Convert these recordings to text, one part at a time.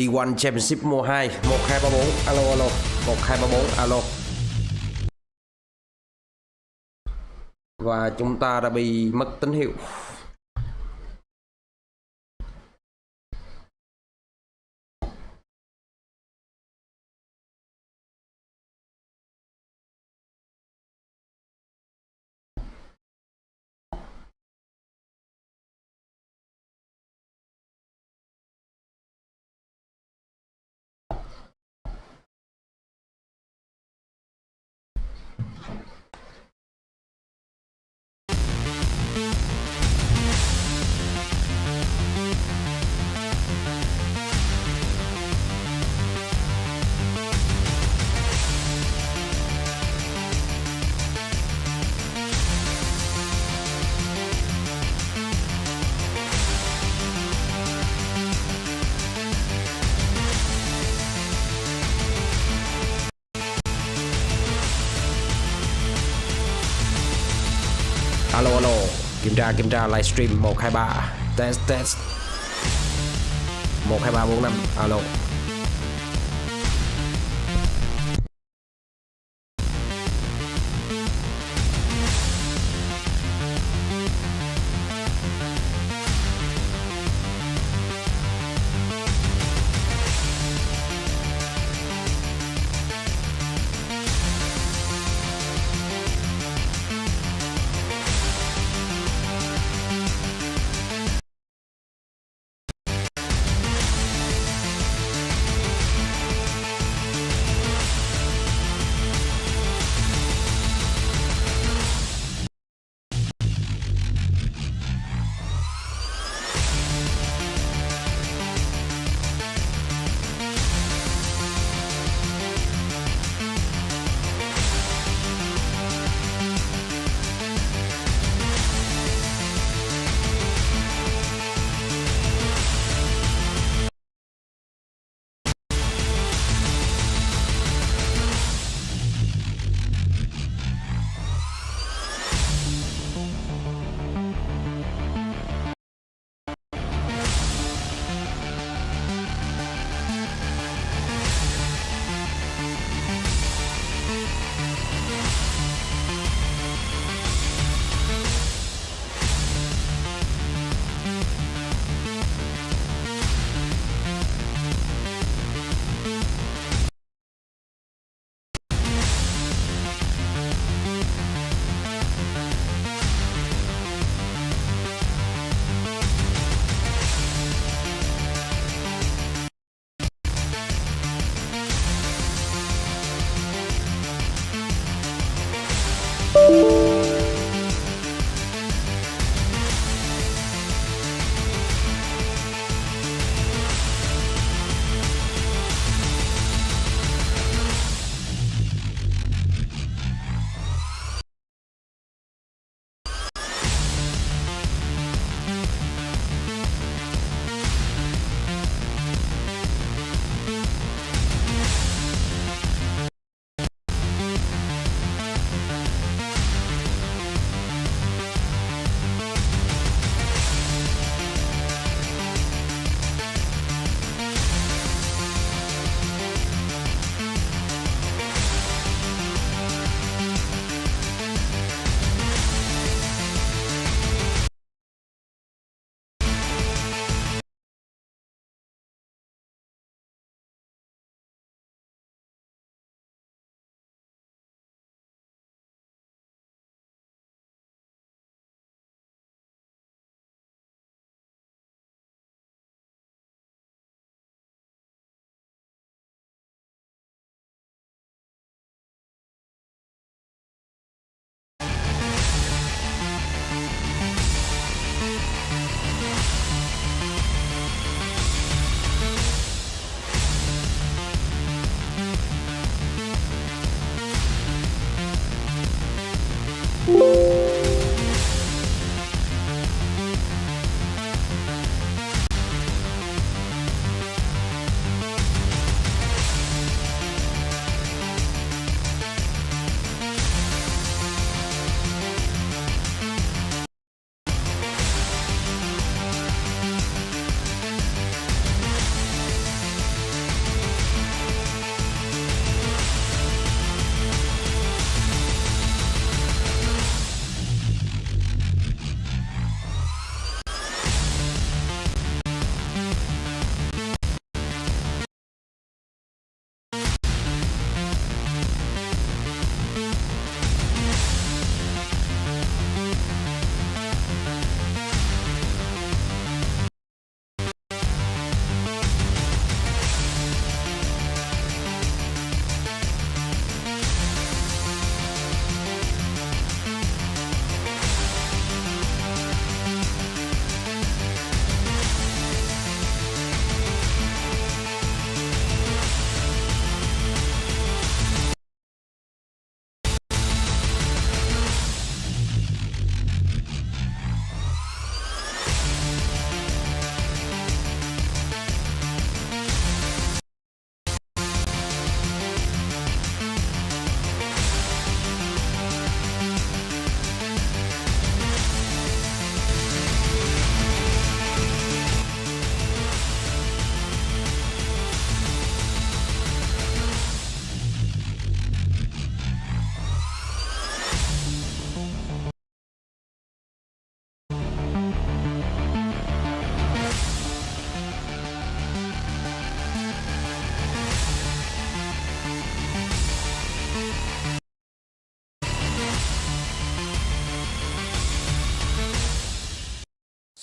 E1 Championship mùa 2 1234 alo alo 1234 alo. Và chúng ta đã bị mất tín hiệu. Alo alo, kiểm tra livestream 123 test 12345 alo.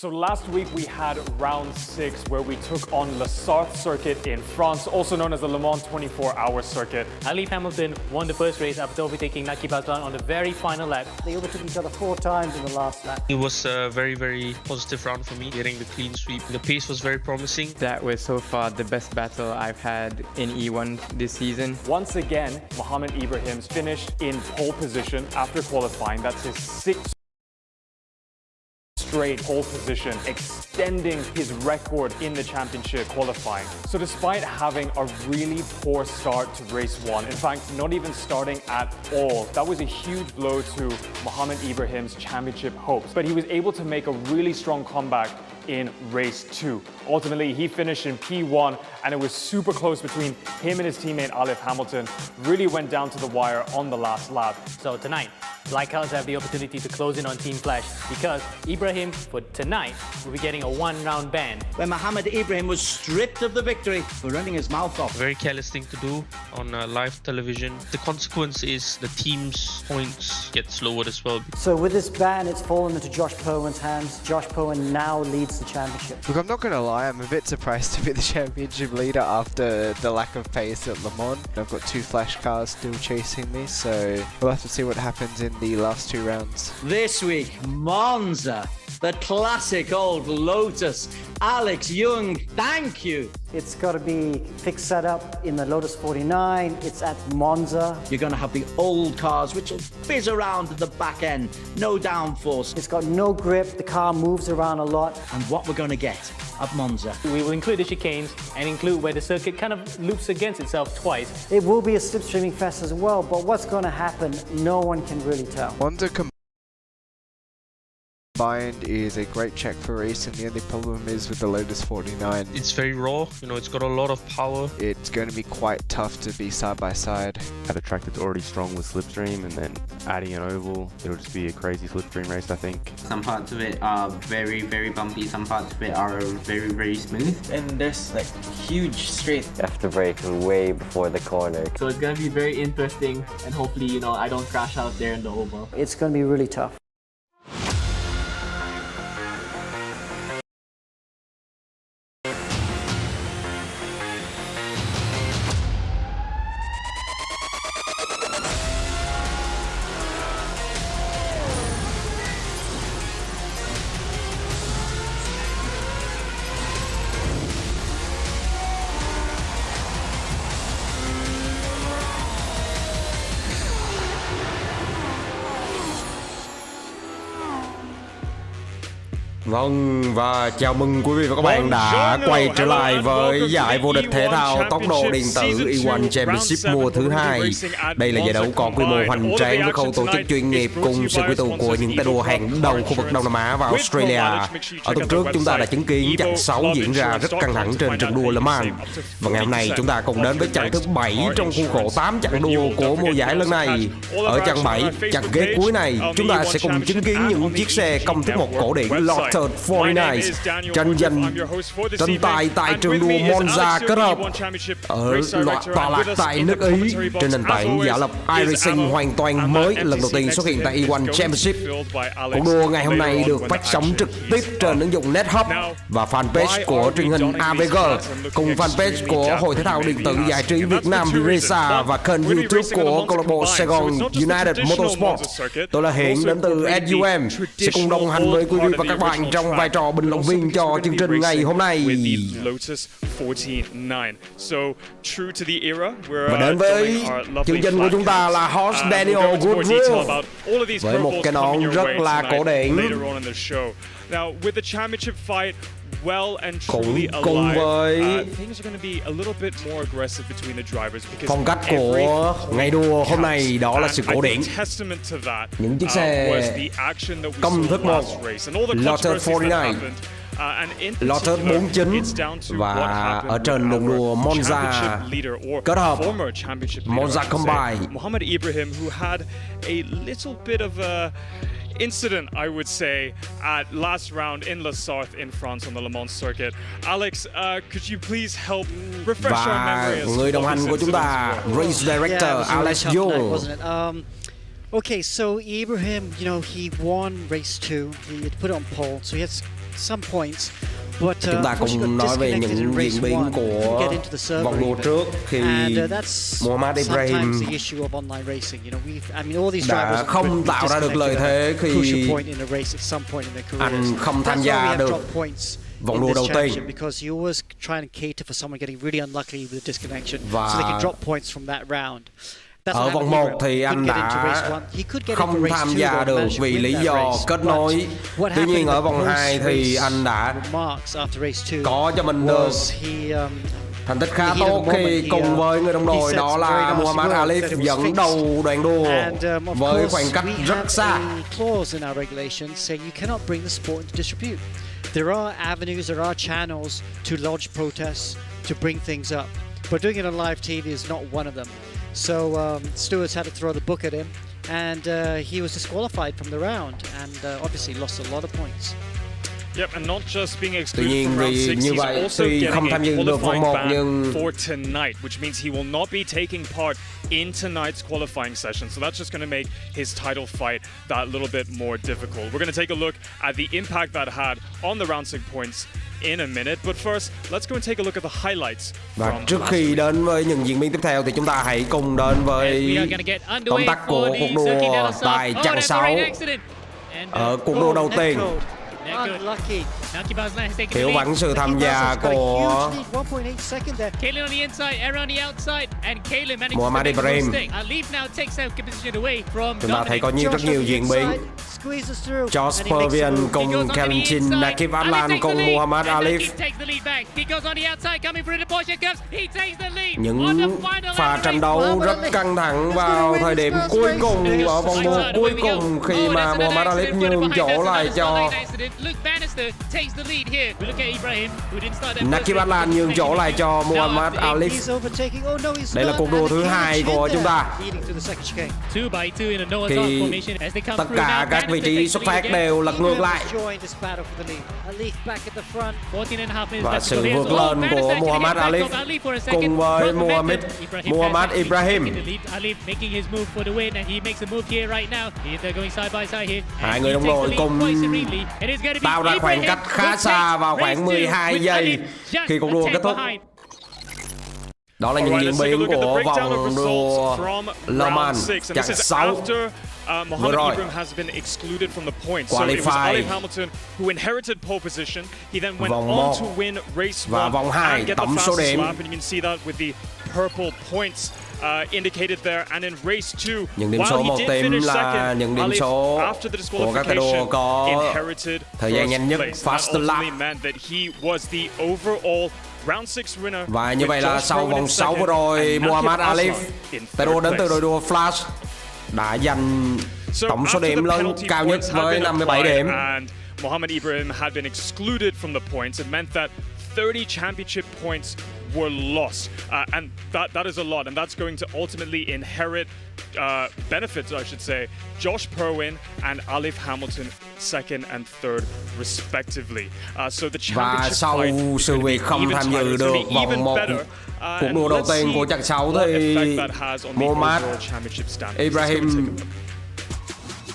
So last week we had round 6 where we took on Le Sarthe circuit in France, also known as the Le Mans 24-hour circuit. Lewis Hamilton won the first race after overtaking Naki Bazwan on the very final lap. They overtook each other 4 times in the last lap. It was a very, very positive round for me, getting the clean sweep. The pace was very promising. That was so far the best battle I've had in E1 this season. Once again, Mohammed Ibrahim's finished in pole position after qualifying. That's his 6th straight pole position, extending his record in the championship qualifying. So despite having a really poor start to race 1, in fact, not even starting at all, that was a huge blow to Mohammed Ibrahim's championship hopes. But he was able to make a really strong comeback in race 2. Ultimately, he finished in P1, and it was super close between him and his teammate Lewis Hamilton. Really went down to the wire on the last lap. So tonight, Black Cars have the opportunity to close in on Team Flash because Ibrahim, for tonight, will be getting a 1-round ban. When Mohammed Ibrahim was stripped of the victory for running his mouth off. Very careless thing to do on live television. The consequence is the team's points get lowered as well. So with this ban, it's fallen into Josh Powen's hands. Josh Powen now leads the championship. Look, I'm not going to lie, I'm a bit surprised to be the championship leader after the lack of pace at Le Mans. I've got 2 flash cars still chasing me, so we'll have to see what happens in the last 2 rounds. This week, Monza, the classic old Lotus. Alex Young, thank you. It's got to be fixed setup in the Lotus 49. It's at Monza. You're going to have the old cars, which will fizz around at the back end. No downforce. It's got no grip. The car moves around a lot. And what we're going to get at Monza. We will include the chicanes and include where the circuit kind of loops against itself twice. It will be a slipstreaming fest as well, but what's going to happen, no one can really tell. Monza combined is a great check for racing. The only problem is with the Lotus 49. It's very raw, you know, it's got a lot of power. It's going to be quite tough to be side by side. At a track that's already strong with slipstream and then adding an oval, it'll just be a crazy slipstream race, I think. Some parts of it are very, very bumpy, some parts of it are very, very smooth. And there's like huge straight. You have to brake way before the corner. So it's gonna be very interesting and hopefully, you know, I don't crash out there in the oval. It's going to be really tough. Vâng, và chào mừng quý vị và các bạn đã quay trở lại với giải vô địch thể thao tốc độ điện tử E1 Championship mùa thứ 2. Đây là giải đấu có quy mô hoành tráng với khâu tổ chức chuyên nghiệp cùng sự quy tụ của những tay đua hàng đầu khu vực Đông Nam Á và Australia. Ở tuần trước chúng ta đã chứng kiến chặng 6 diễn ra rất căng thẳng trên trận đua Le Mans. Và ngày hôm nay chúng ta cùng đến với chặng thứ 7 trong khuôn khổ 8 chặng đua của mùa giải lần này. Ở chặng 7, chặng ghế cuối này, chúng ta sẽ cùng chứng kiến những chiếc xe công thức 1 cổ điển Lotus 49 tranh giành tranh tài tại trường đua Monza kết hợp ở tọa lạc tại nước Ý trên nền tảng giả lập iRacing hoàn toàn mới lần đầu tiên xuất hiện tại E1 Championship. Cuộc đua ngày hôm nay được phát sóng trực tiếp trên ứng dụng NetHub và fanpage của truyền hình AVG cùng fanpage của Hội Thể thao điện tử giải trí Việt Nam VIRESA và kênh YouTube của câu lạc bộ Saigon United Motorsports. Tôi là Hiển đến từ SUM sẽ cùng đồng hành với quý vị và các bạn trong vai trò bình luận viên cho chương trình ngày hôm nay. Và đến với chương trình của chúng ta là host Daniel Goodwill với một cái nón rất là cổ điển. Cũng cùng với phong cách của ngày đua hôm nay, đó là sự cổ điển. Những chiếc xe công thức 1 Lotus 49, Lotus 49 và ở trên đường đua Monza kết hợp Monza Combine. Mohammed Ibrahim, who had a little bit of a incident, I would say, at last round in Le Sarthe in France on the Le Mans circuit. Alex, could you please help refresh our memory? Và người đồng hành của chúng ta, Race Director Alex Young. Okay, so Ibrahim, you know, he won race 2. He put it on pole, so he has Chúng ta cùng nói về những diễn biến của vòng đua trước khi Muhammad Ibrahim đã không tạo ra được lợi thế khi anh không tham gia được vòng đua đầu tiên. Và ở vòng 1 thì anh đã không tham gia được vì lý do kết nối. Tuy nhiên ở vòng 2 thì anh đã có cho mình được thành tích khá tốt khi cùng với người đồng đội đó là Muhammad Alif dẫn đầu đoàn đua với khoảng cách rất xa. There are avenues, there are channels to lodge protests, to bring things up. But doing it on live TV is not one of them. So stewards had to throw the book at him, and he was disqualified from the round, and obviously lost a lot of points. Yep, and not just being Tuy excluded nhiên from round vì 6, như he's vậy also tuy không getting tham a dự được vòng 1 qualifying ban nhưng for tonight, which means he will not be taking part in tonight's qualifying session. So that's just going to make his title fight that little bit more difficult. We're going to take a look at the impact that had on the round 6 points in a minute. But first, let's go and take a look at the highlights. Và trước khi đến với những diễn biến tiếp theo thì chúng ta hãy cùng đến với tóm tắt của cuộc đua tại chặng 6 ở cuộc đua đầu tiên. Thiếu vắng sự tham gia của Muhammad Ibrahim. Chúng ta thấy có rất nhiều diễn biến. Josh Pervian cùng Kalentin Nakib Adlan cùng Muhammad Alif. Những pha tranh đấu rất căng thẳng vào thời điểm cuối cùng ở vòng đua cuối cùng khi mà Muhammad Alif nhường chỗ lại cho Nakib Adlan nhường chỗ lại cho Muhammad Alif. Đây là cuộc đua thứ 2 của chúng ta. Khi tất cả các vị trí xuất phát đều lật ngược lại và sự vượt lên của Muhammad Alif cùng với Muhammad Ibrahim. Hai người đồng đội cùng tạo ra khoảng cách khá xa vào khoảng 12 giây khi cuộc đua kết thúc. Đó là những diễn biến của vòng đua Le Mans chặng 6 vừa rồi. Qualify vòng 1 và vòng 2 tổng số điểm. Những điểm số màu tím là những điểm số của các tay đua có thời gian nhanh nhất, fast lap. Và như vậy là sau vòng 6 vừa rồi, Muhammad Alif, tay đua đến từ đội đua Flash, đã giành tổng số điểm lớn cao nhất với 57 điểm. Muhammad Ibrahim had been excluded from the points. It meant that 30 championship points were lost, and that is a lot, and that's going to ultimately inherit benefits, I should say. Josh Perwin and Alif Hamilton, second and third, respectively. So the championship và sau fight sự việc không tham dự được vòng 1 cuộc đua đầu tiên của chặng 6 thì Muhammad Ibrahim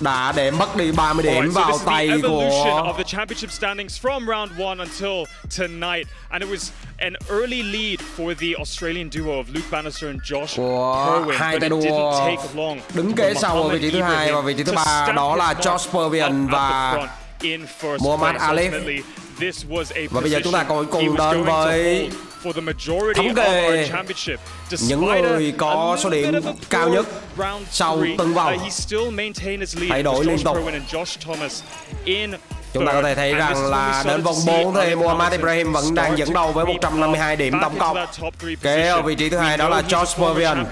đã để mất đi 30 điểm vào tay của the championship standings from round 1 until tonight, and it was an early lead for the Australian duo of Luke Bannister and Josh Perwin, hai tay but it didn't đua take long. đứng kế sau ở vị trí thứ 2 và vị trí thứ 3 đó là Josh Pervian và Muhammad Alif. Và bây giờ chúng ta cùng đến với thống kê những người có số điểm cao nhất sau từng vòng thay đổi liên tục. Chúng ta có thể thấy rằng là đến vòng 4 thì Muhammad Ibrahim vẫn đang dẫn đầu với 152 điểm tổng cộng. Kế ở vị trí thứ 2 đó là Josh Pervian.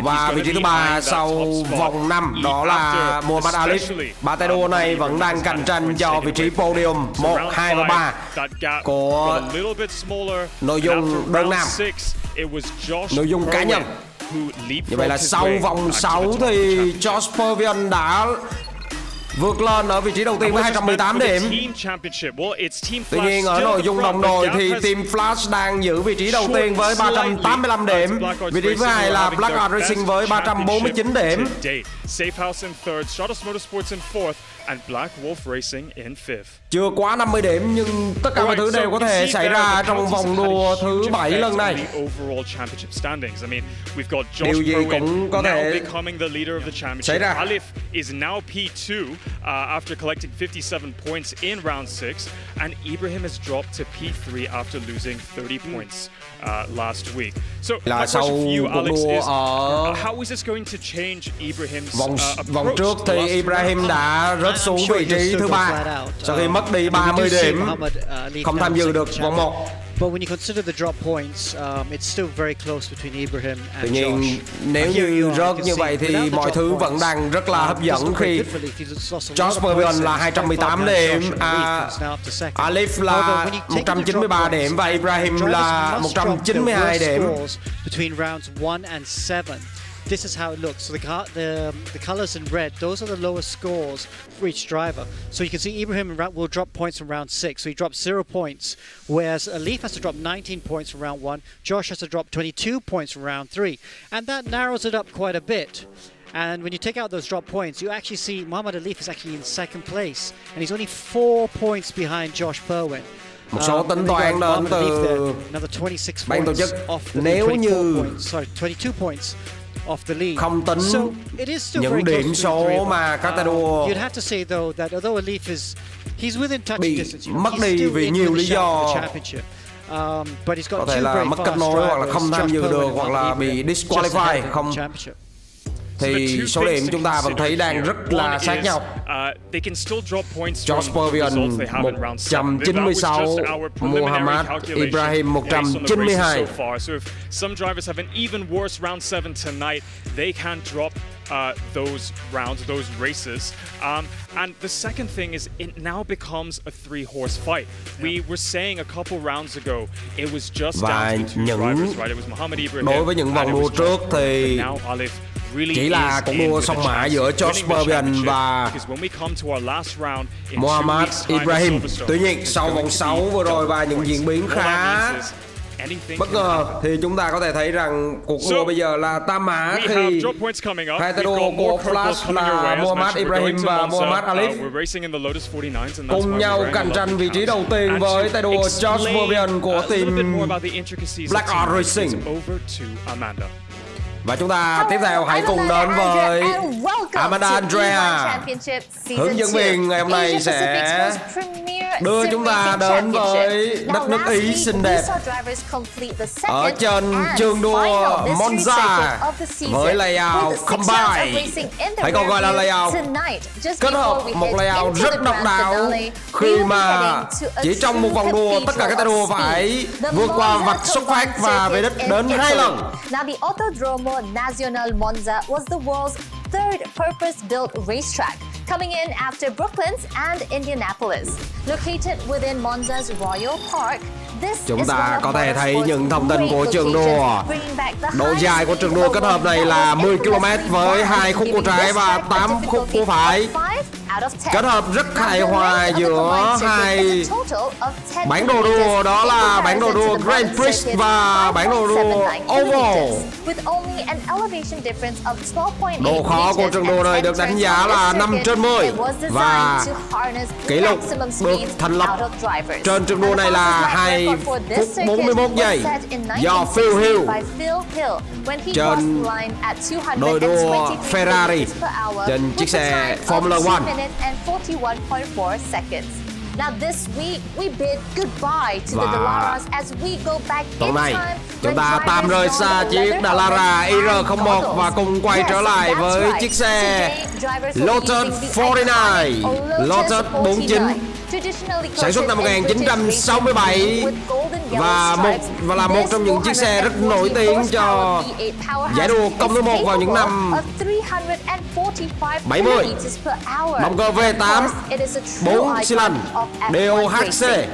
Và vị trí thứ 3 sau vòng 5 đó là Muhammad Alif. Ba tay đua này vẫn đang cạnh tranh cho vị trí podium 1, 2 và 3 của nội dung đơn nam, nội dung cá nhân. Như vậy là sau vòng 6 thì Josh Pervian đã vượt lên ở vị trí đầu tiên với 218 điểm. Tuy nhiên ở nội dung đồng đội thì team Flash đang giữ vị trí đầu tiên với 385 điểm. Vị trí thứ hai là Black Art Racing với 349 điểm. And Black Wolf Racing in 5th. Chưa quá 50 điểm nhưng tất cả mọi thứ đều có thể xảy ra trong vòng đua thứ 7 lần này. Điều gì cũng có thể xảy ra. Alif is now P2 after collecting 57 points in round 6, and Ibrahim has dropped to P3 after losing 30 points last week. So my question for you, Alex, is how is this going to change Ibrahim's vòng trước thì Ibrahim đã rớt xuống vị trí thứ 3 sau khi mất đi 30 điểm, không tham dự được vòng 1. But when you consider the drop points, it's still very close between Ibrahim and Tuy nhiên, Josh. nếu như rớt như vậy thì mọi thứ vẫn đang rất là hấp dẫn khi Josh Mervion là 218 điểm, Alif là 193 điểm và Ibrahim là 192 điểm. Between rounds 1 and 7. This is how it looks. So the colors in red, those are the lowest scores for each driver. So you can see Ibrahim will drop points from round 6. So he drops 0 points, whereas Alif has to drop 19 points from round 1. Josh has to drop 22 points from round 3. And that narrows it up quite a bit. And when you take out those drop points, you actually see Muhammad Alif is actually in second place. And he's only 4 points behind Josh Berwin. Một số tính toán đến từ ban tổ chức. Nếu như 22 points off the lead. Không tính những điểm số mà các tay đua you'd have to say though that although Alif he's within touching distance, mất đi vì nhiều lý do. But he's got có thể là mất kết nối hoặc là không tham dự được hoặc là bị disqualify, không thì số điểm chúng ta vẫn thấy đang rất là sát nhau. Josh Mervion 196, Muhammad Ibrahim 192. Some drivers have an even worse round 7 tonight. They can't drop those rounds, those races. And the second thing is it now becomes a 3-horse fight. We were saying a couple rounds ago it was just down to the two drivers, right? It was Muhammad Ibrahim. Đối với những vòng đua trước thì chỉ là cuộc đua song mã giữa Josh Mervion và Muhammad Ibrahim. Tuy nhiên sau vòng 6 vừa rồi và những diễn biến khá bất ngờ thì chúng ta có thể thấy rằng cuộc đua bây giờ là tam mã khi hai tay đua của Flash là Muhammad Ibrahim và Muhammad Alif cùng nhau cạnh tranh vị trí đầu tiên với tay đua Josh Mervion của team Black Art Racing. Và chúng ta tiếp theo hãy cùng đến với Amanda Andrea, hướng dẫn viên ngày hôm nay sẽ đưa chúng ta đến với đất nước Ý xinh đẹp ở trên trường đua Monza với layout combine, hay còn gọi là layout kết hợp, một layout rất độc đáo khi mà chỉ trong một vòng đua tất cả các tay đua phải vượt qua vạch xuất phát và về đích đến 2 lần. Nacional Monza was the world's third purpose-built racetrack, coming in after Brooklyn's and Indianapolis. Located within Monza's Royal Park, chúng ta có thể thấy những thông tin của trường đua. Độ dài của trường đua kết hợp này là 10 km với 2 khúc cua trái và 8 khúc cua phải. Kết hợp rất hài hòa giữa hai bản đồ đua, đó là bản đồ đua Grand Prix và bản đồ đua Oval. Độ khó của trường đua này được đánh giá là 5/10 và kỷ lục được thành lập trên trường đua này là 2 phút 41 giây do Phil Hill trên đội đua Ferrari trên chiếc xe Formula 1. Now this week we bid goodbye to the Dalaras as we go back in time. Chúng ta tạm rời xa chiếc Dallara IR01 và cùng quay trở lại với chiếc xe Lotus 49, Lotus 49 sản xuất năm 1967 và là một trong những chiếc xe rất nổi tiếng cho giải đua công thứ 1 vào những năm 70. Động cơ V8 4 xi lanh DOHC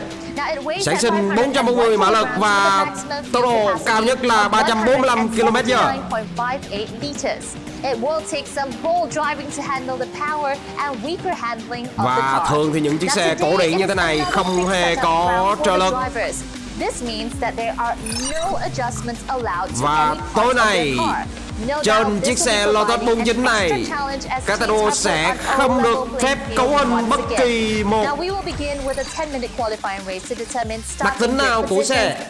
Sản sinh 440 mã lực và tốc độ cao nhất là 345 km/h. It will take some bold driving to handle the power and weaker handling of the Và car. thường thì những chiếc xe cổ điển như thế này không hề có trợ lực. This means that there are no adjustments allowed to Và any tối part of nay, the car. trên chiếc xe Lotus 49 này, các tay đua sẽ không được phép cấu hình bất kỳ một đặc tính nào của xe.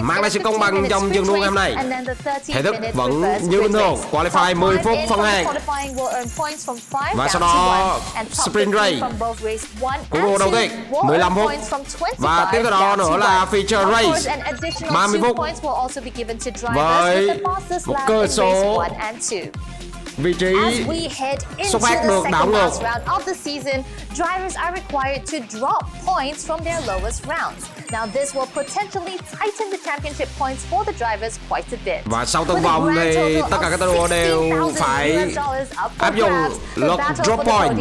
Mang lại sự công bằng trong trường đua ngày hôm nay. Thể thức vẫn như bình thường, qualify 10 phút phân hàng. Và sau đó sprint race, cuộc đua đầu tiên 15 phút. Và tiếp theo đó nữa là feature race 30 phút. Với một cơ số vị trí xuất phát được đảo ngược. Drivers are required to drop points from their lowest rounds. Now this will potentially tighten the championship points for the drivers quite a bit. Và sau từng vòng thì tất cả các tay đua đều phải áp dụng luật drop point.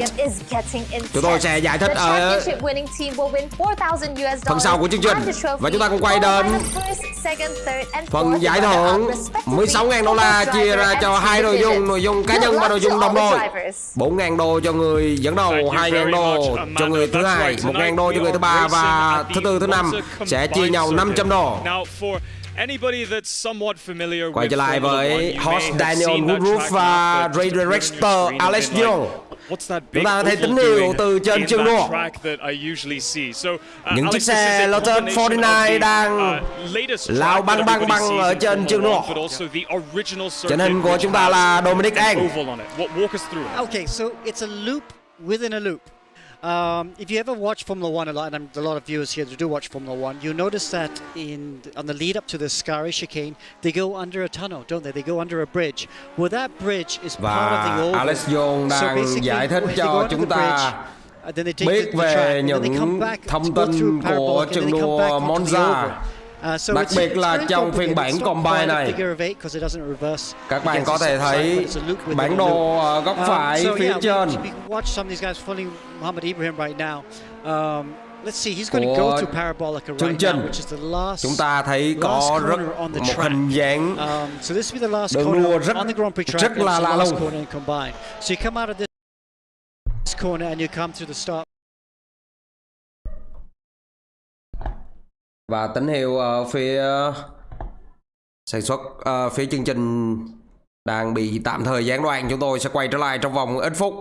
Chúng tôi sẽ giải thích ở phần sau của chương trình. Và chúng ta cùng quay đến phần giải thưởng. 16.000 đô la chia ra cho hai nội dung cá nhân và nội dung đồng đội. 4.000 đô cho người dẫn đầu, 2.000 đô cho người thứ hai, 1.000 đô cho người thứ ba và thứ tư, thứ năm sẽ chia nhau 500 đô. Quay trở lại với host Daniel Woodruff và race director Alex Young. Chúng ta thấy tín hiệu từ trên trường đua. Những chiếc xe Lotus 49 đang lao băng ở trên trường đua. Chân hình của chúng ta là Dominic Ang. Okay, so it's a loop within a loop. If you ever watch Formula One a lot, and a lot of viewers here do watch Formula One, you notice that on the lead up to the Scari chicane, they go under a tunnel, don't they? They go under a bridge. Well, that bridge is part of the oval. Và Alex Young đang giải thích cho chúng ta biết về những thông tin của trường đua Monza. Đặc biệt là trong phiên bản Combine này, các bạn có thể thấy bản đồ ở góc phải phía trên của chương trình. Chúng ta thấy có một hình dáng đường đua rất là lạ lùng. Và tín hiệu ở phía sản xuất, phía chương trình đang bị tạm thời gián đoạn. Chúng tôi sẽ quay trở lại trong vòng ít phút.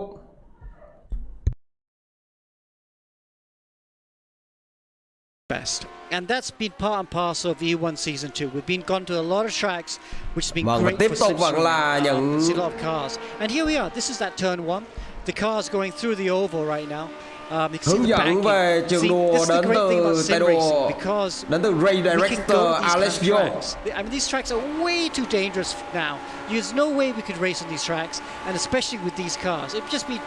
And that's been part and parcel of E1 Season 2. We've been gone to a lot of tracks, which has been great tiếp for tục vẫn là những a lot of cars. And here we are. This is that turn one. The car's going through the oval right now. Hướng dẫn về trường đua đến từ tay đua, đến từ race director Alex Young. I mean, these tracks are way too dangerous now. There's no way we could race on these tracks, and especially with these cars, it'd just be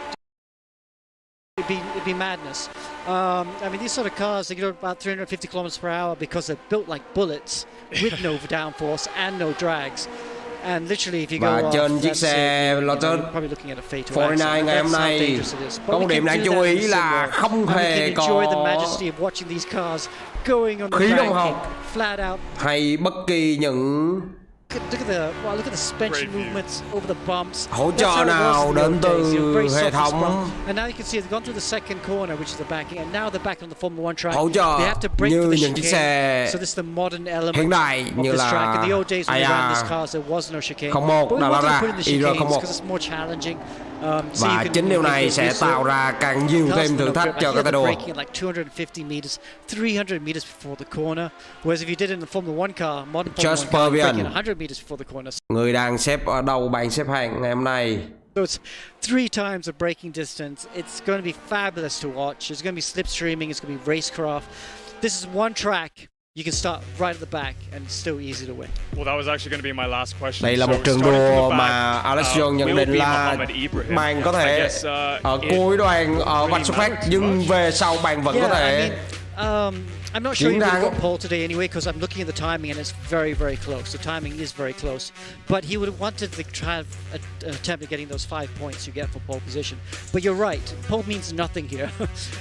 it'd be madness. I mean, these sort of cars, they go about 350 kilometers per hour because they're built like bullets with no downforce and no drags. And literally, if you go và trên chiếc xe Lotus 49 ngày hôm nay có một điểm đáng chú ý là không hề có khí động học hay bất kỳ những hỗ trợ nào đến từ hệ thống hỗ trợ như những chiếc xe hiện đại như là IR01, Dallara, IR01. Và chính điều này sẽ tạo ra càng nhiều thêm thử thách cho các tay đua. Just Pervian, người đang xếp ở đầu bảng xếp hạng ngày hôm nay. So it's 3 times the braking distance. It's going to be fabulous to watch. It's going to be slipstreaming. It's going to be racecraft. This is one track. You can start right at the back and it's still easy to win. Well, that was actually going to be my last question. Đây là một trường đua mà Alex Young nhận định là bạn có thể ở cuối đoàn ở vạch xuất phát, nhưng về sau bạn vẫn có thể I'm not sure he would have got pole today anyway, because I'm looking at the timing and it's very, very close. The timing is very close. But he would have wanted to try attempt at getting those 5 points you get for pole position. But you're right, pole means nothing here.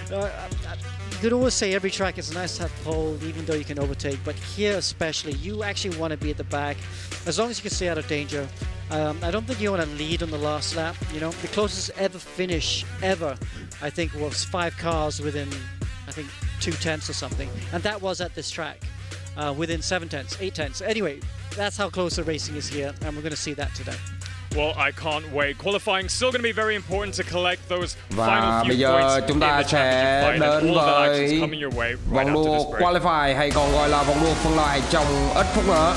You could always say every track it's nice to have pole, even though you can overtake. But here especially, you actually want to be at the back, as long as you can stay out of danger. I don't think you want to lead on the last lap. You know, the closest ever finish ever, I think, was 5 cars within, I think, 2 tenths or something, and that was at this track, within 7 tenths, 8 tenths. Anyway, that's how close the racing is here, and we're going to see that today. Well, I can't wait. Qualifying still going to be very important to collect those Và final bây few giờ points chúng in ta the sẽ championship fight, đến and all that với action's coming your way right vòng after đua this break. qualify, hay còn gọi là vòng đua phân loại trong ít phút nữa.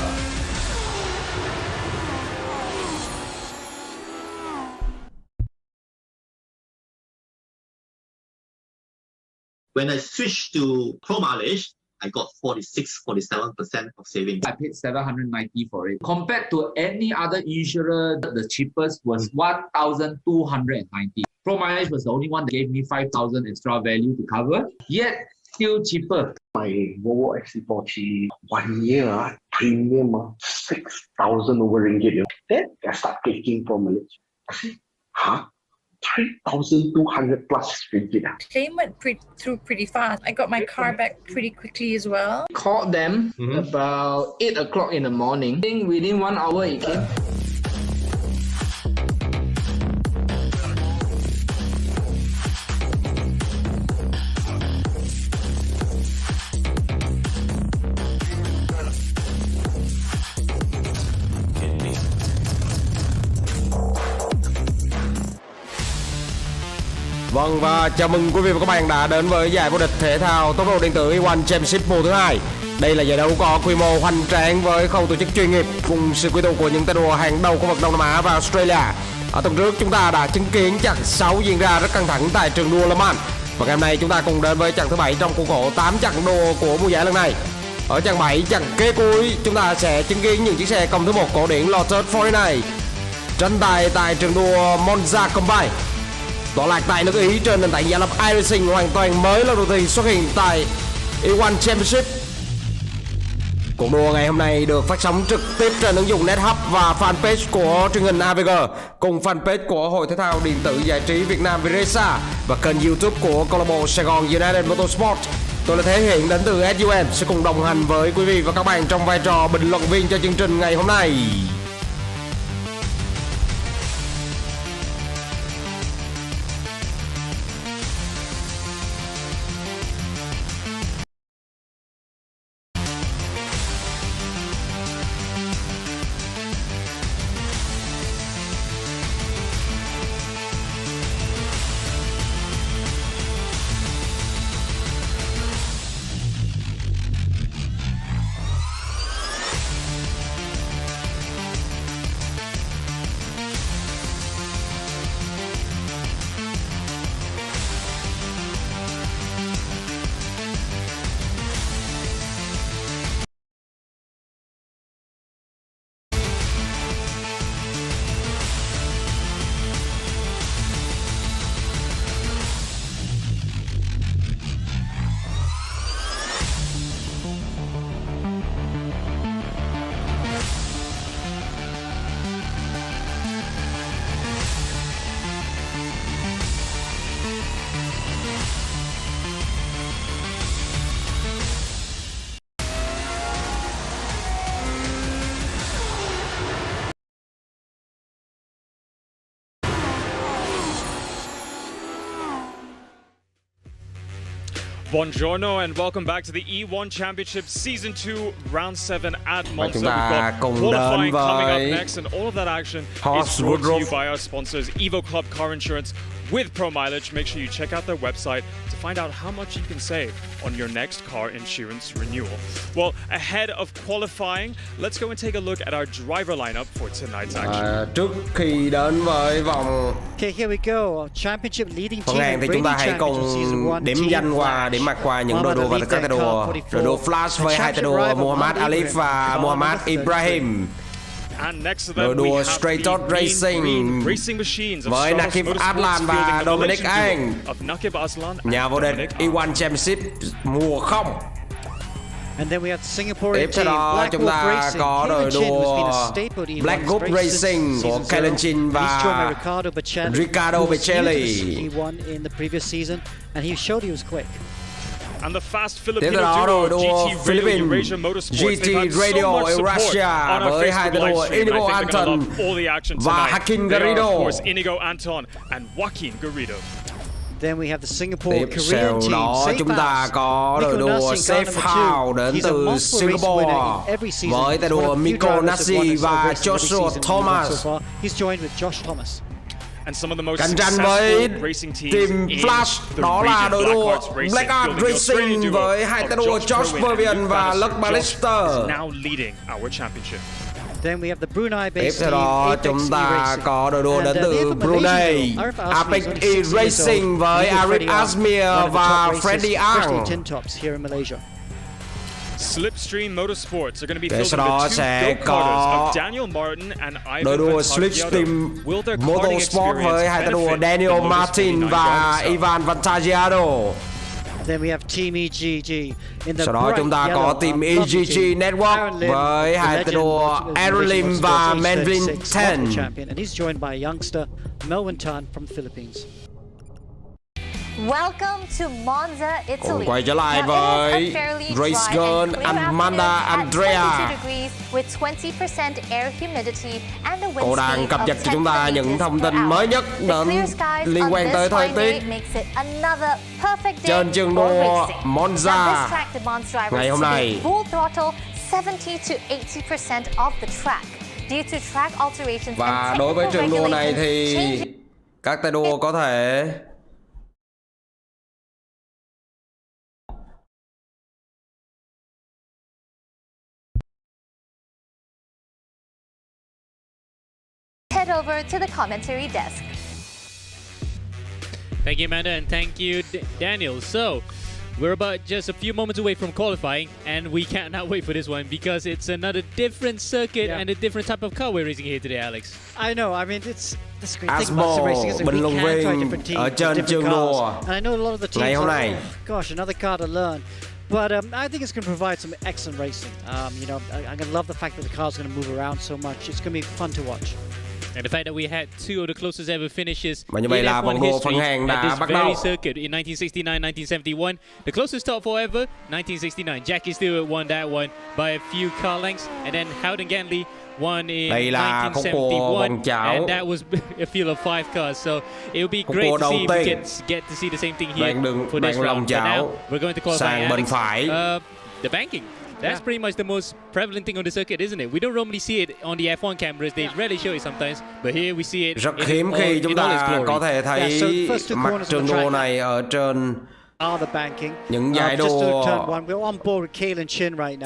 When I switched to pro mileage, I got 47% of savings. I paid $790 for it. Compared to any other insurer, the cheapest was $1,290. Pro mileage was the only one that gave me $5,000 extra value to cover, yet still cheaper. My Volvo XC40 1 year premium 6,000 over ringgit. Then I start taking pro mileage. I said, huh? 3,200 plus ringgit. Claim went through pretty fast. I got my car back pretty quickly as well. Called them about 8 o'clock in the morning. I think within 1 hour it came. Vâng, và chào mừng quý vị và các bạn đã đến với giải vô địch thể thao tốc độ điện tử E1 Championship mùa thứ 2. Đây là giải đấu có quy mô hoành tráng với khâu tổ chức chuyên nghiệp cùng sự quy tụ của những tay đua hàng đầu khu vực Đông Nam Á và Australia. Ở tuần trước chúng ta đã chứng kiến chặng 6 diễn ra rất căng thẳng tại trường đua Le Mans. Và ngày hôm nay chúng ta cùng đến với chặng thứ 7 trong khuôn khổ 8 chặng đua của mùa giải lần này. Ở chặng 7, chặng kế cuối, chúng ta sẽ chứng kiến những chiếc xe công thứ 1 cổ điển Lotus 49 tranh tài tại trường đua Monza Kết. Tọa lạc tại nước Ý trên nền tảng giả lập iRacing hoàn toàn mới lần đầu tiên xuất hiện tại E1 Championship. Cuộc đua ngày hôm nay được phát sóng trực tiếp trên ứng dụng NetHub và fanpage của truyền hình AVG cùng fanpage của Hội Thể thao điện tử giải trí Việt Nam VIRESA và kênh YouTube của câu lạc bộ Saigon United Motorsports. Tôi là Thể hiện đến từ SUM sẽ cùng đồng hành với quý vị và các bạn trong vai trò bình luận viên cho chương trình ngày hôm nay. Buongiorno and welcome back to the E1 Championship Season 2 Round 7 at Monza. Chúng ta We've got cùng qualifying đến coming với up next and all of that action Horse is brought to you Woodruff. by our sponsors Evo Club Car Insurance with Pro Mileage. Make sure you check out their website to find out how much you can save on your next car insurance renewal. Well, ahead of qualifying, let's go and take a look at our driver lineup for tonight's action. Trước khi đến với vòng Okay, here we go. Championship leading phần team hàng thì chúng ta hãy cùng điểm danh qua điểm mặt qua những đội đua và các tay đua. Đội đua Flash với hai tay đua Muhammad Alif và Muhammad Ibrahim. And next to Đội them, đua we have Straight the Out Green Racing Racing Machines of với Star Nakib Motorsports Aslan và fielding the Dominic legend duo Ang, of Nakib Aslan and nhà vô địch Dominic Ang. E1 Championship mùa 0. And then we have Singapore tiếp theo đó chúng ta có đội đua Black Group Racing của Kalen Chin và Ricardo Becelli. E1 in the previous season, and he showed he was quick. And the fast Tiếp Filipino theo đó đội duo đua GT Radio Philippines Eurasia Motorsports. GT They've had so Radio much support Eurasia on our với hai Facebook đội đua livestream. I Inigo think they're gonna Anton love all the action và tonight. Joaquin They are, Garrido. of course, Inigo Anton and Joaquin Garrido. Then we have the Singapore Tiếp Korean sau team. đó chúng ta có đội đua Thao đến từ Singapore với tay đua Miko Nasi và Joshua Thomas. He's joined with Josh Thomas. And some of the most Cạnh tranh với successful racing teams team in Flash the đó là region, đội đua Blackhearts Blackheart building Australian Racing duo với hai tay đua of Josh Kerwin Pervian and và Luke Luke Bannister. Bannister. Is now leading our championship. Then we have the Brunei-based Tiếp theo team đó Apex chúng ta E-Racing. có đội đua đến And, từ they have a Brunei, Malaysian duo, Apex Arif Azmi, only 6 years E-Racing old. với And Arif Freddie Ang, Azmir one of the và top racers, Freddie especially Ang. tin tops here in Malaysia. Slipstream Motorsports are going to be Tiếp filled sau đó with the sẽ two có go-karters of Daniel Martin and Ivan đội đua Van Slipstream Will their karting Motorsport với hai tay đua experience Daniel benefit the Martin Motorsport và 29 Ivan Vantagiado. Then we have Team EGG in the Sau đó chúng ta có team EGG Network với hai tay đua Aaron Lim và Manvin Ten. Champion, and he's joined by youngster Melvin Tan from the Philippines. Welcome to Monza, Italy. Cùng quay trở lại với Race Girl Amanda Andrea. Cô đang cập nhật cho chúng ta những thông tin mới nhất đến liên quan tới thời tiết trên trường đua Monza ngày hôm nay. Và đối với trường đua này thì các tay đua có thể head over to the commentary desk. Thank you, Amanda, and thank you, Daniel. So, we're about just a few moments away from qualifying, and we cannot wait for this one because it's another different circuit and a different type of car we're racing here today, Alex. I know. I mean, it's the great thing about sim racing is that we can try different teams, different cars. And I know a lot of the teams are like, oh, gosh, another car to learn. But I think it's going to provide some excellent racing. You know, I'm going to love the fact that the car's going to move around so much. It's going to be fun to watch. And the fact that we had two of the closest ever finishes in F1 history at this very circuit in 1969, 1971. The closest top four ever, 1969. Jackie Stewart won that one by a few car lengths. And then Howden Gantley won in 1971. And that was a field of 5 cars. So it would be great to see if we can get to see the same thing here for this round. But now we're going to qualify Alex. The banking. That's pretty much the most prevalent thing on the circuit, isn't it? We don't normally see it on the F1 cameras. They rarely show it sometimes, but here we see it. Rất hiếm khi chúng ta có thể thấy mặt trường đua này ở trên những giải đua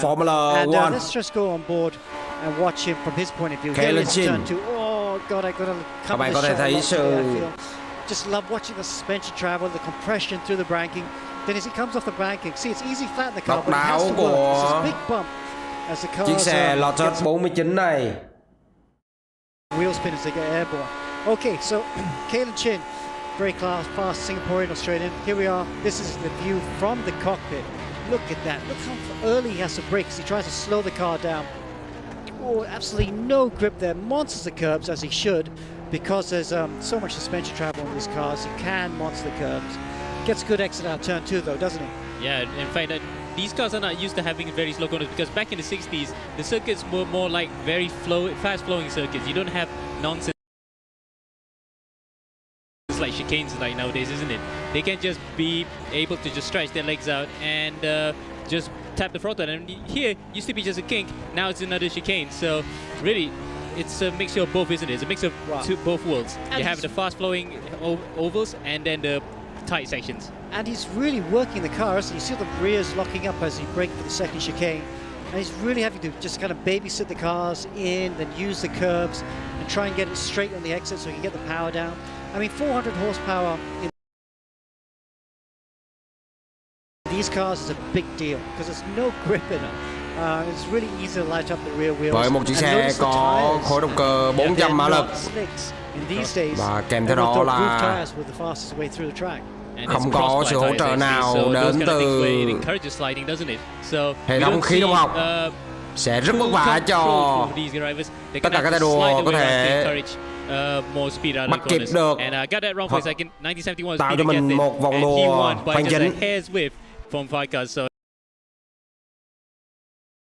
Formula 1. Let's just go on board and watch him from his point of view. Kalen Chin. Oh God, I gotta Các bạn có thể thấy sự just love watching the suspension travel, the compression through the banking. Then as he comes off the banking, see it's easy flat in the car, but it has to work. It's a big bump as the car chiếc xe Lotus 49 này. Wheel spin as they get airborne. Okay, so Kalen Chin, very fast Singaporean Australian. Here we are. This is the view from the cockpit. Look at that. Look how early he has to brake as he tries to slow the car down. Oh, absolutely no grip there. Monsters the curbs as he should, because there's so much suspension travel on these cars. He can monster the curbs. Gets good exit out turn 2 though, doesn't he? Yeah, in fact, these cars are not used to having very slow corners because back in the 60s, the circuits were more like very fast-flowing circuits. You don't have nonsense like chicanes like nowadays, isn't it? They can just be able to just stretch their legs out and just tap the throttle. And here, used to be just a kink, now it's another chicane. So really, it's a mixture of both, isn't it? It's a mix of both worlds. And you have the fast-flowing ovals and then the tight sections. And he's really working the car, isn't he? You see the rears locking up as he brakes for the second chicane. And he's really having to just kind of babysit the cars in, then use the curbs and try and get it straight on the exit so he can get the power down. I mean, 400 horsepower in these cars is a big deal because there's no grip in them. It's really easy to light up the rear wheels. Với một chiếc xe có khối động cơ 400 mã lực in these days, và kèm theo đó là không có sự hỗ trợ nào đến từ hệ thống khí động học, sẽ rất vất vả cho tất cả các tay đua có thể bắt kịp được hoặc tạo cho mình một vòng đua hoàn chỉnh.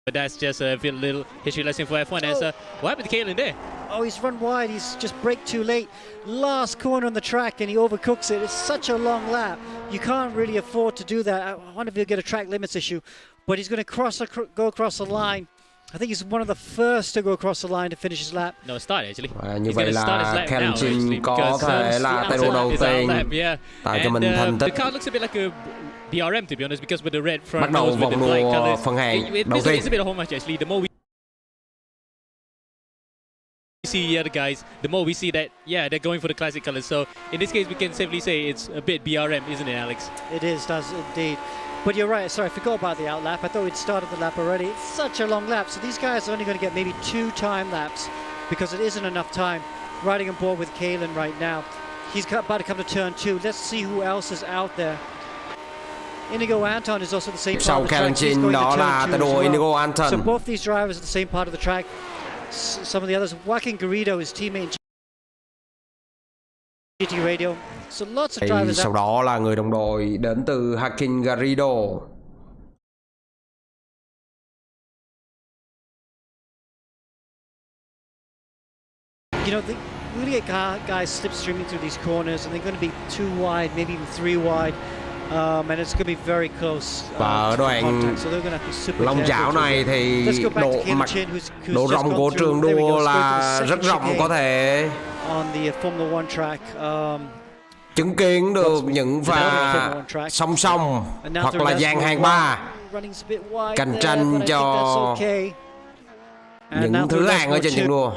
But that's just a little history lesson for F1. As what happened to Kalen there? Oh, he's run wide. He's just braked too late. Last corner on the track, and he overcooks it. It's such a long lap. You can't really afford to do that. I wonder if he'll get a track limits issue. But he's going to go across the line. I think he's one of the first to go across the line to finish his lap. No, start actually. Như vậy là Kalen có thể là tay đua đầu tiên tạo cho mình thành tích. The car looks a bit like a BRM, to be honest, because with the red front bắt đầu vòng đua phần hàng đầu tiên. It's a bit of how much actually. The more we see the other guys, the more we see that they're going for the classic colors. So in this case, we can safely say it's a bit BRM, isn't it, Alex? It does indeed. But you're right. Sorry, I forgot about the out lap. I thought we'd started the lap already. It's such a long lap. So these guys are only going to get maybe 2 time laps because it isn't enough time. Riding on board with Kalen right now. He's about to come to turn 2. Let's see who else is out there. Indigo Anton is also the same part of the track. He's going to turn 2 as well. Indigo Anton. So both these drivers are the same part of the track. Some of the others, Joaquin Garrido, his teammate in GT Radio. So lots of drivers. Sau đó là người đồng đội đến từ Joaquin Garrido. You know, we're going to get guys slipstreaming through these corners, and they're going to be 2 wide, maybe even 3 wide. And it's going to be very close. Và ở đoạn lòng chảo này thì độ rộng của trường đua là rất rộng, có thể chứng kiến được những pha song song hoặc là dàn hàng 3 cạnh tranh cho những thứ hạng ở trên trường đua.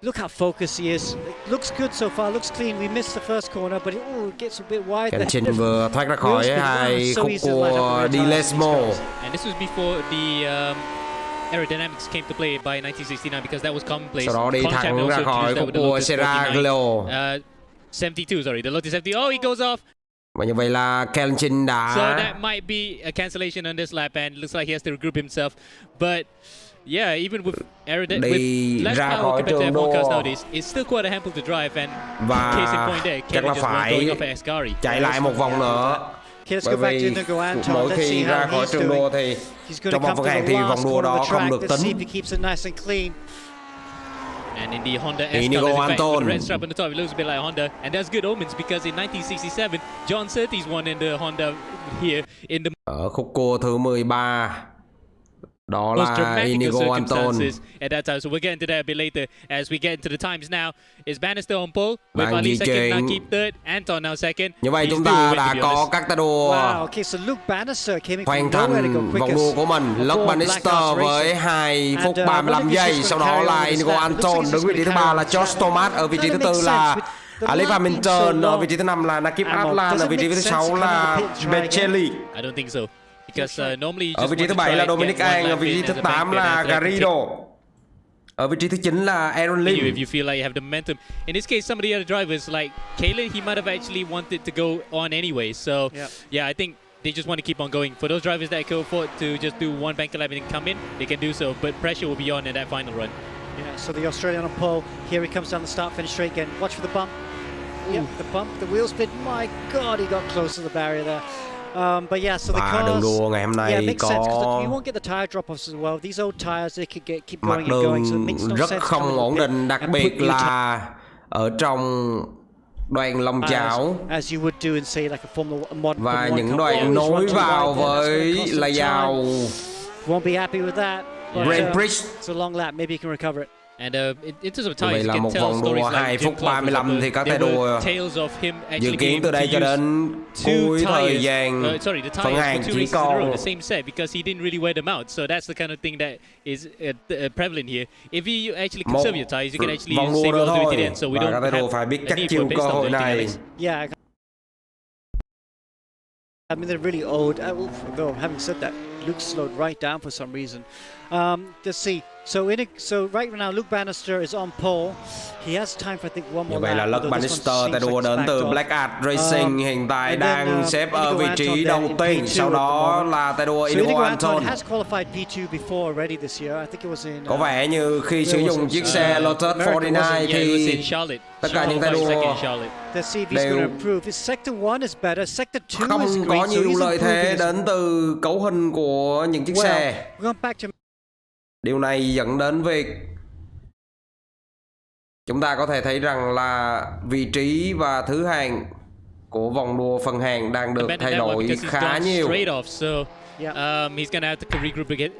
Look how focused he is. It looks good so far. Looks clean. We missed the first corner, but it gets a bit wide. Kenshin vừa thoát ra khỏi hai khúc của Dilesmo. And this was before the aerodynamics came to play by 1969 because that was commonplace. Sau đó đi thẳng ra khỏi khúc của Seraglio. 72, sorry, the Lotus 70. Oh, he goes off. Và như vậy là Kenshin đã. So that might be a cancellation on this lap, and looks like he has to regroup himself. But yeah, even with đi ra khỏi trường đua nowadays, it's still quite a handful to drive, and case in point there, chắc là phải chạy lại một vòng nữa. Bởi vì mỗi khi ra khỏi trường đua thì trong vòng phân hạng thì vòng đua đó không được tính. And in the Honda S colors, in fact, with the red stripe on the top, it looks a bit like Honda, and that's good omens because in 1967, John Surtees won in the Honda here in the. Ở khúc cua thứ 13. Đó là Inigo Anton. At that time, so we'll get into that a bit later as we get into the times now. Is Bannister on pole with Ali second, Nakib third, Anton now second. Như vậy chúng ta đã có các tay đua hoàn thành vòng đua của mình. Luke Bannister với 2 phút 35 giây. Sau đó là Inigo Anton đứng vị trí thứ 3 là Josh Thomas, ở vị trí thứ 4 là Alex Hamilton, ở vị trí thứ 5 là Nakib Atlan, ở vị trí thứ 6 là Beccelli. I don't think so. Because normally ở vị trí thứ 7 là Dominic Ang, ở vị trí thứ 8 là Garrido, ở vị trí thứ 9 là Aaron Lim. If you feel like you have the momentum, in this case, some of the other drivers like Kalen, he might have actually wanted to go on anyway. So yeah, I think they just want to keep on going. For those drivers that can afford to just do one bank lap and then come in, they can do so. But pressure will be on in that final run. Yeah. So the Australian on pole. Here he comes down the start-finish straight again. Watch for the bump. Yep, the bump, the wheel spin. My God, he got close to the barrier there. But yeah, so the cars, đường đua ngày hôm nay makes sense because you won't get the tire drop-offs as well. These old tires, they could keep going and going, so it makes no rất sense. không ổn định, đặc biệt là ở trong đoạn lòng chảo và những đoạn nối vào với lầy dào. Won't be happy with that. Grand Prix. It's a long lap, maybe you can recover it. And in terms of tires, vậy là you một can tell vòng đua 2 phút 35 thì các tay đua dự kiến từ đây cho đến cuối thời gian phân hạng chỉ còn the same set because he didn't really wear them out. So that's the kind of thing that is prevalent here. If you actually conserve your tires, you can actually save your to the end. So we don't have phải biết cách a need chịu for cơ hội này. Yeah. I mean, they're really old. Though, having said that, Luke slowed right down for some reason. Let's see. So right now Luke Bannister is on pole. He has time for I think one more Như vậy là lap. Luke Bannister tay đua đến từ Black Art Racing hiện tại đang xếp ở vị trí đầu tiên. Sau đó là tay đua Inigo Anton. Has qualified P2 before already this year. I think it was in. Có vẻ như khi sử dụng chiếc xe Lotus 49 thì tất cả những tay đua đều không có nhiều lợi thế đến từ cấu hình của những chiếc xe. Điều này dẫn đến việc chúng ta có thể thấy rằng là vị trí và thứ hạng của vòng đua phần hàng đang được thay đổi khá nhiều. He's gonna have to regroup again.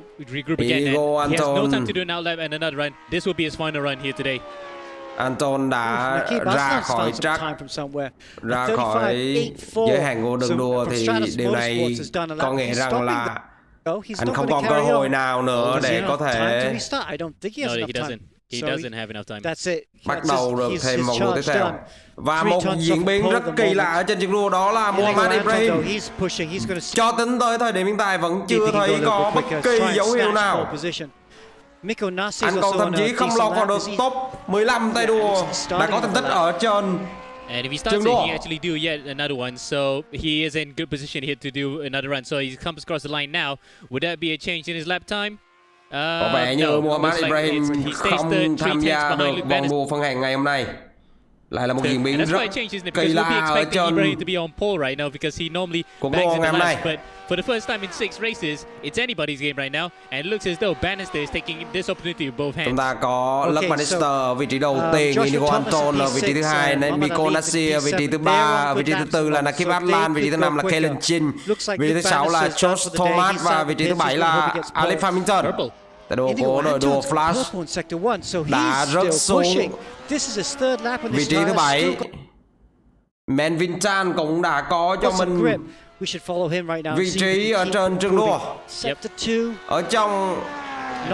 And he has no time to do an outlap and another run. This will be his final run here today. Anton đã ra khỏi track, ra khỏi giới hạn của đường đua thì điều này có nghĩa rằng là anh không còn cơ hội nào nữa để có thể He doesn't have enough time. bắt đầu được thêm vòng đua tiếp theo. Và một diễn biến rất kỳ lạ ở trên trường đua đó là Muhammad Ibrahim cho tính tới thời điểm hiện tại vẫn chưa thấy có bất kỳ dấu hiệu nào. Anh còn thậm chí không lọt vào được top 15 tay đua đã có thành tích ở trên And if he starts it, he actually do yet another one. So he is in good position here to do another run. So he comes across the line now. Would that be a change in his lap time? Có vẻ như Muhammad Ibrahim không tham gia được vòng đua phân hạng ngày hôm nay. Lại là một diễn biến rất kỳ lạ ở trên cuộc đua ngày hôm nay. For the first time in 6 races, it's anybody's game right now, and it looks as though Bannister is taking this opportunity with both hands. Chúng ta có Luke Bannister ở vị trí đầu tiên, Inigo Anton ở vị trí thứ hai, Miko Nasir ở vị trí thứ ba, vị trí thứ tư là Nakib Atlan, vị trí thứ năm là Kellen Chin, vị trí thứ sáu là Josh Thomas và vị trí thứ bảy là Alex Hamilton. Tay đua của đội đua Flash đã rớt xuống vị trí thứ 7. Melvin Chan cũng đã có cho mình vị trí ở trên trường đua ở trong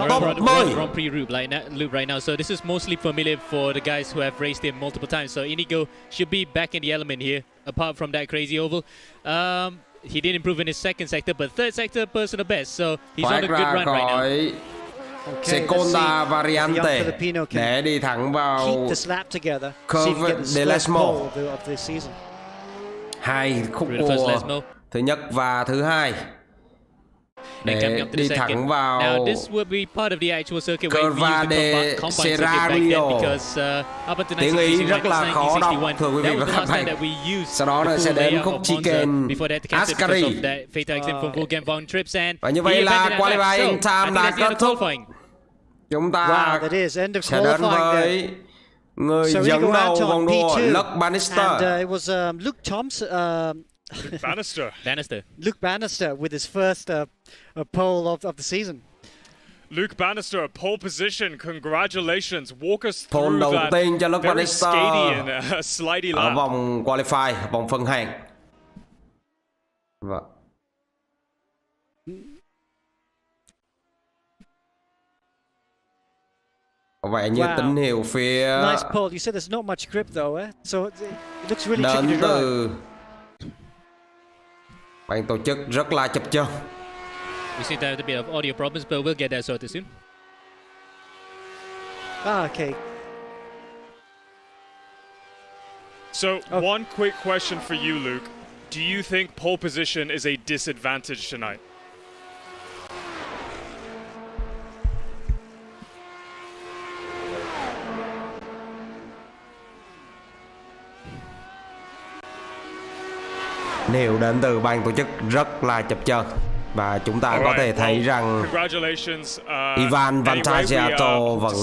top 10. Loop right now, so this is mostly familiar for the guys who have raced him multiple times. So Inigo should be back in the element here, apart from that crazy oval. He did improve in his second sector, but third sector personal best, so he's on a good run right now. Seconda Variante để đi thẳng vào Curve de Lesmo. Hai khúc cua thứ nhất và thứ hai để đi thẳng vào Curva de Serrario. Tiếng Ý rất là khó đọc, thưa quý vị và các bạn. Sau đó nó sẽ đến khúc Chicken Ascari. Và như vậy là qualifying time đã kết thúc. Chúng ta sẽ đến với người dẫn đầu vòng đua Luke Bannister. It was Luke Thompson. Luke Bannister with his first pole of the season. Luke Bannister, pole position. Congratulations. Walk us Pole through đầu that tiên cho Luke very Bannister skady and slidey ở lap. vòng qualify, vòng phân hạng. Vâng. Có vẻ như tín hiệu phía Nice pole. You said there's not much grip though, eh? So it looks really tricky đến to từ ban tổ chức rất là chập chờn. We seem to have a bit of audio problems, but we'll get that sorted soon. Okay. So, one quick question for you, Luke. Do you think pole position is a disadvantage tonight? Điều đến từ ban tổ chức rất là chập chờn và chúng ta có thể thấy rằng Ivan Vantagiato vẫn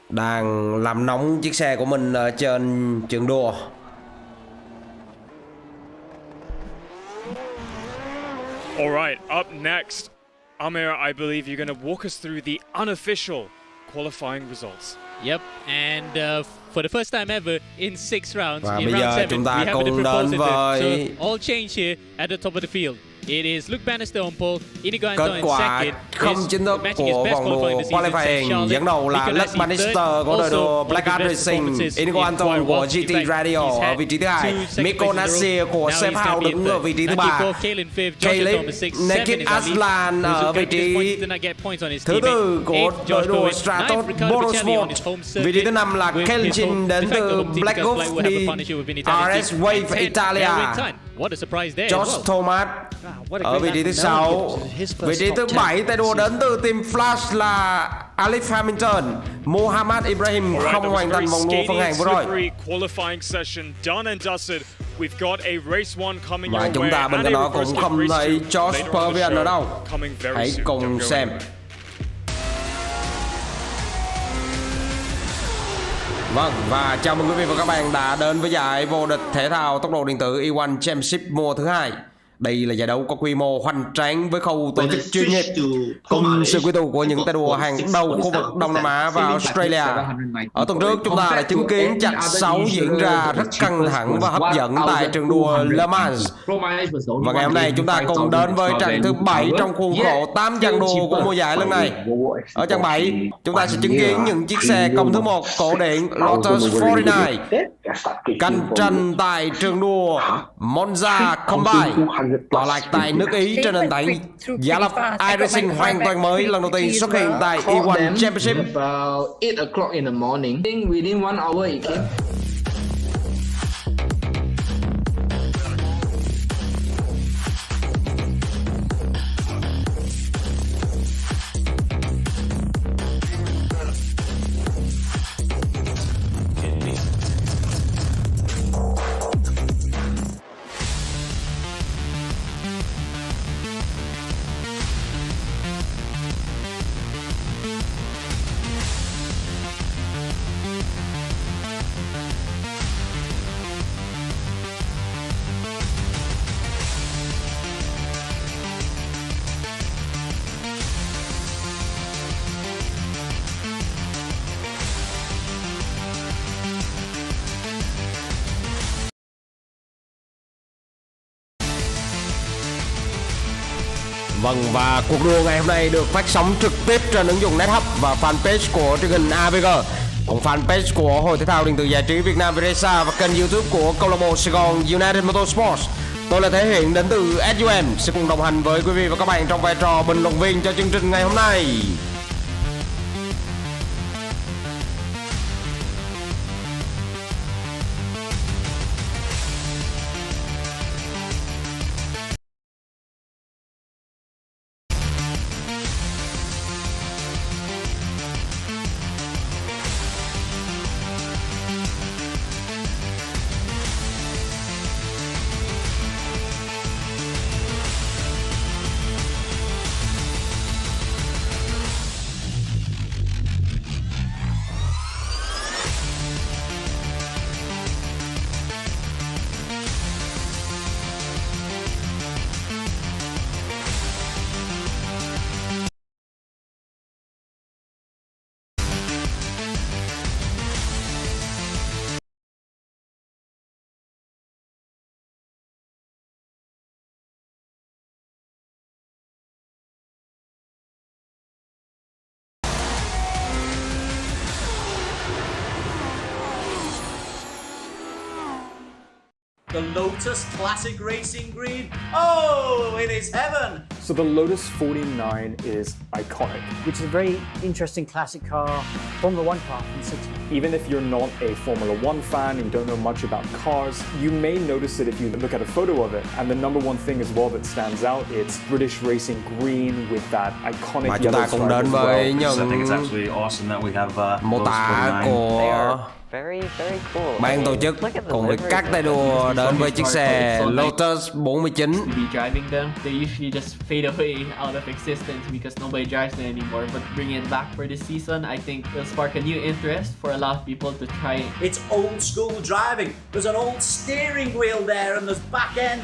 đang làm nóng chiếc xe của mình ở trên trường đua. Alright, up next, Amir, I believe you're going to walk us through the unofficial qualifying results. Yep, and for the first time ever in 6 rounds, và in bây round giờ 7, chúng we ta have a cùng different đến pole với so all change here at the top of the field. It is Luke Bannister on pole, Inigo Kết Anton in quả second. không chính thức của vòng đua qualifying dẫn đầu là Luke Bannister của đội đua Black Art Racing, Inigo Anton của GT Radio ở vị trí thứ hai, Mikko Nasir của Sep Hao đứng ở vị trí thứ ba, Caleb Naked Aslan ở vị trí thứ tư của đội đua Stratos Motorsports. Vị trí thứ năm là Kelchin đến từ Black Gulf đi RS Wave Italia. Josh Thomas ở vị trí thứ 6. Vị trí thứ 7 tay đua đến từ team Flash là Alif Hamilton. Mohammad Ibrahim không hoàn thành vòng đua phân hạng vừa rồi. Và chúng ta bên cạnh đó cũng không thấy Josh Pervian ở đâu. Hãy cùng xem. Vâng, và chào mừng quý vị và các bạn đã đến với giải vô địch thể thao tốc độ điện tử E1 Championship mùa thứ 2. Đây là giải đấu có quy mô hoành tráng với khâu tổ chức chuyên nghiệp cùng sự quy tụ của những tay đua hàng đầu khu vực Đông Nam Á và Australia. Ở tuần trước chúng ta đã chứng kiến chặng 6 diễn ra rất căng thẳng và hấp dẫn tại trường đua Le Mans. Và ngày hôm nay chúng ta cùng đến với chặng thứ 7 trong khuôn khổ 8 chặng đua của mùa giải lần này. Ở chặng 7 chúng ta sẽ chứng kiến những chiếc xe công thứ 1 cổ điển Lotus 49 cạnh tranh tại trường đua Monza Combine tọa lạc tại nước Ý trên nền tảng giả lập iRacing hoàn toàn mới lần đầu tiên xuất hiện tại E1 Championship. About 8 o'clock in the morning. I think within 1 hour it came. Vâng, và cuộc đua ngày hôm nay được phát sóng trực tiếp trên ứng dụng NetHub và fanpage của truyền hình AVG, còn fanpage của Hội Thể thao điện tử giải trí Việt Nam VIRESA và kênh YouTube của câu lạc bộ Saigon United Motorsports. Tôi là Thể Hiện đến từ SUM sẽ cùng đồng hành với quý vị và các bạn trong vai trò bình luận viên cho chương trình ngày hôm nay. The Lotus Classic Racing Green. Oh, it is heaven. So the Lotus 49 is iconic. Which is a very interesting classic car, Formula One car from the city. Even if you're not a Formula One fan and you don't know much about cars, you may notice it if you look at a photo of it. And the number one thing as well that stands out, it's British Racing Green with that iconic yellow stripe as well. I think it's absolutely awesome that we have mô tả của ban tổ chức cùng với các tay đua đến với chiếc xe Lotus 49. Driving them, they usually just fade away out of existence because nobody drives them anymore. But bringing it back for this season, I think will spark a new interest for a lot of people to try it. It's old school driving. There's an old steering wheel there and there's back end.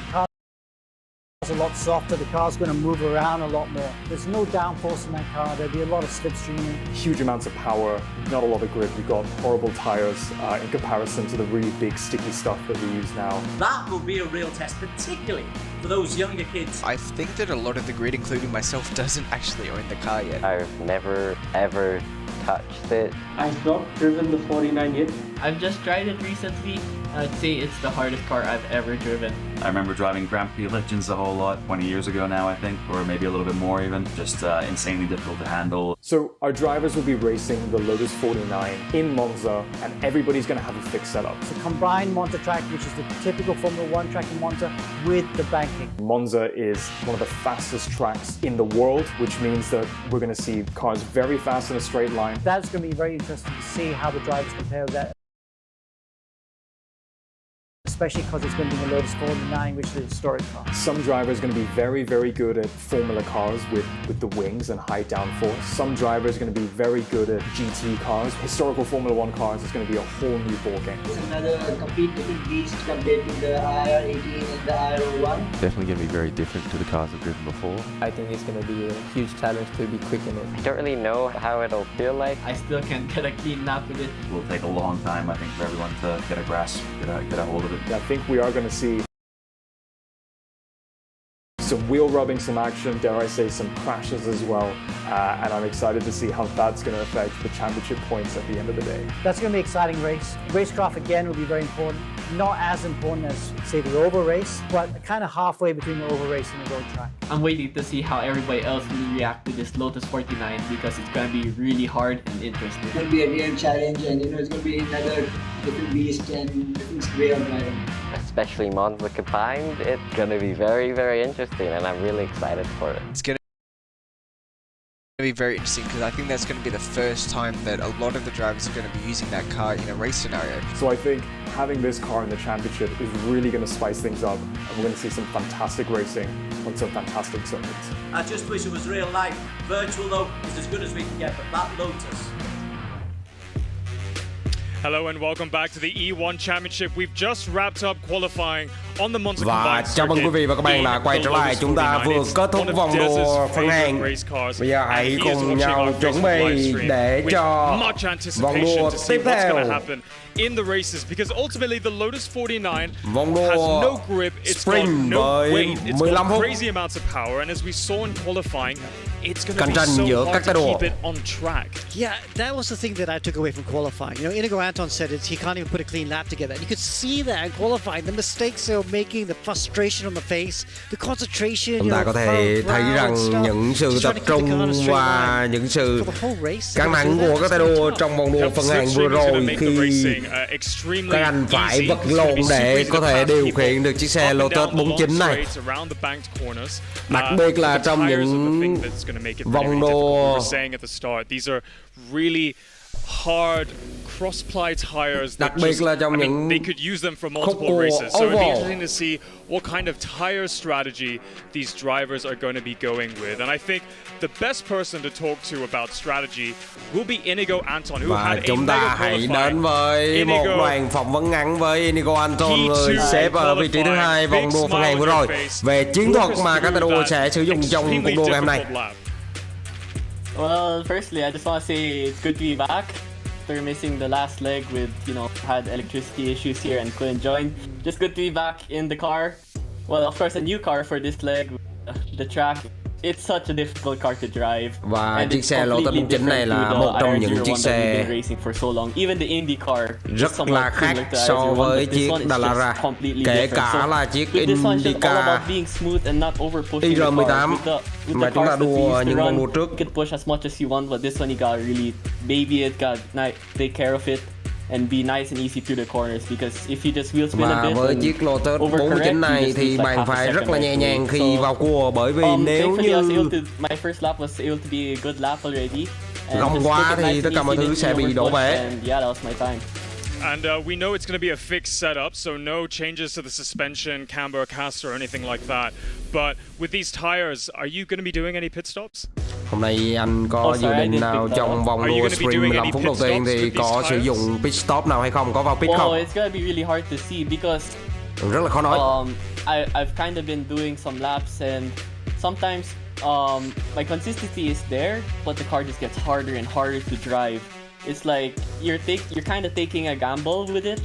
It's a lot softer, the car's going to move around a lot more. There's no downforce in that car, there'll be a lot of slipstreaming. Huge amounts of power, not a lot of grip. You've got horrible tires in comparison to the really big sticky stuff that we use now. That will be a real test, particularly for those younger kids. I think that a lot of the grid, including myself, doesn't actually own the car yet. I've never ever touched it. I've not driven the 49 yet. I've just tried it recently. I'd say it's the hardest car I've ever driven. I remember driving Grand Prix Legends a whole lot, 20 years ago now, I think, or maybe a little bit more even. Just insanely difficult to handle. So our drivers will be racing the Lotus 49 in Monza, and everybody's going to have a fixed setup. It's a combined Monza track, which is the typical Formula 1 track in Monza, with the banking. Monza is one of the fastest tracks in the world, which means that we're going to see cars very fast in a straight line. That's going to be very interesting to see how the drivers compare with that. Especially because it's going to be the Lotus 49, which is a historic car. Some drivers are going to be very, very good at Formula cars with the wings and high downforce. Some drivers are going to be very good at GT cars. Historical Formula 1 cars is going to be a whole new ballgame. It's another complete different beast compared to the IR18 and the IR1. Definitely going to be very different to the cars I've driven before. I think it's going to be a huge challenge to be quick in it. I don't really know how it'll feel like. I still can't get a clean lap with it. It will take a long time, I think, for everyone to get a grasp, get a hold of it. I think we are going to see some wheel rubbing, some action, dare I say some crashes as well, and I'm excited to see how that's going to affect the championship points at the end of the day. That's going to be an exciting race. Racecraft again will be very important. Not as important as, say, the oval race, but kind of halfway between the oval race and the road track. I'm waiting to see how everybody else will react to this Lotus 49 because it's going to be really hard and interesting. It's going to be a real challenge, and it's going to be another different beast and different way of driving. Especially Monza combined, it's going to be very, very interesting, and I'm really excited for it. It's going to be very interesting because I think that's going to be the first time that a lot of the drivers are going to be using that car in a race scenario. So I think having this car in the championship is really going to spice things up, and we're going to see some fantastic racing on some fantastic circuits. I just wish it was real life. Virtual though is as good as we can get, but that Lotus. Hello and welcome back to the E1 Championship. We've just wrapped up qualifying on the Monza Và chào mừng quý vị và các bạn đã quay trở lại. Chúng ta vừa kết thúc vòng đua phân hàng. Bây giờ hãy cùng nhau chuẩn bị để cho vòng đua tiếp theo. In the races, because ultimately the Lotus 49 vòng đua has no grip, it's got sprint no với weight, it's 15 got phút. crazy amounts of power, and as we saw in qualifying, it's going to Cạnh be tranh so giữa hard các to tay đua. keep it on track. Yeah, that was the thing that I took away from qualifying. You know, Inigo Anton said it, he can't even put a clean lap together. And you could see that in qualifying, the mistakes they were making, the frustration on the face, the concentration. Chúng ta có thể thấy rằng những sự tập trung và những sự căng thẳng của các tay đua trong vòng đua phân hàng vừa rồi khi các anh phải vật lộn để có thể điều khiển được chiếc xe Lotus 49 này. Đặc biệt là trong những vòng đua cross-ply tires đặc biệt là trong những they could use them for multiple races. So it'd be interesting to see what kind of tire strategy these drivers are going to be going with. And I think the best person to talk to about strategy will be Inigo Anton, who had a chúng ta hãy đến với một đoạn phỏng vấn ngắn với Inigo Anton, người xếp ở vị trí thứ hai vòng đua phân hàng vừa rồi, về chiến thuật mà các tay đua sẽ sử dụng trong cuộc đua ngày hôm nay. Well, firstly, I just want to say it's good to be back. After missing the last leg with, had electricity issues here and couldn't join. Just good to be back in the car. Well, of course, a new car for this leg. The track, it's such a difficult car to drive. Và chiếc xe Lotus 49 này là một trong những chiếc xe rất là khác so với chiếc Dallara, kể cả là chiếc Indica IR18 mà chúng ta đua những vòng đua trước. And be nice and easy through the corners because if you just wheel spin a bit. Và với chiếc Lotus 49 này thì bạn phải rất là nhẹ nhàng khi vào cua, bởi vì nếu như my first lap was able to be a good lap already. Gồng quá thì tất cả mọi thứ sẽ bị đổ bể. Yeah, that was my time. And we know it's going to be a fixed setup, so no changes to the suspension, camber, caster, or anything like that. But with these tires, are you going to be doing any pit stops? Hôm nay anh có dự định nào trong vòng đua sprint 15 phút đầu tiên thì có sử dụng pit stop nào hay không? Có vào pit không? It's going to be really hard to see because Rất là khó nói. I've kind of been doing some laps and sometimes my consistency is there, but the car just gets harder and harder to drive. It's like you're kind of taking a gamble with it.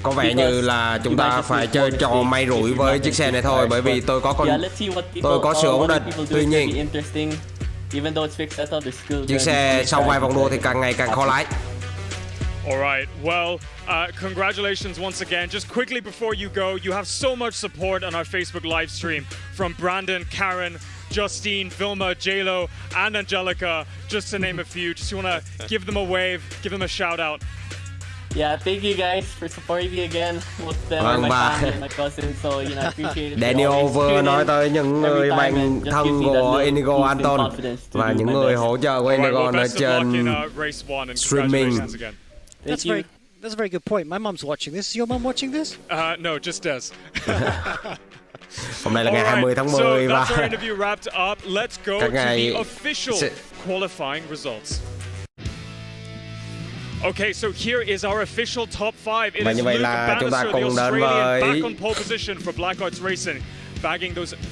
Có vẻ như là chúng ta phải chơi trò may rủi với chiếc xe này thôi, bởi vì tôi có sự ổn định. Tuy nhiên, chiếc xe sau vài vòng đua thì càng ngày càng khó lái. Alright, well, congratulations once again. Just quickly before you go, you have so much support on our Facebook live stream from Brandon, Karen, Justine, Vilma, JLo, and Angelica, just to name a few. Just you want to give them a wave, give them a shout out. Yeah, thank you guys for supporting me again. Most of them are my family and my cousins, so you know, I appreciate it. Daniel vừa nói tới những người bạn thân của Inigo Anton và những người hỗ trợ của Inigo ở trên streaming. That's a very good point. My mom's watching this. Is your mom watching this? No, just Des. Hôm nay là ngày 20 tháng 10 so và that's our interview wrapped up. Let's go to the official qualifying results. Okay, so here is our official top 5. It is Luke Bannister, the Australian, back on pole position for Black Arts Racing.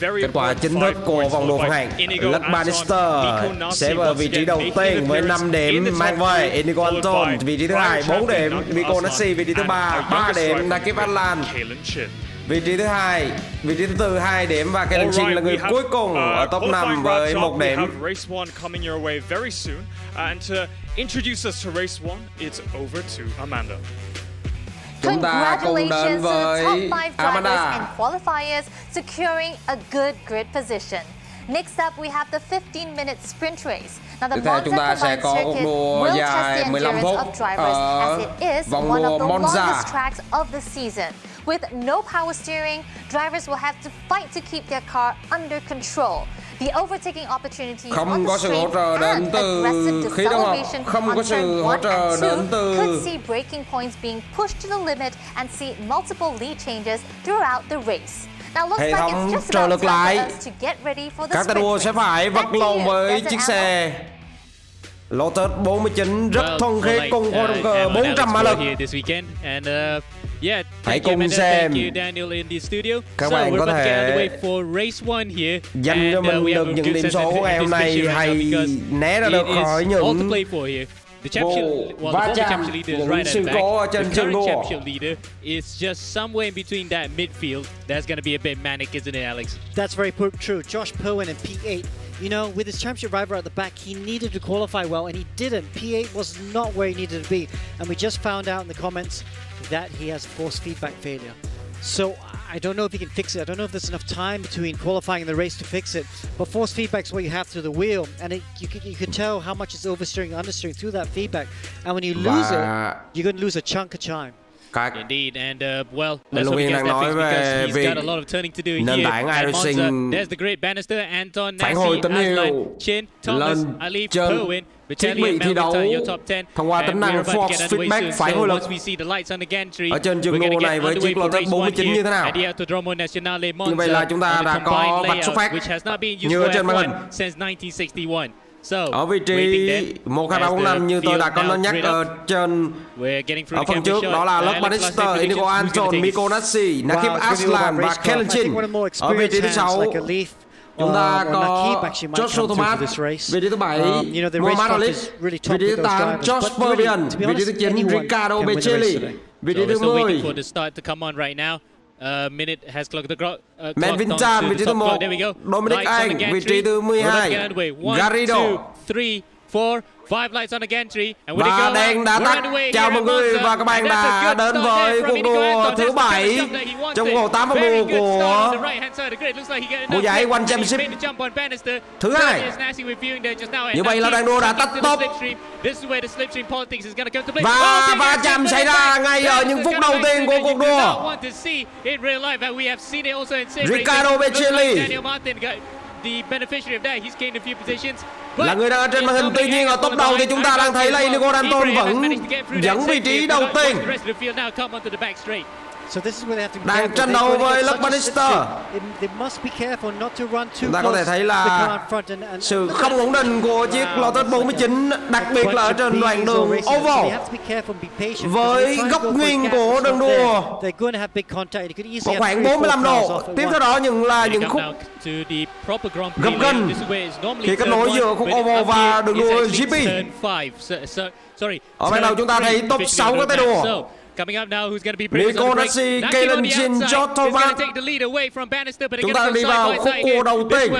Kết quả chính thức của vòng đua phân hạng, Luke Bannister sẽ ở vị trí đầu tiên với 5 điểm mang về. Inigo Anton vị trí thứ hai 4 điểm, Miko Nassi vị trí thứ 3 3 điểm, Nakib Atlan vị trí thứ hai, vị trí thứ tư 2 điểm và Kellen Chin là người cuối cùng ở top 5 với 1 điểm. And to introduce us to race 1, it's over to Amanda. Chúng ta cùng đến với Amanda. And qualifiers securing a good grid position. Next up, we have the 15-minute sprint race. Now, the Monza circuit will test the endurance of drivers as it is one of the longest tracks of the season. With no power steering, drivers will have to fight to keep their car under control. The overtaking opportunities on the straight and aggressive deceleration on turn 1 and 2 could see braking points being pushed to the limit and see multiple lead changes throughout the race. Now looks like it's just about time for us to get ready for the các tay đua sẽ phải vật lộn với chiếc xe Lotus 49 rất thuần khiết cùng khối động cơ 400 mã lực. Hãy cùng xem. Các bạn có thể dành cho mình được những điểm số của ngày hôm nay hay né ra được khỏi những vụ va chạm, những sự cố ở trên trường đua. It's just somewhere in between that midfield. That's going to be a bit manic, isn't it, Alex? That's very true. Josh Perwin in P8. You know, with his championship driver at the back, he needed to qualify well, and he didn't. P8 was not where he needed to be. And we just found out in the comments that he has force feedback failure. So I don't know if he can fix it. I don't know if there's enough time between qualifying and the race to fix it. But force feedback is what you have through the wheel, and you can tell how much it's oversteering and understeering through that feedback. And when you lose it, you're going to lose a chunk of time. Indeed, and well, let's hope he gets that fixed because he's got a lot of turning to do here at Monza. There's the great Bannister, Anton, Nassi, Aslan, Chin, Thomas, Ali, Perwin, Vitelli, Melvin, your top 10. Thông qua tính năng force feedback phản hồi lực ở trên trường đua này với chiếc Lotus 49 như thế nào? Như vậy là chúng ta đã có vạch xuất phát như ở trên màn hình. Ở vị trí 1245 như tôi đã có nói nhắc ở trên ở phần trước, đó là Luke Bannister, Inigo Anton, Miko Nassi, Nakib Aslan và Kellen Chin. Ở vị trí thứ 6 chúng ta có Joshua Thomas, vị trí thứ 7 Muhammad Ali, vị trí thứ 8 Josh Pervian, vị trí thứ 9 Ricardo Becelli, vị trí thứ 10 Melvin Chan, vị trí thứ 1 Dominic Anh, vị trí thứ 12 Garrido. 5 lights on the gantry, và đèn đã tắt. Chào mọi người và các bạn đã đến với cuộc đua thứ 7 trong vòng 8 vòng đua của mùa giải E1 Championship thứ 2. Như vậy là đoàn đua đã tắt top và va chạm xảy ra ngay ở những phút đầu tiên của cuộc đua. Ricardo Becelli là người đang ở trên màn hình. Tuy nhiên ở top đầu thì chúng ta đang thấy là Inigo Anton vẫn dẫn vị trí đầu tiên. đang tranh đấu với Luke Bannister. Chúng ta có thể thấy là sự không ổn định của chiếc Lotus 49, đặc biệt là ở trên đoạn đường oval với góc nghiêng của đường đua có khoảng 45 độ. Tiếp theo đó là những khúc gập ghềnh khi kết nối giữa khúc oval và đường đua GP. Ở ban đầu chúng ta thấy top 6 các tay đua. Coming up now, who's going to be Nico Nassi, Kalen Chin, George Thomas. Chúng ta đi vào khúc cua đầu tiên.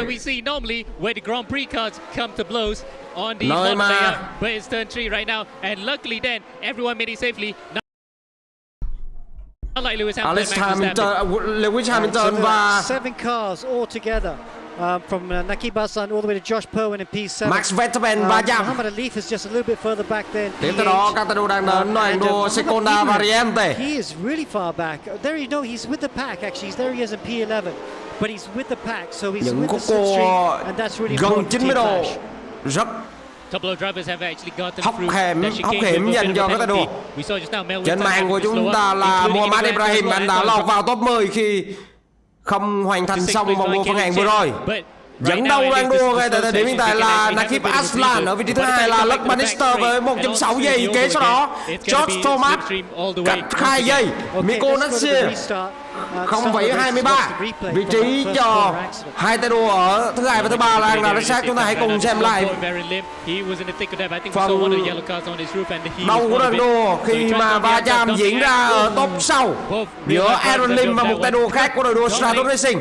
Nơi mà Alex Hamilton, Lewis Hamilton và 7 cars all together. From Naki Basan all the way to Josh Perwin in P7. Max Verstappen va chạm. Muhammad Ali is just a little bit further back than tiếp theo đó các tay đua đang đến đoạn đua Seconda Variante. He is really far back. There you know he's with the pack actually. There he is in P11. But he's with the pack, so he's những with khúc the slipstream and that's really gần 90 độ rất hóc hẻm dành cho các tay đua. Trên màn của chúng ta là Muhammad Ibrahim, anh đã lọt vào top 10 khi không hoàn thành xong vòng đua phân hạng vừa rồi. Dẫn đầu đang đua ngay tại thời điểm hiện tại là Nakib Aslan, ở vị trí thứ hai là Luke Bannister với 1.6 giây. Kế sau đó George Thomas cách 2 giây, Nico Nassi 0,23. Vị trí cho hai tay đua ở thứ hai và thứ ba là đang rất sát. Chúng ta hãy cùng xem lại phần đầu của đoạn đua khi mà va chạm diễn ra ở top sau giữa Aaron Lim và một tay đua khác của đội đua Stratos Racing.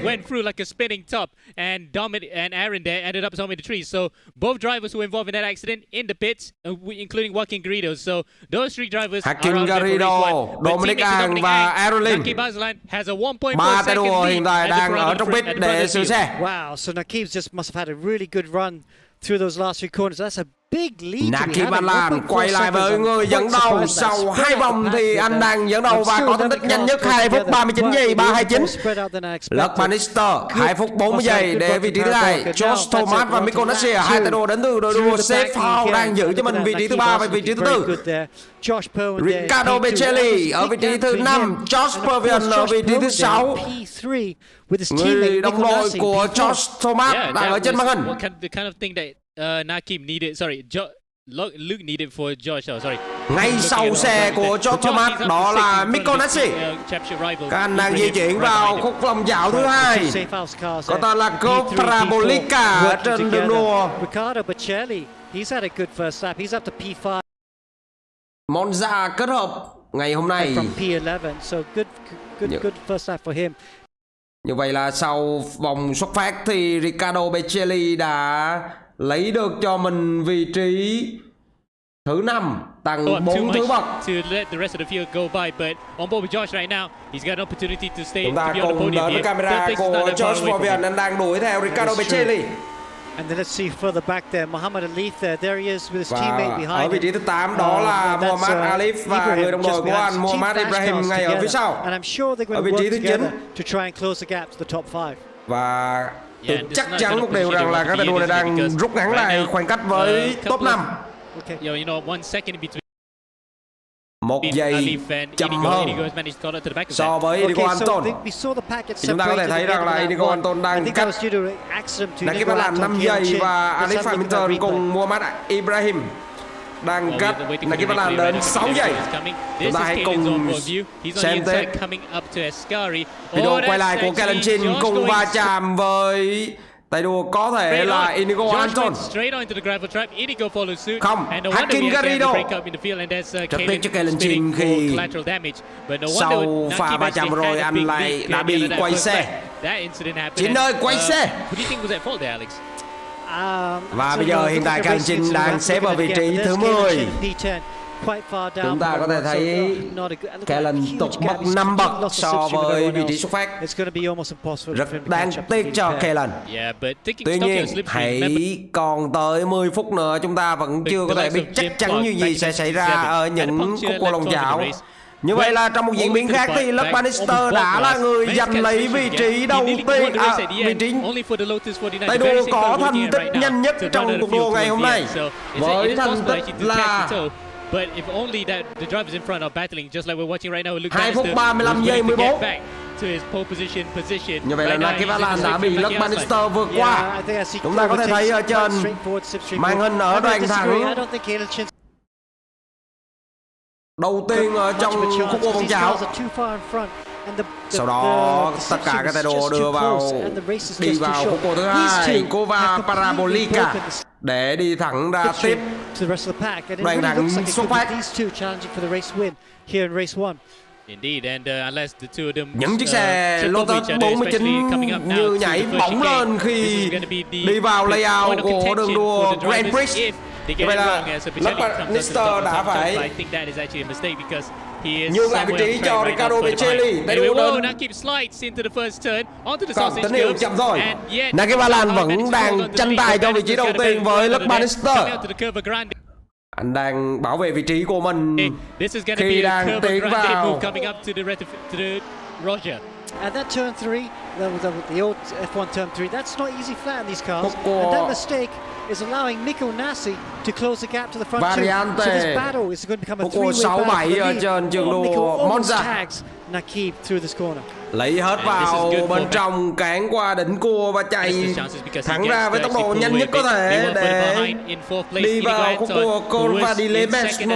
And Aaron there ended up somewhere in the tree. So both drivers who were involved in that accident in the pits, including Joaquin Garrido. So those three drivers Joaquin Garrido, Dominic Ang và Aaron Lim. Ba tay đua hiện tại đang ở trong pit để sửa xe. Wow, so Nakib just must have had a really good run through those last three corners. That's a big lead. Nakib Aslan quay lại với người dẫn đầu. Sau 2 vòng thì anh đang dẫn đầu và có thành tích nhanh nhất 2 phút 39 giây 329. Luke Bannister 2 phút 40 giây để vị trí thứ hai. George Thomas và Nico Nassi, hai tay đua đến từ đội đua Thao đang giữ cho mình vị trí thứ ba và vị trí thứ tư. Riccardo Becelli ở vị trí thứ 5, Josh Perwin ở vị trí thứ 6. Người đồng đội của George Thomas đang ở trên màn hình. Nakib needed, Luke needed for Josh. Ngay sau xe của George Thomas đó là Nico Nassi. Các anh đang di chuyển vào khúc vòng dạo thứ hai, có tên là Cove Parabolica ở trên đường đua Monza kết hợp ngày hôm nay. Như vậy là sau vòng xuất phát thì Riccardo Becelli đã lấy được cho mình vị trí thứ 5, tăng 4 thứ bậc. Chúng ta cùng đến với camera của George Perwin, anh đang đuổi theo Riccardo Becelli. And then let's see further back there, Muhammad Alif there. There he is with his teammate behind him. Ở vị trí thứ 8 đó là Muhammad Alif và người đồng đội của anh Muhammad Ibrahim ngay ở phía sau. And I'm sure they're going to work together to try and close the gap to the top 5. Và chắc chắn một điều rằng là các tay đua này đang rút ngắn lại khoảng cách với top 5. 1 giây chậm hơn so với Inigo Anton. Chúng ta có thể thấy rằng là Inigo Anton đang cách Nakib Aslan 5 giây và Alex Hamilton cùng Muhammad Ibrahim đang cách Nakib Aslan đến 6 giây. Chúng ta hãy cùng xem tiếp video quay lại của Kalen Chin cùng va chạm với tay đua có thể là Inigo Anton. Không, Joaquin Garrido trực tiếp cho Kalen Chin khi sau pha va chạm rồi anh lại đã bị quay xe. Chin ơi, quay xe. Và bây giờ hiện tại Kalen Chin đang xếp ở vị trí thứ 10. Chúng ta có thể thấy Kalen tụt mất 5 bậc so với vị trí xuất phát. Rất đáng tiếc cho Kalen. Tuy nhiên, hãy còn tới 10 phút nữa chúng ta vẫn chưa có thể biết chắc chắn như gì sẽ xảy ra ở những khúc cua lòng dạo. Như vậy là trong một diễn biến khác thì Luke Bannister đã là người giành lấy vị trí đầu tiên, vị trí tay đua có thành tích nhanh nhất trong cuộc đua ngày hôm nay với thành tích là But if only that the drivers in front are battling, just like we're watching right now, Luke 2 phút Bannister 35 giây was willing to 14. get back to his pole position. Như vậy là Right now, Naki he's Valen in the đã bị straight Luke from Bannister Lucky vượt qua. Chúng ta có thể thấy ở trên màn hình ở đoàn thắng đầu tiên ở trong khúc cua vòng chào. Sau đó tất cả các tay đua đưa vào đi vào khúc cua thứ hai, Cova Parabolica, để đi thẳng ra tiếp đoàn thắng xuất phát. Indeed, and unless the two of them Những chiếc xe Lotus 49 như nhảy bổng lên khi đi vào layout của đường đua Grand Prix. Như vậy là Luke Bannister đã phải nhường lại vị trí cho Riccardo Becelli. Còn tín hiệu chậm rồi. Naki Valen vẫn đang tranh tài cho vị trí đầu tiên với Luke Bannister. Anh đang bảo vệ vị trí của mình khi đang tiến vào. And that turn 3, the old F1 turn 3, that's not easy flat in these cars. And that mistake is allowing Nico Nassi to close the gap to the front two. So this battle is going to become a three-way battle. ở trên trường đua Monza. Tags Nakib through this corner. Lấy hết vào bên trong, cán qua đỉnh cua và chạy thẳng ra với tốc độ nhanh nhất có thể để đi vào khúc cua Corvadile Besmo.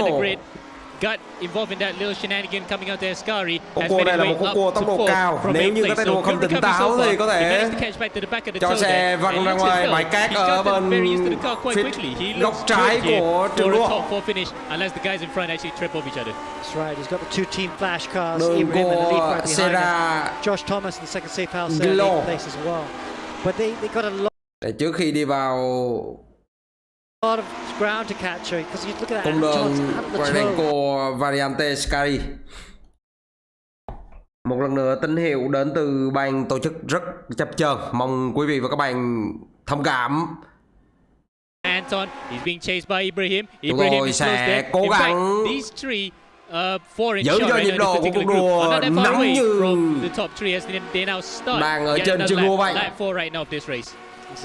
Got involved in that little shenanigan coming out there. Ascari khúc cua này là một khúc cua tốc độ cao. Nếu như các tay đua không tỉnh táo thì có thể cho xe văng ra ngoài bãi cát ở bên phía góc trái của trường đua. Đường của Serra Gilo. Để trước khi đi vào cung đường Granenco Variante Scari. Một lần nữa tín hiệu đến từ ban tổ chức rất chập chờn, mong quý vị và các bạn thông cảm. Anton, he's being chased by Ibrahim. Chúng tôi sẽ cố gắng giữ cho nhịp độ của cuộc đua nóng như đang ở trên trường đua vậy.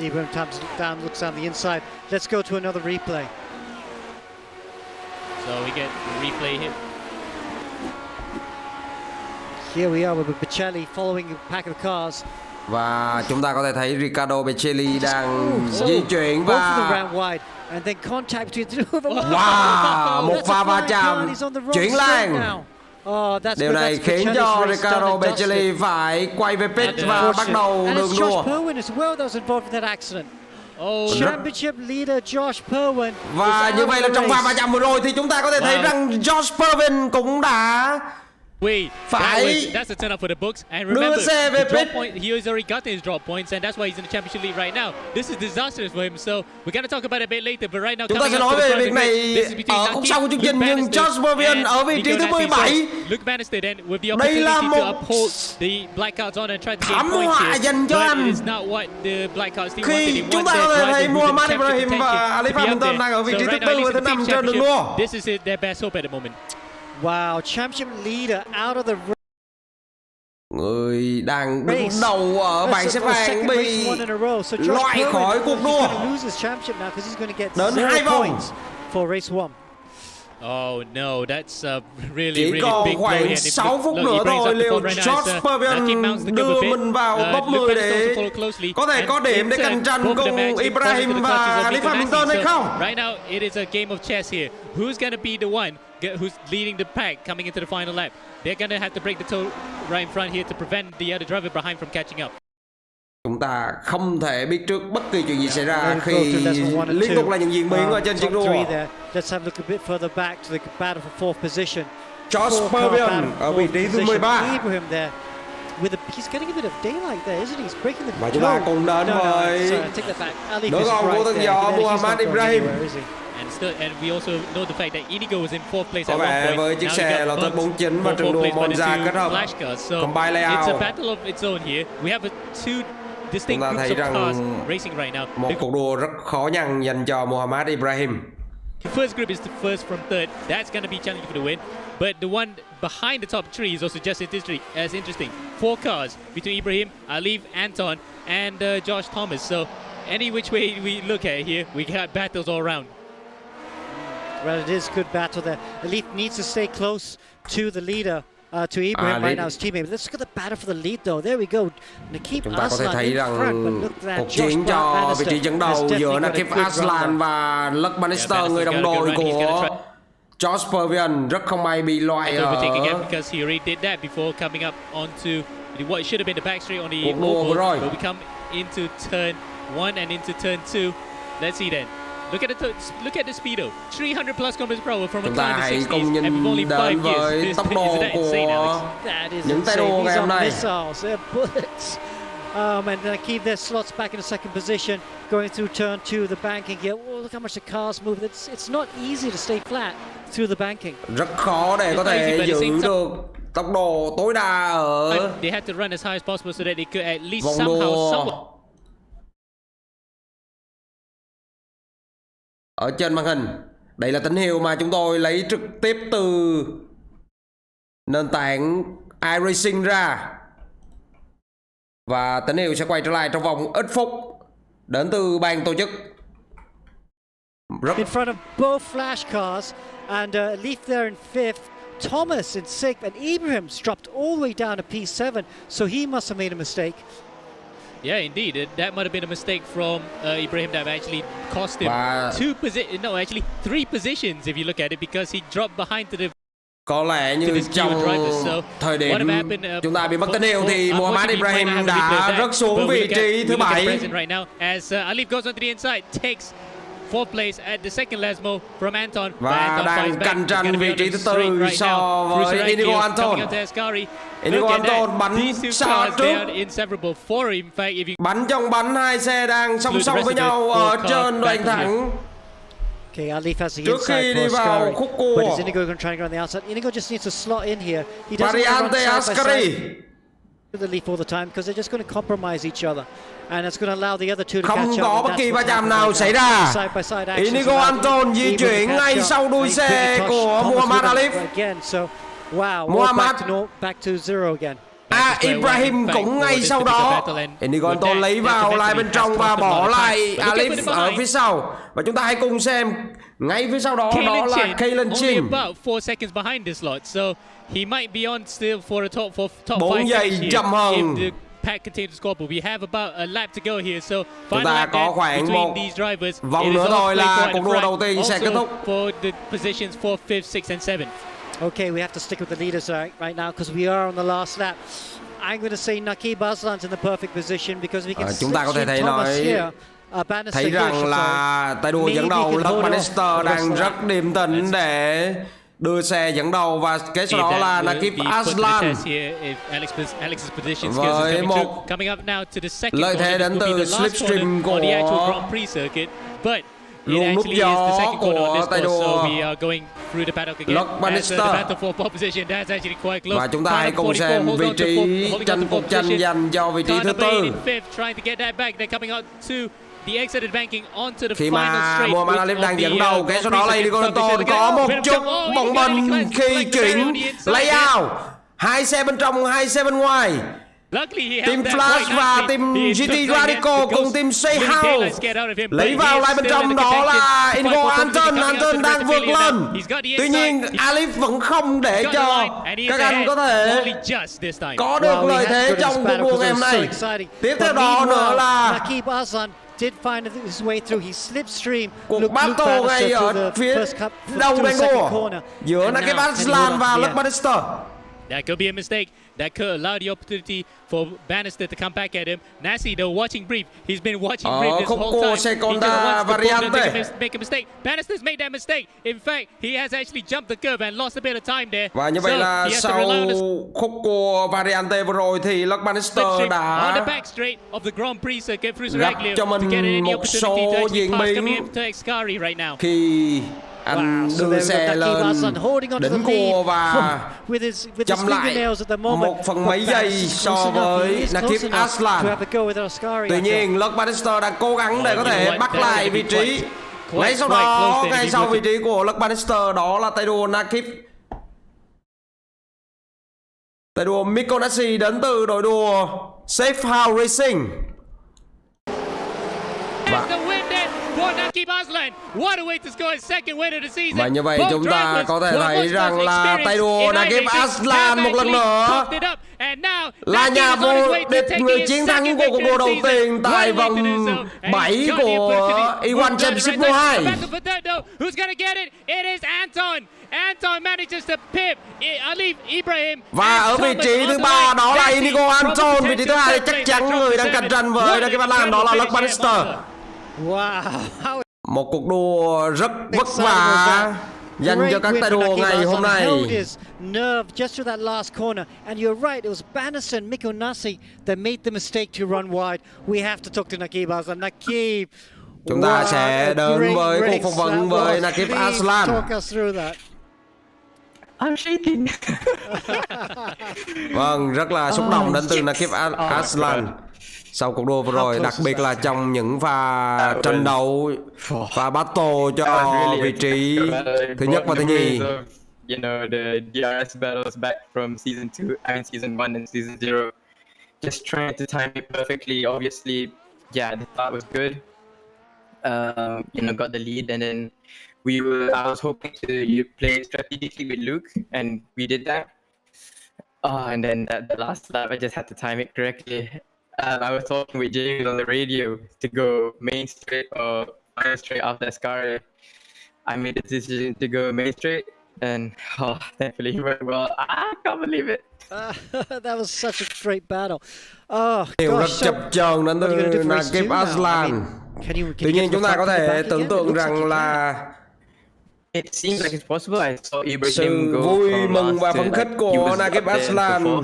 Ibrahim down, looks down the inside. Let's go to another replay. So we get the replay here. Here we are with Becelli following a pack of cars. Và chúng ta có thể thấy Riccardo Becelli đang di chuyển và wow, một pha va chạm chuyển làn. Điều này khiến cho Riccardo Becelli phải quay về pit và bắt đầu đường đua. Championship leader Josh Perwin. Và như vậy là trong pha va chạm vừa rồi thì chúng ta có thể thấy rằng Josh Perwin cũng đã phải đưa xe về pit. He has already gotten his drop points, and that's why he's in the championship lead right now. This is disastrous for him. So we're gonna talk about it a bit later, but right now chúng ta sẽ nói về việc này ở khúc sau của chương trình, nhưng Josh Perwin ở vị trí thứ 17. Đây là một thảm họa dành cho anh. Khi chúng ta có thể thấy Muhammad Ibrahim và Ali Hamilton đang ở vị trí thứ 4 và thứ 5 trên đường đua. This is their best hope at the moment. Wow, championship leader out of the người đang đứng đầu ở bảng xếp hạng bị loại khỏi cuộc đua đến 2 vòng. Oh no, that's really, chỉ really còn big khoảng 6 phút nữa thôi, liệu Josh Perwin đưa mình vào top 10 để có thể có điểm để cạnh tranh cùng Ibrahim và Ali Hamilton hay không? Right now it is a game of chess here. Who's gonna be the one who's leading the pack coming into the final lap? They're gonna have to break the toe right in front here to prevent the other driver behind from catching up. Chúng ta không thể biết trước bất kỳ chuyện gì xảy ra khi liên tục là những diễn biến ở trên chiếc đua. Josh Perwin ở vị trí thứ 13. Và chúng ta cùng đến với đối gòn của thân gió Muhammad Ibrahim. And we also know the fact that Inigo was in 4th place at one point. Với chiếc xe Lotus 49 và trường đua Monza kết hợp combine layout. It's a battle of its own here. We have two distinct groups of cars racing right now. Một cuộc đua rất khó nhằn dành cho Muhammad Ibrahim. The first group is the first from third. That's going to be challenging for the win. But the one behind the top three is also just as interesting. 4 cars between Ibrahim, Alif, Anton, and Josh Thomas. So any which way we look at here, we got battles all around. Well, it is good battle there. Elif needs to stay close to the leader. To Ibrahim right now, his teammate. Let's look at the battle for the lead though. There we go. Chúng ta có thể thấy rằng cuộc chiến cho vị trí dẫn đầu giữa Nakib Aslan và Luck Bannister, người đồng đội của Josh Pervian, rất không may bị loại ở cuộc đua vừa rồi. We come into turn 1 and into turn 2. Let's see then. Look at the speedo. 300 plus kilometers per hour from a car in the 60s, and we've only 5 years. Tốc độ của những tay đua ngày hôm nay. And keep their slots back in the second position, going through turn 2, the banking here. Oh, look how much the cars move. It's not easy to stay flat through the banking. Rất khó để có thể giữ được tốc độ tối đa ở they had to run as high as possible so that they could at least somehow. Ở trên màn hình, đây là tín hiệu mà chúng tôi lấy trực tiếp từ nền tảng iRacing ra. Và tín hiệu sẽ quay trở lại trong vòng ít phút đến từ ban tổ chức. In front of both flash cars and Leaf there in 5th, Thomas in 6th, and Ibrahim's dropped all the way down to P7, so he must have made a mistake. Yeah, indeed. That might have been a mistake from Ibrahim that actually cost him 3 positions if you look at it, because he dropped behind to the. Có lẽ như trong thời điểm chúng ta bị mất tín hiệu thì Mohamed Ibrahim đã rớt xuống vị trí thứ 7. As Alif goes onto the inside, takes 4th place at the second Lasmo from Anton. Và đang cạnh tranh vị trí thứ 4 so với Inigo Anton. Inigo Anton bắn xa trước. Bắn trong bắn, hai xe đang song song với nhau ở trên đoạn thẳng. Okay, Alif has the inside for Ascari, but is Inigo going to try and go on the outside? Inigo just needs to slot in here. He doesn't want to run side by side with the Leaf all the time because they're just going to compromise each other, and it's going to allow the other two to catch up. Không có bất kỳ va chạm nào xảy ra. Inigo Anton di chuyển ngay sau đuôi xe của Muhammad Alif. Muhammad back to zero again. Ibrahim cũng ngay sau đó. Inigo Anton lấy vào lại bên trong và bỏ lại Alif ở phía sau. Và chúng ta hãy cùng xem ngay phía sau đó, đó là Kalen Chin. 4 giây chậm hơn. Chúng ta có khoảng một vòng nữa thôi là cuộc đua đầu tiên sẽ kết thúc. Okay, we have to stick with the leaders right now because we are on the last lap. I'm going to say Nakib Aslan's in the perfect position because we can chúng ta có thể thấy rằng là tay đua dẫn đầu Luck Bannister đang rất điềm tĩnh để đưa xe dẫn đầu, và kế sau đó là Nakib Aslan với một lợi thế đến từ slipstream của luôn nút gió của tay đua Luck Bannister. Và chúng ta hãy cùng xem vị trí tranh cuộc tranh giành cho vị trí thứ 4. Khi mà Muhammad Alif đang dẫn đầu, cái sau đó là Inigo Anton có một chút bồng bềnh khi chuyển layout. 2 xe bên trong, 2 xe bên ngoài. Team Flash và team GT Radical cùng team Say How lấy vào lại bên trong, đó là Inigo Anton. Anton đang vượt lên, tuy nhiên Alif vẫn không để cho các anh có thể có được lợi thế trong cuộc đua ngày hôm nay. Tiếp theo đó nữa là cuộc battle ngay ở phía đầu đánh đua giữa Nakib Aslan và Luck Bannister. That could be a mistake. That could allow the opportunity for Bannister to come back at him. Nasi, though, watching brief. He's been watching brief this whole time. He just wants to make a mistake. Bannister's made that mistake. In fact, he has actually jumped the curve and lost a bit of time there. Và như vậy là sau khúc cua Variante vừa rồi thì Luck Bannister đã gặp cho mình một số diễn biến khi anh đưa xe lên đỉnh cua và chậm lại 1 phần mấy giây so với Nakib Aslan. Tuy nhiên Luck Bannister đang cố gắng để có thể bắt lại vị trí. Ngay sau đó, ngay sau vị trí của Luck Bannister, đó là tay đua Nakib, tay đua Mikonasi đến từ đội đua Safe House Racing. Và như vậy chúng ta có thể thấy rằng là tay đua Nakib Aslan một lần nữa là nhà vô địch, người chiến thắng của cuộc đua đầu tiên tại vòng 7 của E1 Championship Mùa 2. Và ở vị trí thứ 3 đó là Inigo Anton, vị trí thứ 2 chắc chắn người đang cạnh tranh với Nakib Aslan đó là Luck Bannister. Một cuộc đua rất vất vả dành cho các tay đua ngày hôm nay. Nerve just to that last corner, and you're right, it was Bannister and Mikko Nasi that made the mistake to run wide. We have to talk to Nakib Aslan. Nakib, chúng ta sẽ đến với cuộc phỏng vấn với Nakib Aslan. Talk us through that. I'm shaking. Vâng, rất là xúc động đến từ Nakib Aslan sau cuộc đua vừa rồi, đặc biệt là trong những pha tranh đấu, pha battle cho vị trí thứ nhất và thứ nhì. You know, the DRS battles back from season 2, I mean season 1 and season 0. Just trying to time it perfectly. Obviously, yeah, the start was good. You know, got the lead, and then I was hoping to play strategically with Luke, and we did that. And then at the last lap, I just had to time it correctly. I was talking with James on the radio to go main straight or final straight after Ascari. I made the decision to go main straight, and thankfully it went well. I can't believe it. That was such a great battle. Điều rất chập chờn đến từ Nakib Aslan. Tuy nhiên chúng ta có thể tưởng tượng rằng là sự vui mừng và phấn khích của Nakib Aslan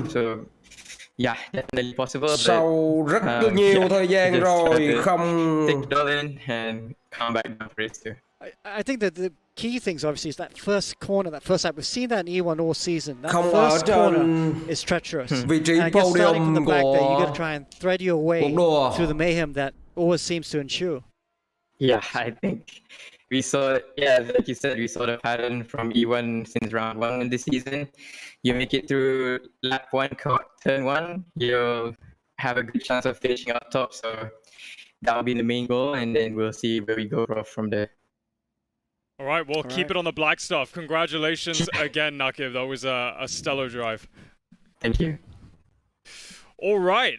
sau rất nhiều thời gian rồi không. I think that the key things obviously is that first corner, that first lap. We've seen that in E1 all season. That không ở first corner trên is treacherous. vị trí podium của you got to try and thread your way through the mayhem that always seems to ensue. Yeah, I think we saw, like you said, we saw the pattern from E1 since round 1 in this season. You make it through lap 1, turn 1, you'll have a good chance of finishing up top. So that will be the main goal, and then we'll see where we go from there. All right, well, keep it on the black stuff. Congratulations again, Nakib. That was a stellar drive. Thank you. All right,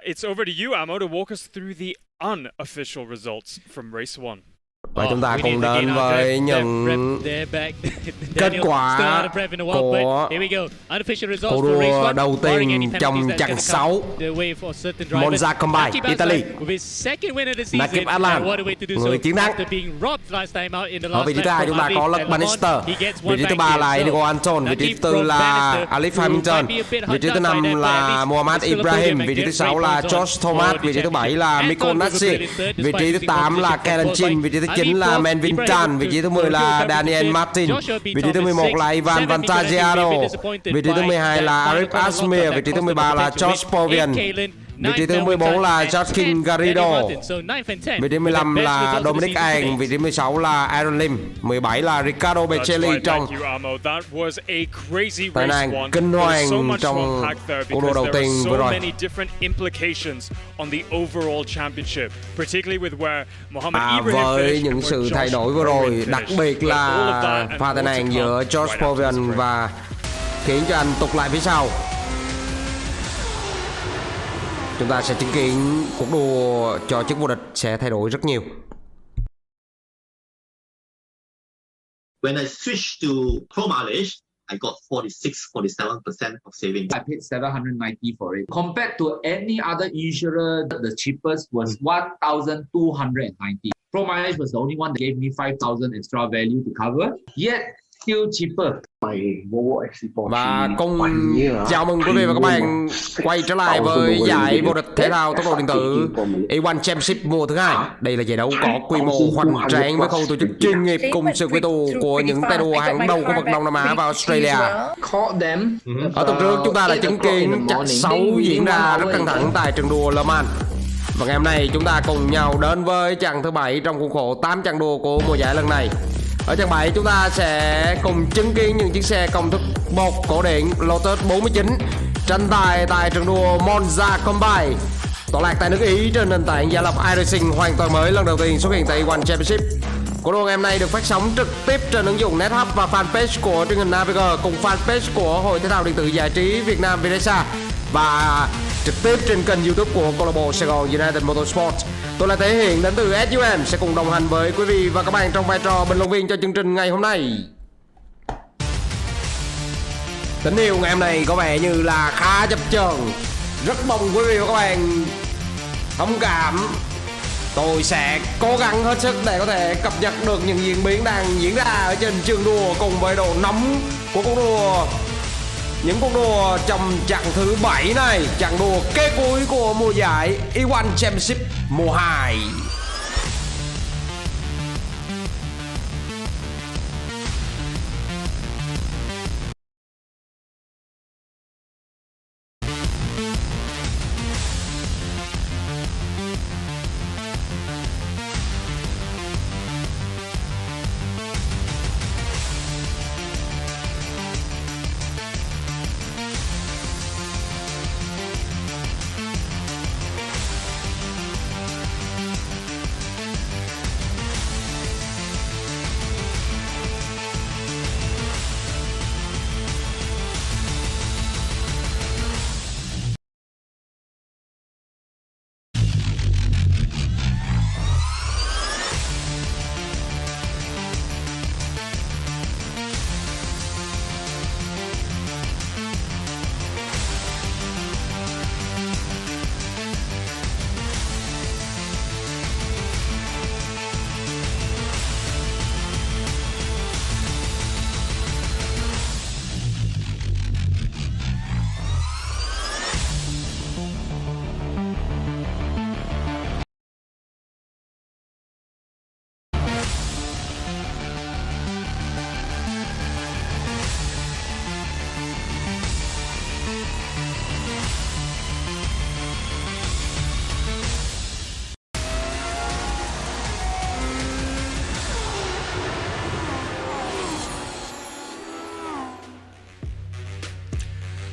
it's over to you, Amo, to walk us through the unofficial results from race 1. Và chúng ta cùng đến với những kết quả của cuộc đua đầu tiên trong chặng 6 Monza Combine Italy. Nakib Aslan, người chiến thắng. Ở vị trí thứ 2 chúng ta có Luck Bannister, vị trí thứ 3 là Inigo Anton, vị trí thứ 4 là Alex Hamilton, vị trí thứ 5 là Mohamed Ibrahim, vị trí thứ 6 là George Thomas, vị trí thứ 7 là Mikko Nasi, vị trí thứ 8 là Karen Chin, vị trí thứ 9 là Melvin Tran, vị trí thứ 10 là Daniel Martin, vị trí thứ 11 là Ivan Vantagiano, vị trí thứ 12 là Arif Asmir, vị trí thứ 13 là George Povian, vị trí thứ 14 là Joaquin Garrido, vị trí 15 là Dominic Ang, vị trí 16 là Aaron Lim, 17 là Riccardo Becelli trong tai nạn kinh hoàng trong cuộc đua đầu tiên vừa rồi. Với những sự thay đổi vừa rồi, đặc biệt là pha tai nạn giữa George Povian và khiến cho anh tụt lại phía sau. Chúng ta sẽ chứng kiến cuộc đua cho chức vô địch sẽ thay đổi rất nhiều. When I switched to pro mileage, I got 47% of savings. I paid $790 for it. Compared to any other insurer, the cheapest was $1,290. Pro mileage was the only one that gave me $5,000 extra value to cover. Yet still cheaper. Và cùng chào mừng quý vị và các bạn quay trở lại với giải vô địch thể thao tốc độ điện tử E1 Championship mùa thứ 2. Đây là giải đấu có quy mô hoành tráng với khâu tổ chức chuyên nghiệp cùng sự quy tụ của những tay đua hàng đầu khu vực Đông Nam Á và Australia. Ở tuần trước chúng ta đã chứng kiến chặng 6 diễn ra rất căng thẳng tại trường đua Le Mans. Và ngày hôm nay chúng ta cùng nhau đến với chặng thứ 7 trong khuôn khổ 8 chặng đua của mùa giải lần này. Ở chặng 7 chúng ta sẽ cùng chứng kiến những chiếc xe công thức 1 cổ điển Lotus 49 tranh tài tại trường đua Monza Combine. tọa lạc tại nước Ý trên nền tảng giả lập iRacing hoàn toàn mới lần đầu tiên xuất hiện tại E1 Championship. Cuộc đua ngày hôm nay được phát sóng trực tiếp trên ứng dụng NetHub và fanpage của truyền hình Navigator cùng fanpage của Hội Thể thao điện tử giải trí Việt Nam VIRESA và trực tiếp trên kênh YouTube của câu lạc bộ Saigon United Motorsports. Tôi là Thể hiện đến từ SUM sẽ cùng đồng hành với quý vị và các bạn trong vai trò bình luận viên cho chương trình ngày hôm nay. Tín hiệu ngày hôm nay có vẻ như là khá chập chờn, rất mong quý vị và các bạn thông cảm. Tôi sẽ cố gắng hết sức để có thể cập nhật được những diễn biến đang diễn ra ở trên trường đua cùng với độ nóng của cuộc đua. Những cuộc đua trong chặng thứ 7 này, chặng đua kế cuối của mùa giải E1 Championship mùa 2.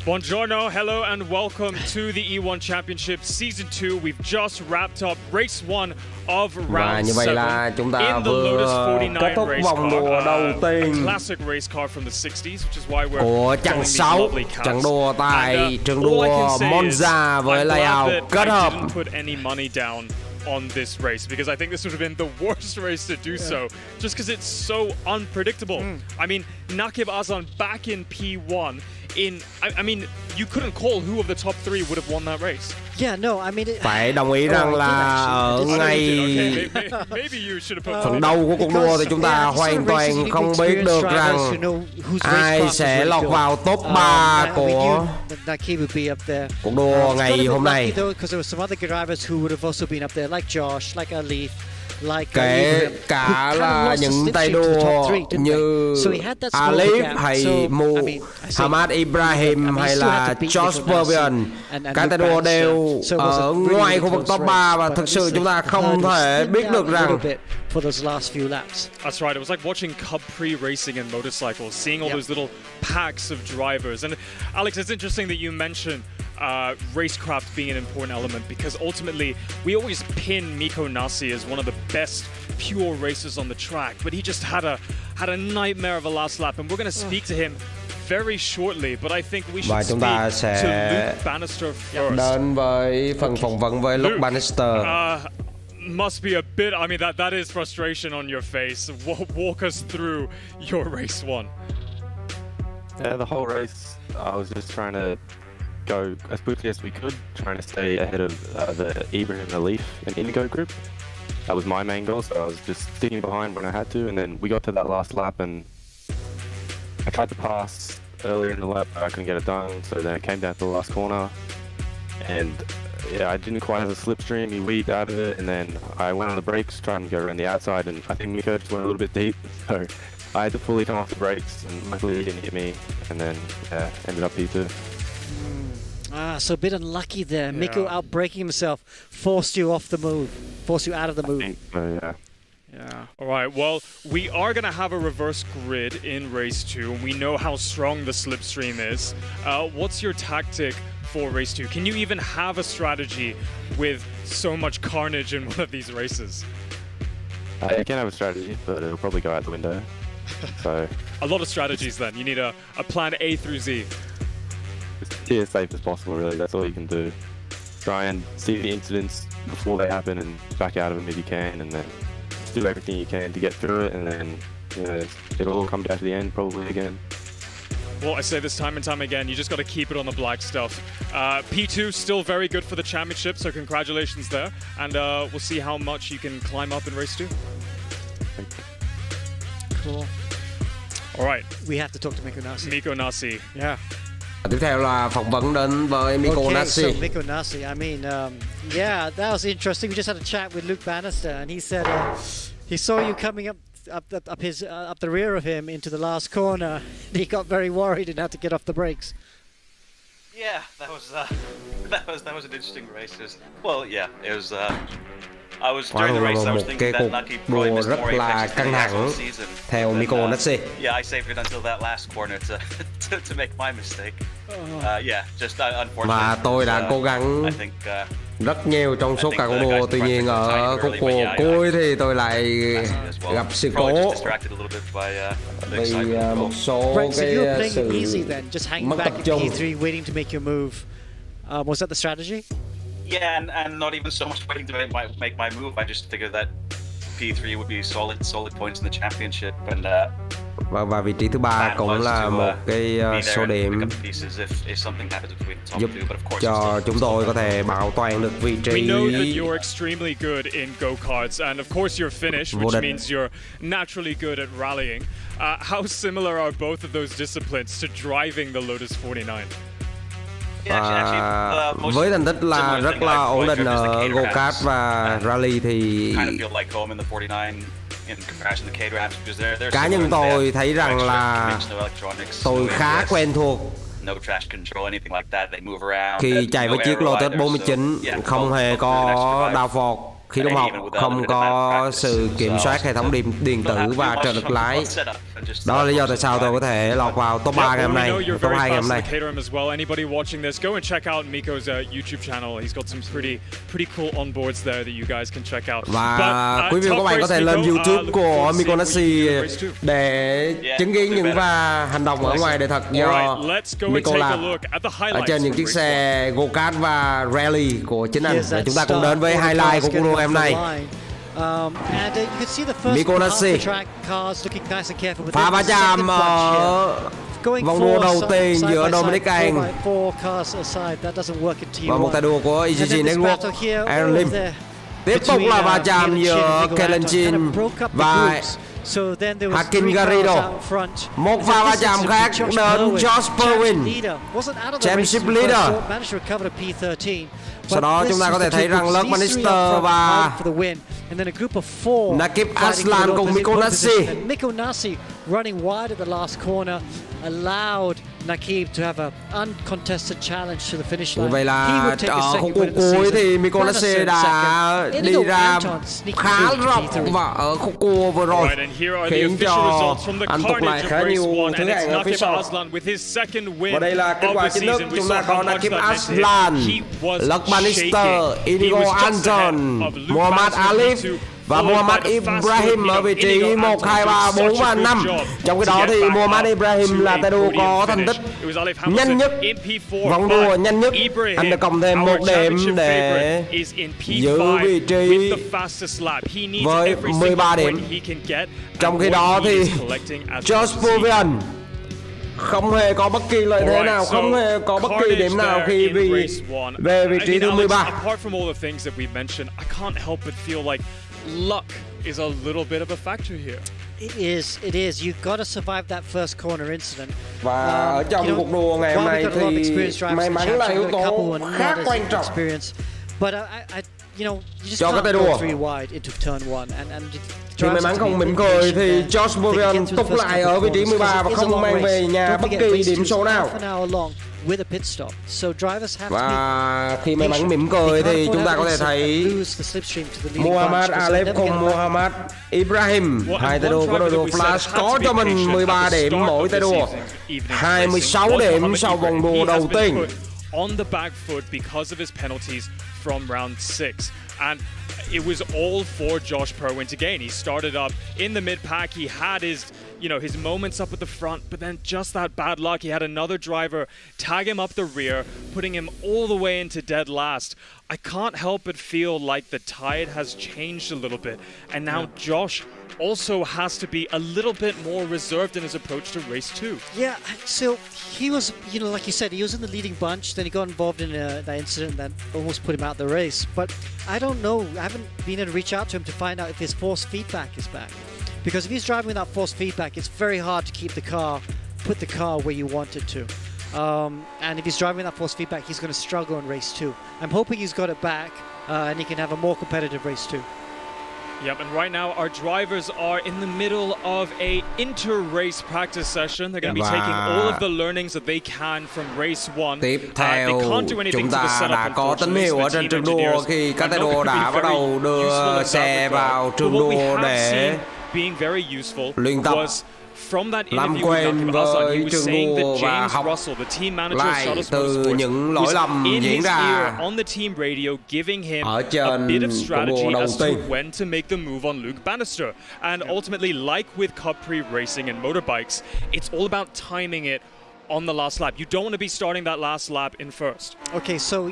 Buongiorno, hello and welcome to the E1 Championship Season 2. We've just wrapped up Race 1 of Và Round như vậy 7 là chúng ta in the Lotus 49 kết thúc race vòng đua đầu car, a tiên classic race car from the 60s, which is why we're của showing chặng these 6, lovely cars. chặng đua tại And, trường all I đua can say is, Monza với I'm layout glad that kết hợp. I didn't put any money down on this race because I think this would have been the worst race to do so, just because it's so unpredictable. I mean, Nakib Azan back in P1. I mean, you couldn't call who of the top 3 would have won that race. Yeah, no, I mean, phải đồng ý rằng là ở ngay phần đầu của cuộc đua thì chúng ta hoàn toàn không biết được rằng ai sẽ lọt vào top 3 của cuộc đua ngày hôm nay. Kể cả là những tay đua như Alif hay Hamad Ibrahim hay là Josh Berbion, các tay đua đều ở ngoài khu vực top 3 và thực sự chúng ta không thể biết được rằng. That's right, it was like watching Cup pre-racing in motorcycles, seeing all those little packs of drivers. And Alex, it's interesting that you mentioned racecraft being an important element because ultimately we always pin Mikko Nasi as one of the best pure racers on the track, but he just had a nightmare of a last lap, and we're going to speak to him very shortly, but I think we should speak to Luke Bannister first. Đến với phần phỏng vấn với Luke Bannister. Must be a bit, I mean, that is frustration on your face. Walk us through your race 1. Yeah, the whole race, I was just trying to go as quickly as we could, trying to stay ahead of the Ibrahim Alif and Indigo group. That was my main goal, so I was just sticking behind when I had to, and then we got to that last lap and I tried to pass earlier in the lap, but I couldn't get it done, so then it came down to the last corner, and yeah, I didn't quite have a slipstream, he weaved out of it, and then I went on the brakes trying to go around the outside, and I think Mikko just went a little bit deep, so I had to fully come off the brakes, and luckily he didn't hit me, and then ended up P2. So a bit unlucky there. Mikko outbraking himself, forced you off the move, forced you out of the move. I think so, yeah. Yeah. All right. Well, we are going to have a reverse grid in race 2, and we know how strong the slipstream is. What's your tactic for race 2? Can you even have a strategy with so much carnage in one of these races? You can have a strategy, but it'll probably go out the window. So a lot of strategies then. You need a plan A through Z. Be as safe as possible, really. That's all you can do. Try and see the incidents before they happen and back out of them if you can, and then do everything you can to get through it, and then, you know, it'll all come down to the end probably again. Well, I say this time and time again, you just got to keep it on the black stuff. P2 still very good for the championship, so congratulations there. And we'll see how much you can climb up in race 2. Cool. All right. We have to talk to Mikko Nasi. Mikko Nasi. Yeah. Tiếp theo là phỏng vấn đến với Mikko Nasi. So Mikko Nasi, I mean, yeah, that was interesting. We just had a chat with Luke Bannister, and he said he saw you coming up the rear of him into the last corner. He got very worried and had to get off the brakes. Yeah, that was an interesting race. Well, yeah, it was. I was during the race. I was thinking that Naki probably missed more apex than the whole season. Theo Mikko Nasi. Yeah, I saved it until that last corner to make my mistake. Yeah, just unfortunately. Mà tôi đã cố gắng I think, rất nhiều trong suốt cả cuộc đua, tuy nhiên ở khúc cuối thì tôi lại gặp sự cố vì một số cái sự mất tập trung. Waiting to make your move. Was that the strategy? Yeah, and not even so much waiting to make my move. I just figured that P3 would be solid points in the championship, and và vị trí thứ ba cũng là một cái số điểm giúp cho chúng tôi có thể bảo toàn được vị trí. We know that you're extremely good in go-karts, and of course you're Finnish, which means you're naturally good at rallying. How similar are both of those disciplines to driving the Lotus 49? Với thành tích là rất là ổn định ở go-kart và rally thì cá nhân tôi thấy rằng là tôi khá quen thuộc khi chạy với chiếc Lotus 49, không hề có đào phọt khí động học, không có sự kiểm soát hệ thống điện tử và trợ lực lái. Đó là lý do tại sao tôi có thể lọt vào top 3 ngày hôm nay, top 2 ngày hôm nay. Anybody watching this, go and check out Mikko's YouTube channel. He's got some pretty cool onboards there that you guys can check out. Và quý vị và các bạn có thể lên YouTube của Mikko Nasi để chứng kiến những hành động ở ngoài đời thật do Mikko làm ở trên những chiếc xe go-kart và rally của chính anh. Chúng ta cùng đến với highlight của cuộc đua ngày hôm nay. Mikko Nasi pha va chạm ở vòng đua đầu tiên giữa Dominic Ang và một tay đua của EGG Network, Aaron Lim. Tiếp tục là va chạm giữa Kellen Chin và Hakim Garrido. Một pha va chạm khác đến Josh Perwin, Championship Leader. Sau đó chúng ta có thể thấy rằng Luke Bannister và Nakib Aslan cùng Mikko Nasi. Mikko Nasi running wide at the last corner allowed Nakib to have an uncontested challenge to the finish line. Vậy là ở khúc cuối thì Mikko Nasi đã đi ra khá rộng và ở khúc cua vừa rồi khiến cho anh tụt lại khá nhiều thứ hạng ở phía sau. Và đây là kết quả chính thức, chúng ta có Nakib Aslan, Luke Bannister, Inigo Anton, Muhammad Alif và Muhammad Ibrahim ở vị trí 1, 2, 3, 4 và 5. Trong khi đó thì Muhammad Ibrahim là tay đua có thành tích nhanh nhất, vòng đua nhanh nhất. Anh được cộng thêm 1 điểm để giữ vị trí với 13 điểm. Trong khi đó thì Josh Perwin không hề có bất kỳ lợi thế nào, không hề có bất kỳ điểm nào khi về vị trí thứ 13. Luck is a little bit of a factor here. It is. You got to survive that first corner incident. Và ở trong cuộc đua ngày hôm nay thì may mắn là yếu tố khá quan trọng. But you just can't go 3 wide into turn 1 and khi may mắn không mỉm cười thì Josh Perwin túc lại ở vị trí 13 và không mang về nhà bất kỳ điểm số nào. Và khi may mắn mỉm cười thì chúng ta có thể thấy Muhammad Alif cùng Muhammad Ibrahim, hai tay đua của đội đua Flash có cho mình 13 điểm mỗi tay đua, 26 điểm sau vòng đua đầu tiên. on the back foot because of his penalties from round 6. And it was all for Josh Perwin to gain. He started up in the mid-pack. He had his, his moments up at the front, but then just that bad luck. He had another driver tag him up the rear, putting him all the way into dead last. I can't help but feel like the tide has changed a little bit. And now Josh also has to be a little bit more reserved in his approach to race 2. Yeah, so he was, like you said, he was in the leading bunch, then he got involved in that incident that almost put him out of the race. But I don't know, I haven't been able to reach out to him to find out if his force feedback is back. Because if he's driving without force feedback, it's very hard to keep put the car where you want it to. And if he's driving without force feedback, he's going to struggle in race 2. I'm hoping he's got it back and he can have a more competitive race 2. Yep, and right now our drivers are in the middle of a inter-race practice session. They're going to be taking all of the learnings that they can from race 1. Tiếp theo, chúng ta đã có tín hiệu ở trên trường đua khi các tay đua đã bắt đầu đưa xe vào trường đua để luyện tập, làm quen với trường đua và học lại từ những lỗi lầm diễn ra ở trên cuộc đua đầu tiên. When to make the move on Luke Bannister. And ultimately, like with Cup Pre-racing and motorbikes, it's all about timing it on the last lap. You don't want to be starting that last lap in first. Okay, so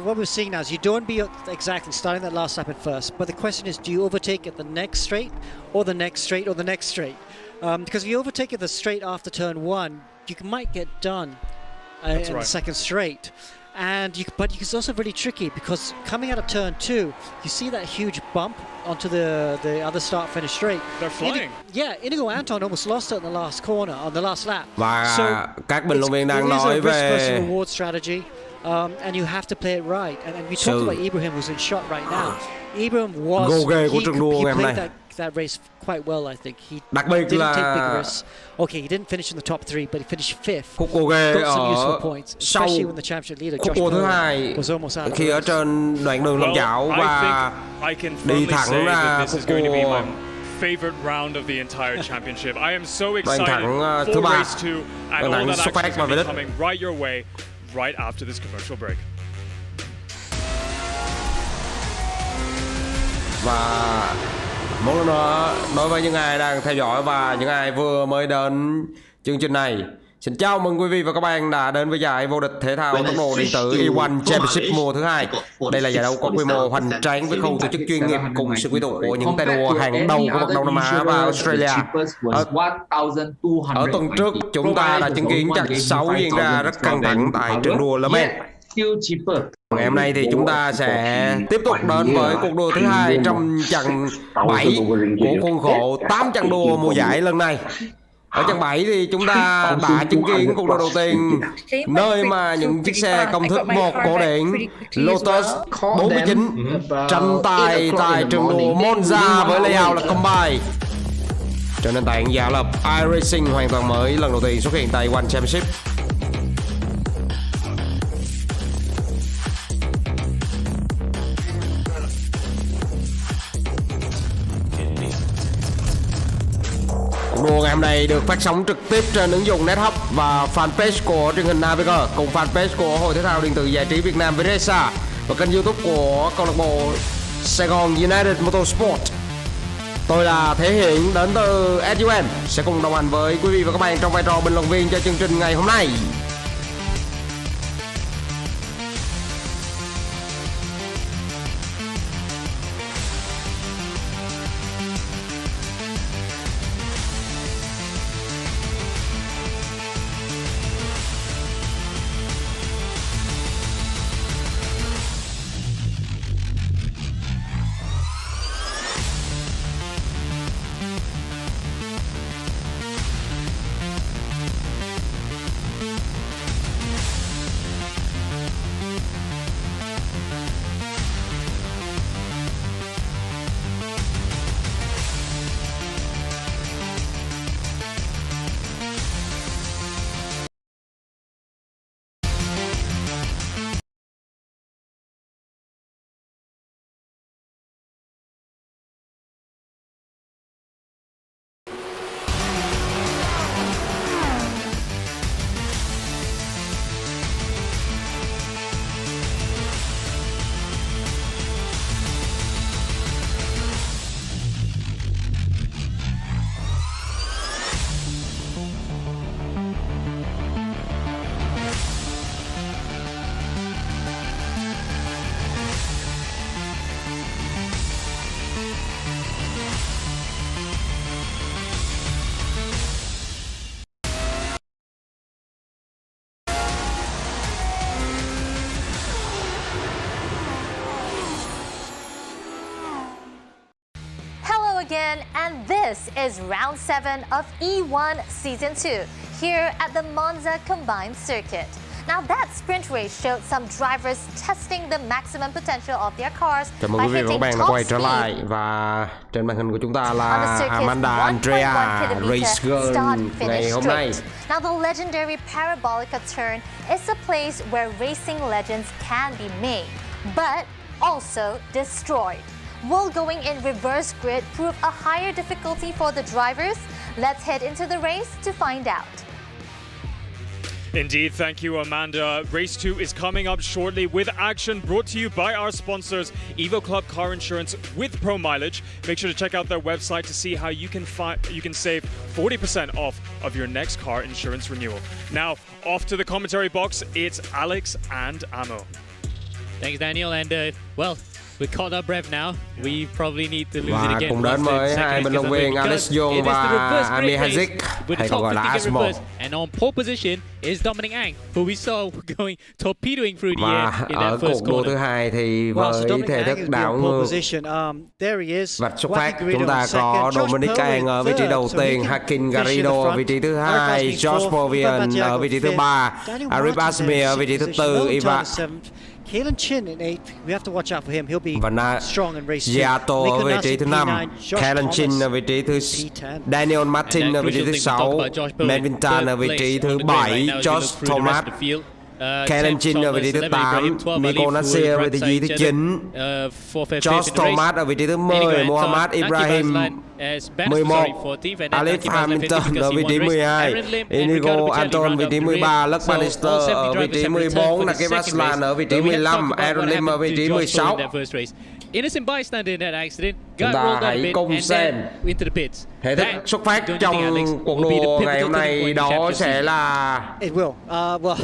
what we're seeing now is you don't want to be exactly starting that last lap in first, but the question is, do you overtake at the next straight, or the next straight, or the next straight? Because if you overtake at the straight after turn 1, you might get done in the second straight. But it's also really tricky because coming out of turn 2, you see that huge bump onto the other start-finish straight. They're flying. Inigo Anton almost lost it on the last corner, on the last lap. Và các bình luận viên đang nói về risk-versus-reward strategy, and you have to play it right. And we talked about Ibrahim, who's in shot right now. Ibrahim he played that race quite well, I think. He didn't take big risks. Okay, he didn't finish in the top 3, but he finished 5th. Khúc ghê got some useful points, especially when the championship leader Josh Perwin was almost out of khi ở trên đoạn đường lòng chảo và đi thẳng ra khúc cua. Favorite round of the entire championship. I am so excited for race 2 and all that action is going to be coming right your way right after this commercial break. Và một lần nữa, đối với những ai đang theo dõi và những ai vừa mới đến chương trình này, xin chào mừng quý vị và các bạn đã đến với giải vô địch thể thao tốc độ điện tử E1 Championship mùa thứ 2. Đây là giải đấu có quy mô hoành tráng với khâu tổ chức chuyên nghiệp cùng sự quy tụ của những tay đua hàng đầu của bậc Đông Nam Á và Australia. Ở tuần trước, chúng ta đã chứng kiến chặng 6 diễn ra rất căng thẳng tại trường đua Le Mans. Ngày hôm nay thì chúng ta sẽ tiếp tục đến với cuộc đua thứ 2 trong chặng 7 của khuôn khổ 8 chặng đua mùa giải lần này. Ở chặng 7 thì chúng ta đã chứng kiến cuộc đua đầu tiên, nơi mà những chiếc xe công thức 1 cổ điển Lotus 49 tranh tài tại trường đua Monza với layout là combine. Trên nền tảng giả lập iRacing hoàn toàn mới lần đầu tiên xuất hiện tại E1 Championship. Cuộc đua ngày hôm nay được phát sóng trực tiếp trên ứng dụng NetHub và fanpage của truyền hình Navigator cùng fanpage của Hội Thể thao điện tử giải trí Việt Nam VIRESA và kênh YouTube của câu lạc bộ Saigon United Motorsports. Tôi là Thể Hiện đến từ E1 sẽ cùng đồng hành với quý vị và các bạn trong vai trò bình luận viên cho chương trình ngày hôm nay. again, and this is round 7 of E1 Season 2 here at the Monza Combined Circuit. Now that sprint race showed some drivers testing the maximum potential of their cars Chào mừng quý vị và các bạn đã quay trở lại, và trên màn hình của chúng ta là Amanda Andrea Race Girl ngày hôm nay. Now the legendary Parabolica turn is a place where racing legends can be made, but also destroyed. Will going in reverse grid prove a higher difficulty for the drivers? Let's head into the race to find out. Indeed, thank you, Amanda. Race 2 is coming up shortly with action brought to you by our sponsors, Evo Club Car Insurance with Pro Mileage. Make sure to check out their website to see how you can save 40% off of your next car insurance renewal. Now, off to the commentary box, it's Alex and Amo. Thanks, Daniel, and well, we caught our breath now. We probably need to lose it Và again. cùng đến với hai bình luận viên Alex Young và Ami Hazik, hay còn gọi là Asmo. And on pole position is Dominic Ang, who we saw going torpedoing through the air in that ở first cuộc đua thứ corner. hai thì với thể thức đảo ngược vạch xuất phát, chúng ta có Dominic Ang ở vị trí đầu tiên, Hakim Garrido ở vị trí thứ hai, Josh Bovian ở vị trí thứ ba, Arif Asmi ở vị trí thứ tư, Kalen Chin in 8th. We have to watch out for him. He'll be strong in race 2. Giato ở vị trí thứ 5, Kalen Chin ở vị trí thứ Daniel Martin ở vị trí thứ 6, Melvin Tan ở vị trí thứ 7, Josh Thomas, Kalen Chin ở vị trí thứ 8, Miko Nasir ở vị trí thứ 9, Josh Thomas ở vị trí thứ 10, Mohammad Ibrahim 11, Alif Hamilton ở vị trí 12, Inigo Anton vị trí 13, Luke Bannister ở vị trí 14, Nakim Aslan ở vị trí 15, Aaron Lim ở vị trí 16. Innocent bystander in that accident. Chúng ta hãy cùng xem thể thức xuất phát trong cuộc đua ngày hôm nay, đó sẽ là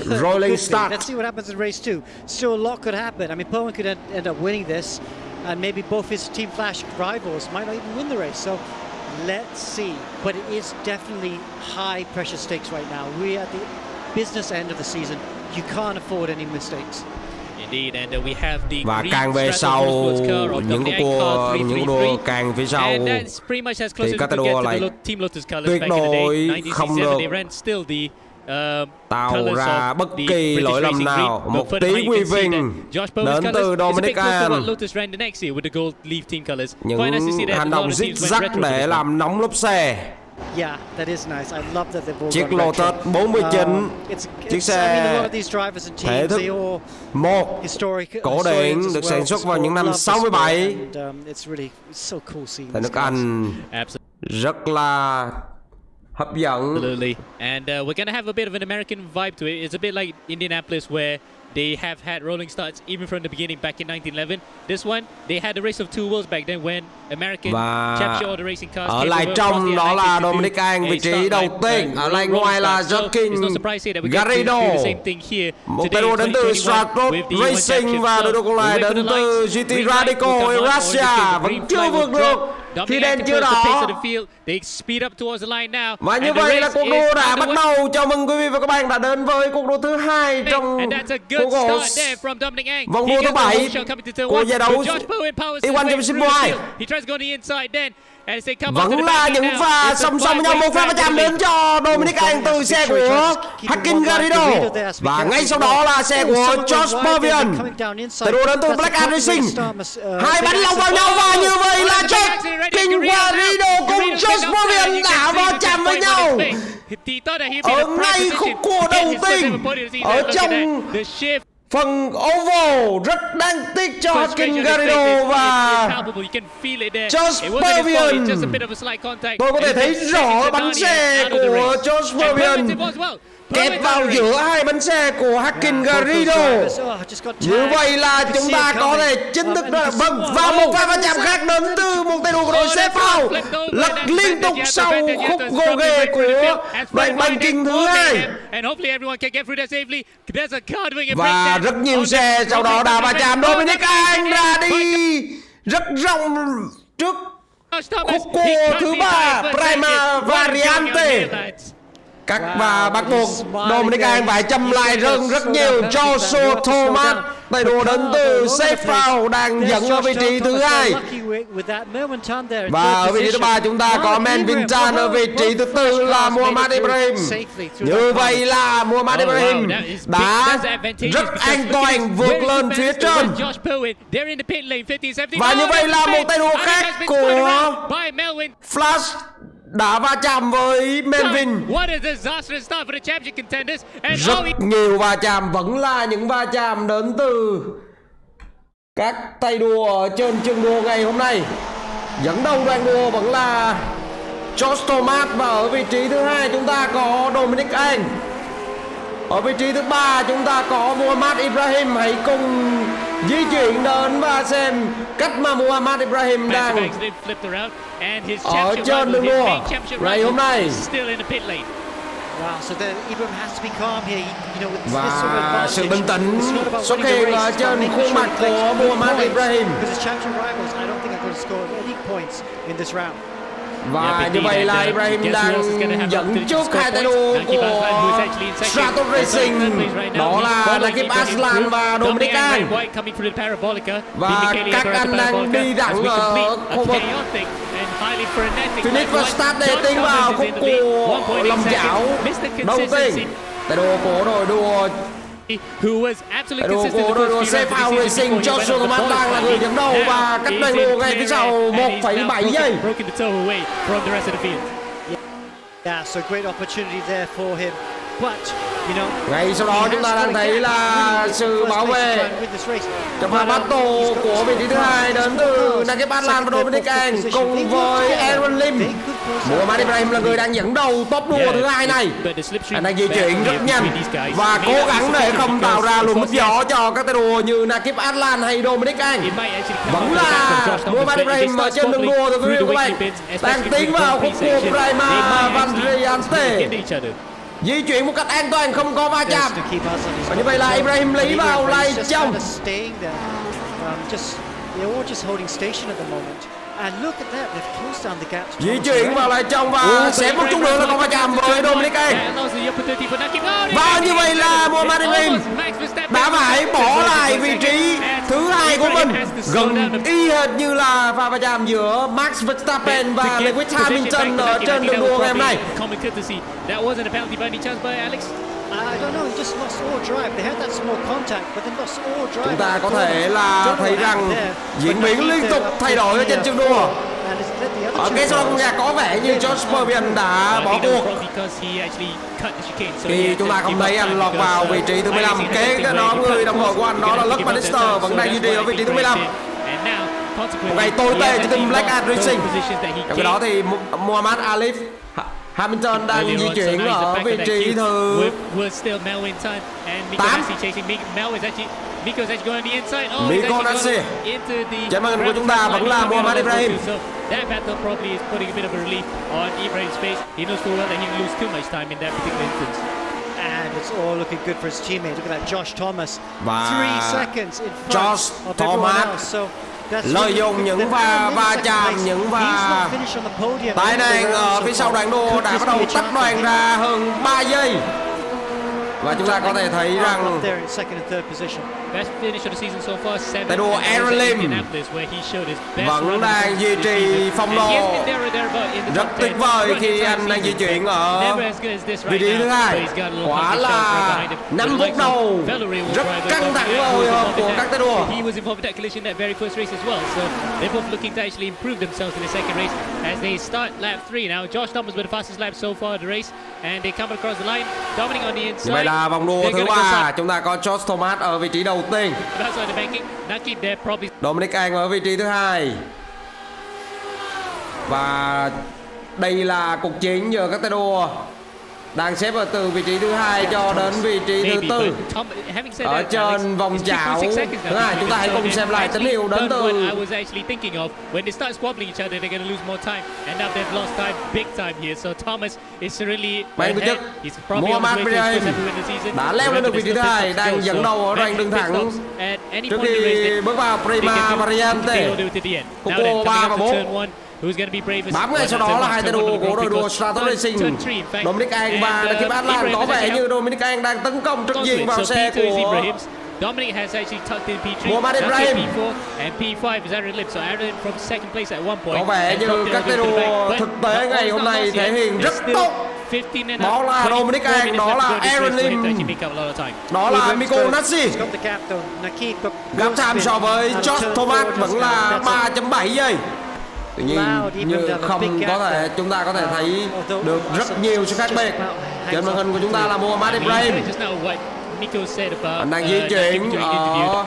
rolling start. Let's see what happens in race 2. Still a lot could happen. I mean, Powen could end up winning this, and maybe both his Team Flash rivals might not even win the race. So let's see. But it is definitely high pressure stakes right now. We're at the business end of the season. You can't afford any mistakes. Và càng về sau những cuộc đua càng phía sau thì các tay đua lại tuyệt đối không được tạo ra bất kỳ lỗi lầm nào. Một tí weaving đến từ Dominic Ang, những hành động zig zag để làm nóng lốp xe. Yeah, that is nice. I love that they've all chiếc Lotus 49, chiếc xe thể thức 1 cổ điển được sản xuất vào những năm 67 tại nước Anh, rất là hấp dẫn. And we're gonna have a bit of an American vibe to it. It's a bit like Indianapolis, where they have had rolling starts even from the beginning back in 1911. This one, they had a race of two worlds back then when American captured all the racing cars. Ở lại trong đó là Dominic Ang vị trí đầu tiên, ở lại ngoài là Joaquin Garrido, một tay đua đến từ Stratford Racing, và đội đua còn lại đến từ GT Radical Eurasia vẫn chưa vượt được khi đèn chưa đỏ. Và như vậy là cuộc đua đã bắt đầu. Chào mừng quý vị và các bạn đã đến với cuộc đua thứ hai trong cuộc vòng đua thứ 7 của giải đấu E1 Championship Mùa 2. Vẫn là những pha song song với nhau, một pha va chạm đến cho Dominic Ang từ xe của Hakim Garrido, và ngay sau đó là xe của Josh Bovian, tay đua đến từ Black Ant Racing. Hai bánh lông vào nhau, và như vậy là Hakim Garrido cùng Josh Bovian đã va chạm với nhau ở ngay khúc cua đầu tiên ở trong phần oval. Rất đáng tiếc cho Hakim Garrido và Josh Bovian. Tôi có thể thấy rõ bánh xe của Josh Bovian kẹp vào giữa hai bánh xe của Hakim Garrido. Như vậy là chúng ta có thể chính thức và một pha va chạm khác đến từ một tay đua của đội xe phao, lật liên tục sau khúc gồ ghề của đoạn bánh kinh thứ hai. Và rất nhiều xe sau đó đã va chạm. Dominic Ang ra đi rất rộng trước khúc cua thứ 3 Prima Variante. Cắt và bắt buộc Dominic Ang phải châm lại rất nhiều. Joshua Thomas, tay đua đến từ Safe Foul, đang dẫn ở vị trí thứ 2. Và ở vị trí thứ 3 chúng ta có Melvin Tan, ở vị trí thứ 4 là Muhammad Ibrahim. Như vậy là Muhammad Ibrahim đã rất an toàn vượt lên phía trên. Và như vậy là một tay đua khác của Flash đã va chạm với Melvin. Rất nhiều va chạm, vẫn là những va chạm đến từ các tay đua ở trên trường đua ngày hôm nay. Dẫn đầu đoàn đua vẫn là Josh Thomas, và ở vị trí thứ 2 chúng ta có Dominic Ang. Ở vị trí thứ 3 chúng ta có Muhammad Ibrahim. Hãy cùng di chuyển đến và xem cách mà Muhammad Ibrahim đang ở trên đường đua ngày hôm nay. Và sự bình tĩnh xuất hiện ở trên khuôn mặt của Muhammad Ibrahim. Và như vậy là Ibrahim đang dẫn trước hai tay đua của Stratos Racing, đó là Nakib Aslan và Dominic Ang. Và các anh đang đi thẳng ở khu vực finish và start để tiến vào khúc cua lòng chảo đầu tiên. Tay đua của đội đua đội đua Safe Foul Racing, Joshua Thomas đang là người dẫn đầu và cách đoàn đua ngay phía sau 1,7 giây. Yeah, so great opportunity there for him. But, you know, ngay sau đó chúng ta đang thấy là sự bảo vệ trong pha battle của vị trí thứ 2 đến từ Nakib Aslan và Dominic Ang cùng với Aaron Lim. Muhammad Ibrahim là người đang dẫn đầu top đua thứ 2 này. Anh đang di chuyển rất nhanh và cố gắng để không tạo ra luồng mất gió cho các tay đua như Nakib Aslan hay Dominic Ang. Vẫn là Muhammad Ibrahim ở trên đường đua, thưa quý vị và các bạn, đang tiến vào khúc cua Prima Vandriante. Di chuyển một cách an toàn, không có va chạm. Và như vậy là Ibrahim lấy vào lại trong. Di chuyển vào lại trong và sẽ một chút nữa là có va chạm với Dominic Ang. Và như vậy là Muhammad Ibrahim đã phải bỏ lại vị trí thứ 2 của mình, gần y hệt như là pha va chạm giữa Max Verstappen và Lewis Hamilton ở trên đường đua ngày hôm nay. Chúng ta có thể là thấy rằng diễn biến liên tục thay đổi ở trên trường đua. Ở cái sau nhà có vẻ như George Pervian đã bỏ cuộc khi chúng ta không thấy anh lọt vào vị trí thứ 15. Kế đó người đồng đội của anh đó là Luke Bannister vẫn đang duy trì ở vị trí thứ 15. Một ngày tồi tệ cho team Black Art Racing. Trong cái đó thì Muhammad Alif Hamilton đang di chuyển ở vị trí thứ 8. Miko Nassi. Trên màn hình của chúng ta vẫn là Muhammad Ibrahim. That battle probably is putting a bit of a relief on Ibrahim's face. He knows full well that he can lose too much time in that particular instance. And it's all looking good for his teammate. Look at that, Josh Thomas. Và 3 seconds in front Josh of everyone Thomas else. So lợi dụng những va chạm, những tai nạn ở phía sau đoàn đua đã bắt đầu tách đoàn ra hơn 3 giây. Và chúng ta có thể thấy rằng tay đua Aaron Lim vẫn đang duy trì phong độ rất tuyệt vời khi anh đang di chuyển ở vị trí thứ 2. Quả là 5 phút đầu rất căng thẳng và hồi hộp của các tay đua. Vậy là vòng đua thứ 3 chúng ta có Josh Thomas ở vị trí đầu tiên, Dominic Ang ở vị trí thứ 2. Và đây là cuộc chiến giữa các tay đua đang xếp ở từ vị trí thứ 2 cho đến vị trí thứ 4 ở trên vòng chảo thứ 2. Chúng ta hãy cùng xem lại tín hiệu đến từ ban tổ chức. Muhammad Ibrahim đã leo lên được vị trí thứ 2, đang dẫn đầu ở đoạn đường thẳng trước khi bước vào Prima Variante. Khúc cua 3 và 4 Bám ngay sau đó là hai tay đua của đội đua Stratos Racing, Dominic Ang và Nakib Aslan. Có vẻ như Dominic Ang đang tấn công trực diện vào xe của Dominic has actually tucked in P3, Muhammad Ibrahim. P4, and P5 is Aaron Lim. So Aaron from second place at one point. Có vẻ như các tay đua thực tế ngày hôm nay thể hiện rất tốt. Đó là Dominic Ang, đó là Aaron Lim, đó là Miko Nassi. Gap time so với Josh Thomas vẫn là 3.7 giây. Tuy nhiên như không có thể, chúng ta có thể thấy được rất nhiều sự khác biệt. Trên màn hình của chúng ta là Muhammad Ibrahim. Anh đang di chuyển ở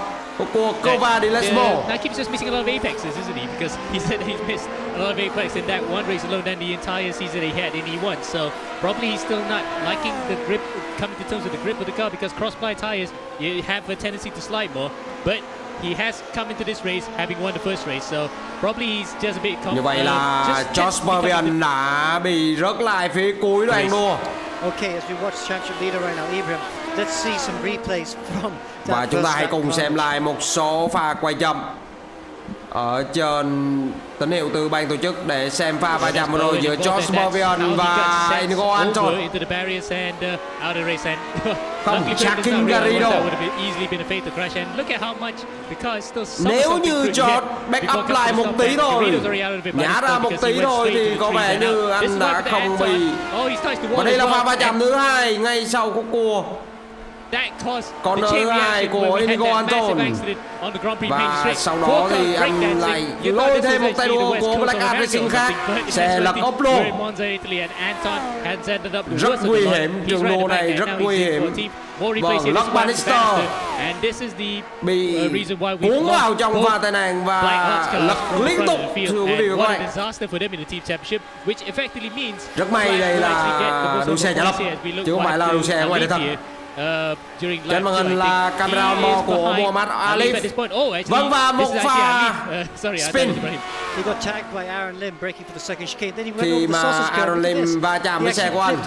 cuộc Cova di Lesbo. Nakib's just missing a lot of apexes, isn't he? Because he said he's missed a lot of apex in that one race alone and the entire season he had in E1. So probably he's still not liking the grip, coming to terms with the grip of the car, because cross-blind tires, you have a tendency to slide more. But he has come into this race having won the first race, so probably he's just a bit như vậy là Josh Bervian đã bị rớt lại phía cuối đoàn đua. Okay, as we watch championship leader right now, Ibrahim, let's see some replays from that. Và chúng ta hãy cùng xem lại một số pha quay chậm ở trên tín hiệu từ ban tổ chức để xem pha va chạm vừa rồi giữa Josh Bervian và Inigo Anton. Không, Joaquin Garrido. Nếu như George back up lại một tí thôi, nhả ra một tí thôi thì có vẻ như anh đã không bị. Và đây là pha va chạm thứ hai ngay sau khúc cua. Còn thứ hai của Inigo Anton. Và sau đó thì anh lại lôi thêm một tay đua của Black Art Racing khác, xe lật ốp luôn. Rất nguy hiểm, trường đua này rất nguy hiểm. Vâng, Luck Bannister bị cuốn vào trong pha tai nạn và lật liên tục, thưa quý vị và các bạn. Rất may đây là đua xe trả lộc, chứ không phải là đua xe ngoài đời thật. Trên màn hình là camera on board của Muhammad Alif. Vâng, và một pha spin khi mà Aaron Lim va chạm với xe của anh.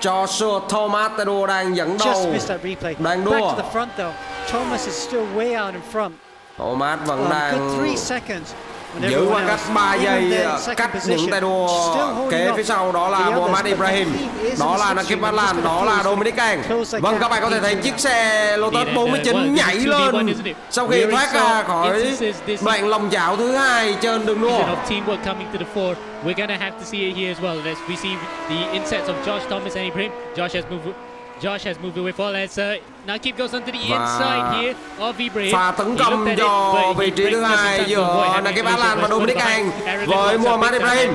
Joshua Thomas tay đua đang dẫn đầu đoàn đua. Thomas vẫn đang giữ khoảng cách 3 giây cách những tay đua kế phía sau, đó là Muhammad Ibrahim, đó là Nakib Aslan, đó là Dominic Ang. Vâng, các bạn có thể thấy chiếc xe Lotus 49 nhảy lên sau khi thoát ra khỏi đoạn lòng chảo thứ hai trên đường đua. We're gonna have to see it here as well. As we see the insets of Josh Thomas and Ibrahim. Josh has moved away forward as Nakib goes onto the inside here of Ibrahim. Pha tấn công cho vị trí thứ hai giữa Nakib Aslan và Dominic Ang với Muhammad Ibrahim.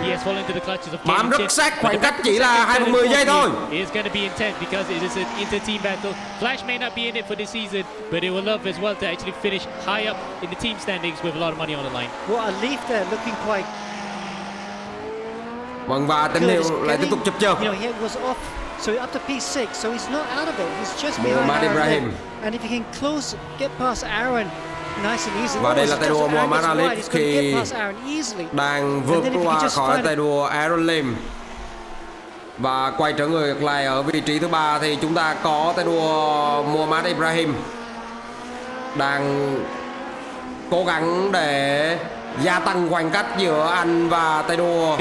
Bám rất sát, khoảng cách chỉ là 2/10 giây thôi. It's going to be intense because it is an inter-team battle. Flash may not be in it for this season, but it will love as well to actually finish high up in the team standings with a lot of money on the line. Well, a leaf there looking quite. Vâng, và tín hiệu lại tiếp tục chập chờn. So up to P6, so he's not out of it. He's just behind Aaron Ibrahim. And if he can get past Aaron nice and easy. Và đây là tay đua Muhammad Alif khi đang vượt qua khỏi tay đua Aaron Lim. Và quay trở ngược lại ở vị trí thứ ba thì chúng ta có tay đua Muhammad Ibrahim đang cố gắng để gia tăng khoảng cách giữa anh và tay đua.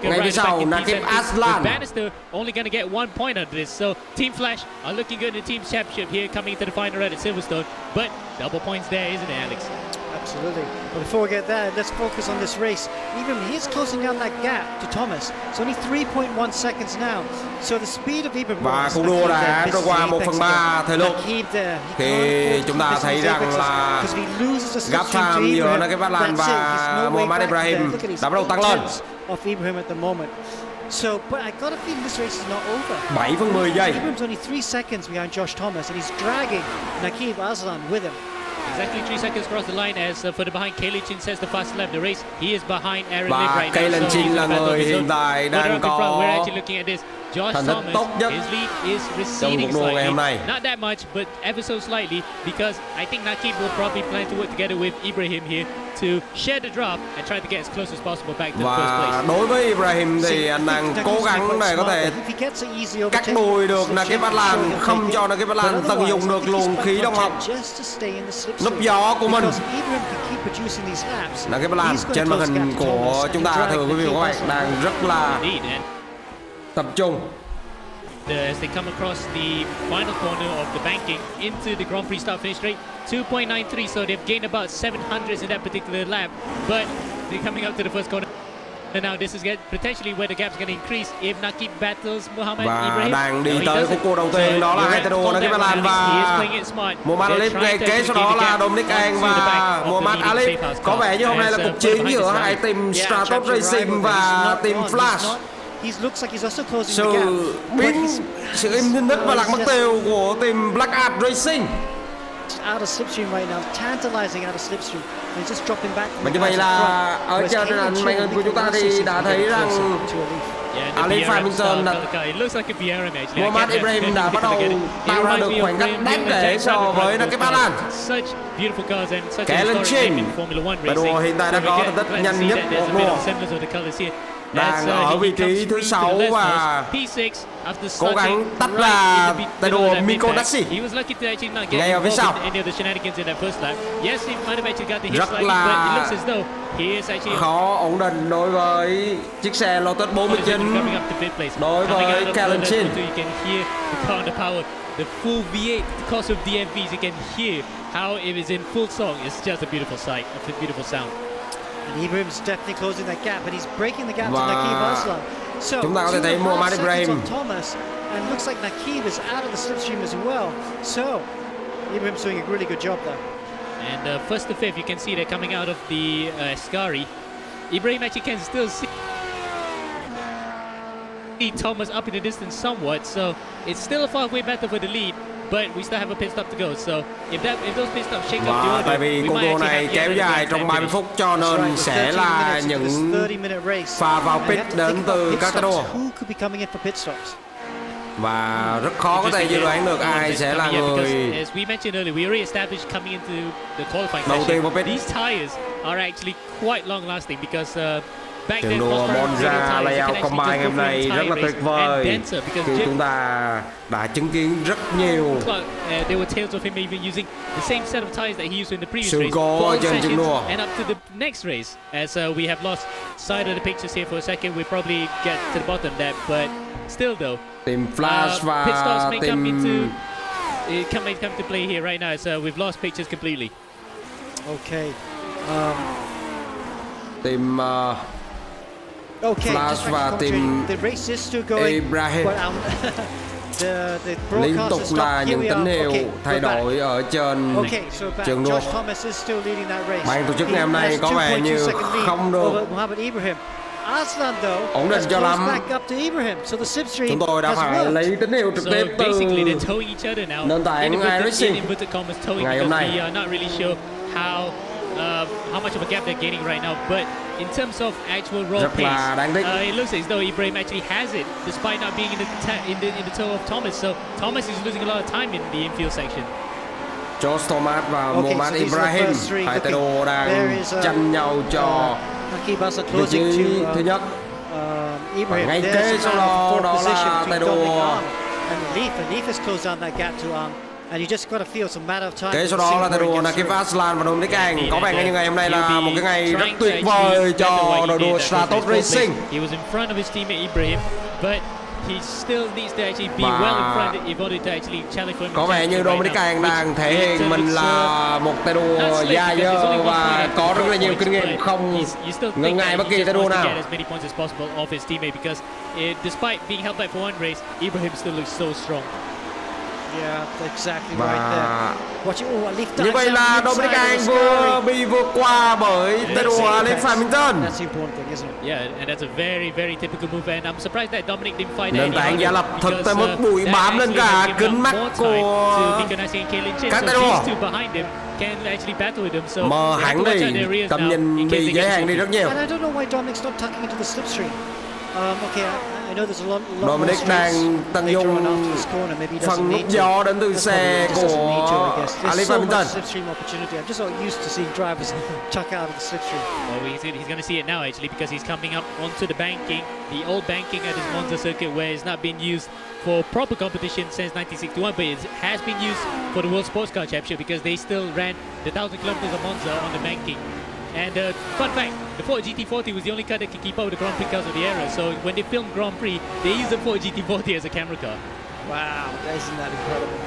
Ngay phía sau Nakib Aslan. Only going to get 1 point out of this. So Team Flash are looking good in the team championship here, coming into the final red at Silverstone. But double points there, isn't it, Alex? Absolutely. But before we get there, let's focus on this race. Even he's closing down that gap to Thomas. It's only 3.1 seconds now. So the speed of Ibrahim. Và cuộc đua đã trôi qua 1/3 thời lượng. Khi chúng ta thấy rằng là gap time giữa Nakib Aslan và Muhammad Ibrahim đã bắt đầu tăng lên. So, but I got a feeling this race is not over. 7/10 giây. Ibrahim's only 3 seconds behind Josh Thomas, and he's dragging Nakib Aslan with him. Exactly 3 seconds across the line as further behind, Kaylee Chin says the fast lap of the race. He is behind Aaron Lim right now. Và Kaylee Chin là người hiện tại đang có thành tích tốt nhất trong cuộc đua ngày hôm nay. Not that much, but ever so slightly, because I think Nakib will probably plan to work together with Ibrahim here to share the drop and try to get as close as possible back to the first place. Và đối với Ibrahim thì anh đang cố gắng để có thể cắt đuôi được Nakib Aslan, không cho Nakib Aslan tận dụng được luồng khí động học núp gió của mình. producing these laps, Là cái plan trên màn hình của chúng ta, thưa quý vị và các bạn, đang rất là tập trung. As they come across the final corner of the banking into the Grand Prix start finish rate, 2.93, so they've gained about 700s in that particular lap, but they're coming up to the first corner. And now this is potentially where the gap's going to increase if Nakib battles Mohammed Ibrahim. Và đang đi tới khúc cua đầu tiên, đó là hai tay đua Nakib Alan và Mohammed Alif. Ngay kế sau đó là Dominic Ang và Mohammed Alif. Có vẻ như hôm nay là cuộc chiến giữa hai team Stratos Racing và team Flash. Sự im nít và lạc mất tiêu của team Black Art Racing. Out of slipstream right now, tantalizing out of slipstream. And just dropping back. Và như vậy là ở trên màn hình của chúng ta thì đã thấy rằng Alif Hamilton là Mohammed Ibrahim đã bắt đầu tạo ra được khoảng cách đáng kể so với Nakib Alan. Kellen Chin, và đua hiện tại đã có thành tích nhanh nhất của mùa, đang ở vị trí thứ 6 và cố gắng tách ra tay đua Miko Dashi ngay ở phía sau. Rất là khó ổn định đối với chiếc xe Lotus 49 đối với Kellen Chin. The full V8, because of DMVs, you can hear how it is in full song. It's just a beautiful sight, a beautiful sound. And Ibrahim's definitely closing that gap, and he's breaking the gap to Nakib Aslan. So chúng ta có thể thấy Mohammed Ibrahim. Thomas, and looks like Nakib is out of the slipstream as well. So Ibrahim's doing a really good job there. And first to fifth, you can see they're coming out of the Ascari. Ibrahim actually can still see Thomas up in the distance somewhat, so it's still a far way battle for the lead. But we still have a pit stop to go. So if those pit stops shake up the order, tại vì cuộc đua này kéo dài trong 30 phút cho nên sẽ là những pha vào pit đến từ các tay đua. Và rất khó có thể dự đoán được ai sẽ là người đầu tiên vào pit. These tires are actually quite long lasting because trận đua Monza layout combine hôm nay rất là tuyệt vời khi chúng ta đã chứng kiến rất nhiều sự cố trên trận đua. And up to the next race, as we have lost sight of the pictures here for a second, we'll probably get to the bottom of that, but still though, team Flash và pit stops may team come to play here right now, so we've lost pictures completely. Okay. Team Flash và team Ibrahim. Liên tục là những tín hiệu thay đổi ở trên trường đua. Ban tổ chức ngày hôm nay có vẻ như không được ổn định cho lắm. Chúng tôi đã phải lấy tín hiệu trực tiếp từ nền tảng iRacing ngày hôm nay. How much of a gap they're gaining right now, but in terms of actual raw pace, it looks as though Ibrahim actually has it, despite not being in the toe of Thomas. So Thomas is losing a lot of time in the infield section. Josh Thomas và Mohammed Ibrahim, hai tay đua đang tranh nhau cho vị trí thứ nhất. Và ngay kế sau đó là tay đua. Kế sau đó là tay đua Nakib Aslan và Dominic Ang. Có vẻ như ngày hôm nay là một cái ngày rất tuyệt vời cho đội đua Stratos Racing. He was in front of his teammate Ibrahim, but he still needs to actually be well in front in order to actually challenge for him. Có vẻ như Dominic Ang đang thể hiện mình là một tay đua già dơ và có rất là nhiều kinh nghiệm, không ngần ngại bất kỳ tay đua nào. Despite being held back for one race, Ibrahim still looks so strong. Yeah, exactly right there. Như vậy là Dominic Ang vừa bị vượt qua bởi tay đua Alif Hamilton. Yeah, and that's a very, very typical move, and I'm surprised that Dominic didn't find nền tảng giả lập thực tới mức bụi bám lên cả kính mắt của các tay đua. Mờ hẳn đi, tầm nhìn bị giới hạn đi rất nhiều. And I don't know why Dominic's not tucking into the slipstream. Okay, I Dominic đang tận dụng phần nút gió đến từ xe của Alex Hamilton. Well, he's going to see it now actually because he's coming up onto the banking, the old banking at this Monza circuit where it's not been used for proper competition since 1961, but it has been used for the World Sports Car Championship because they still ran the 1,000 kilometers of Monza on the banking. And fun fact, the Ford GT40 was the only car that could keep up with the Grand Prix cars of the era. So when they filmed Grand Prix, they used the Ford GT40 as a camera car. Wow, isn't that incredible?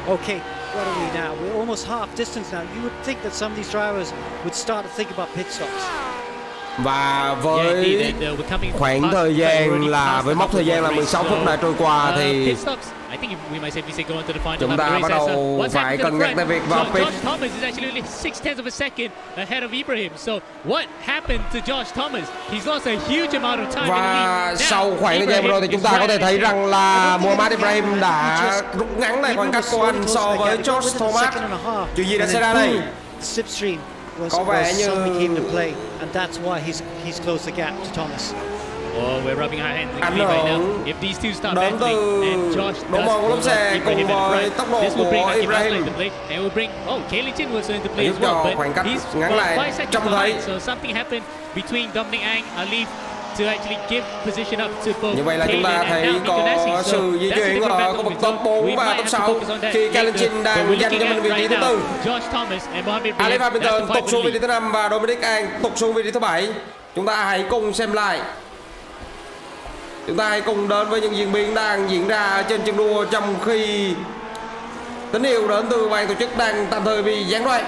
Okay, what are we now? We're almost half distance now. You would think that some of these drivers would start to think about pit stops. Và với khoảng thời gian là với mốc thời gian là 16 phút đã trôi qua thì chúng ta bắt đầu phải cân nhắc tới việc vào pit. Thomas is actually only 6/10 of a second ahead of Ibrahim. So what happened to Josh Thomas? He's lost a huge amount of time. Và sau khoảng thời gian vừa rồi thì chúng ta có thể thấy rằng là Muhammad Ibrahim đã rút ngắn lại khoảng cách của anh so với Josh Thomas. Chuyện gì đã xảy ra đây? Có vẻ như and that's why he's closed the gap to Thomas. Oh, we're rubbing our hands in right now. If these two start battling and Josh độ mòn của lốp xe cùng với tốc độ của Ibrahim, and will bring Kaylee Chin also into play as well. But khoảng cách he's ngắn lại trong thấy. So something happened between Dominic Ang, Alif to actually give position up to both. Như vậy là chúng ta thấy có sự di chuyển ở khu vực top 4 và top 6 khi Kaylee Chin đang giành cho mình vị trí thứ 4. Alex Hamilton tụt xuống vị trí thứ 5 và Dominic Ang tụt xuống vị trí thứ 7. Chúng ta hãy cùng xem lại. Chúng ta hãy cùng đến với những diễn biến đang diễn ra trên trận đua trong khi tín hiệu đến từ ban tổ chức đang tạm thời bị gián đoạn.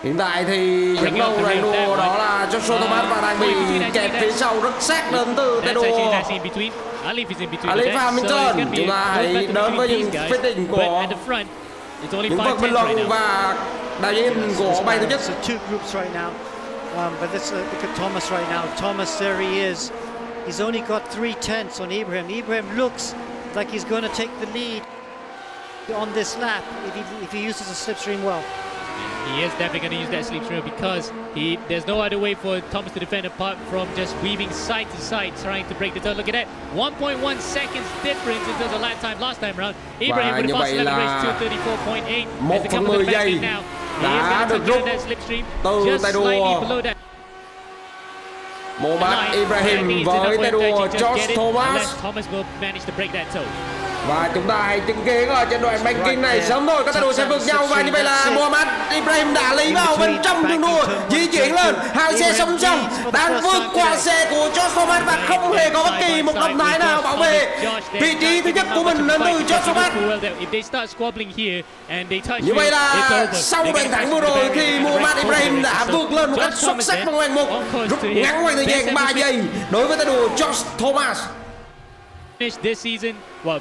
Hiện tại thì dẫn đầu đoàn đua đó là Joshua Thomas và đang bị kẹt phía sau rất sát đến từ tay đua Alex Hamilton. Chúng ta hãy đến với những fitting của những phần bình luận và đại diện của ban tổ chức. But let's look at Thomas right now. Thomas, there he is. He's only got 3/10 on Ibrahim. Ibrahim looks like he's going to take the lead on this lap if he uses the slipstream well. He is definitely going to use that slipstream because there's no other way for Thomas to defend apart from just weaving side to side, trying to break the turn. Look at that, 1.1 seconds difference in terms of lap time last time around. Ibrahim with the fastest lap race, 2:34.8. 1/10 giây đã được rút từ tay đua Muhammad Ibrahim với tay đua Josh Thomas. Và chúng ta hãy chứng kiến ở trên đoạn banking này sớm thôi các tay đua sẽ vượt nhau và như vậy là Muhammad Ibrahim đã lý vào bên trong đường đua, di chuyển lên hai xe song song đang vượt qua xe của Josh Thomas và không hề có bất kỳ một động thái nào bảo vệ vị trí thứ nhất của mình đến từ Josh Thomas. Như vậy là sau đoạn thắng vừa rồi thì Muhammad Ibrahim đã vượt lên một cách xuất sắc bằng ngoạn mục, rút ngắn khoảng thời gian 3 giây đối với tay đua Josh Thomas. Finished this season, well,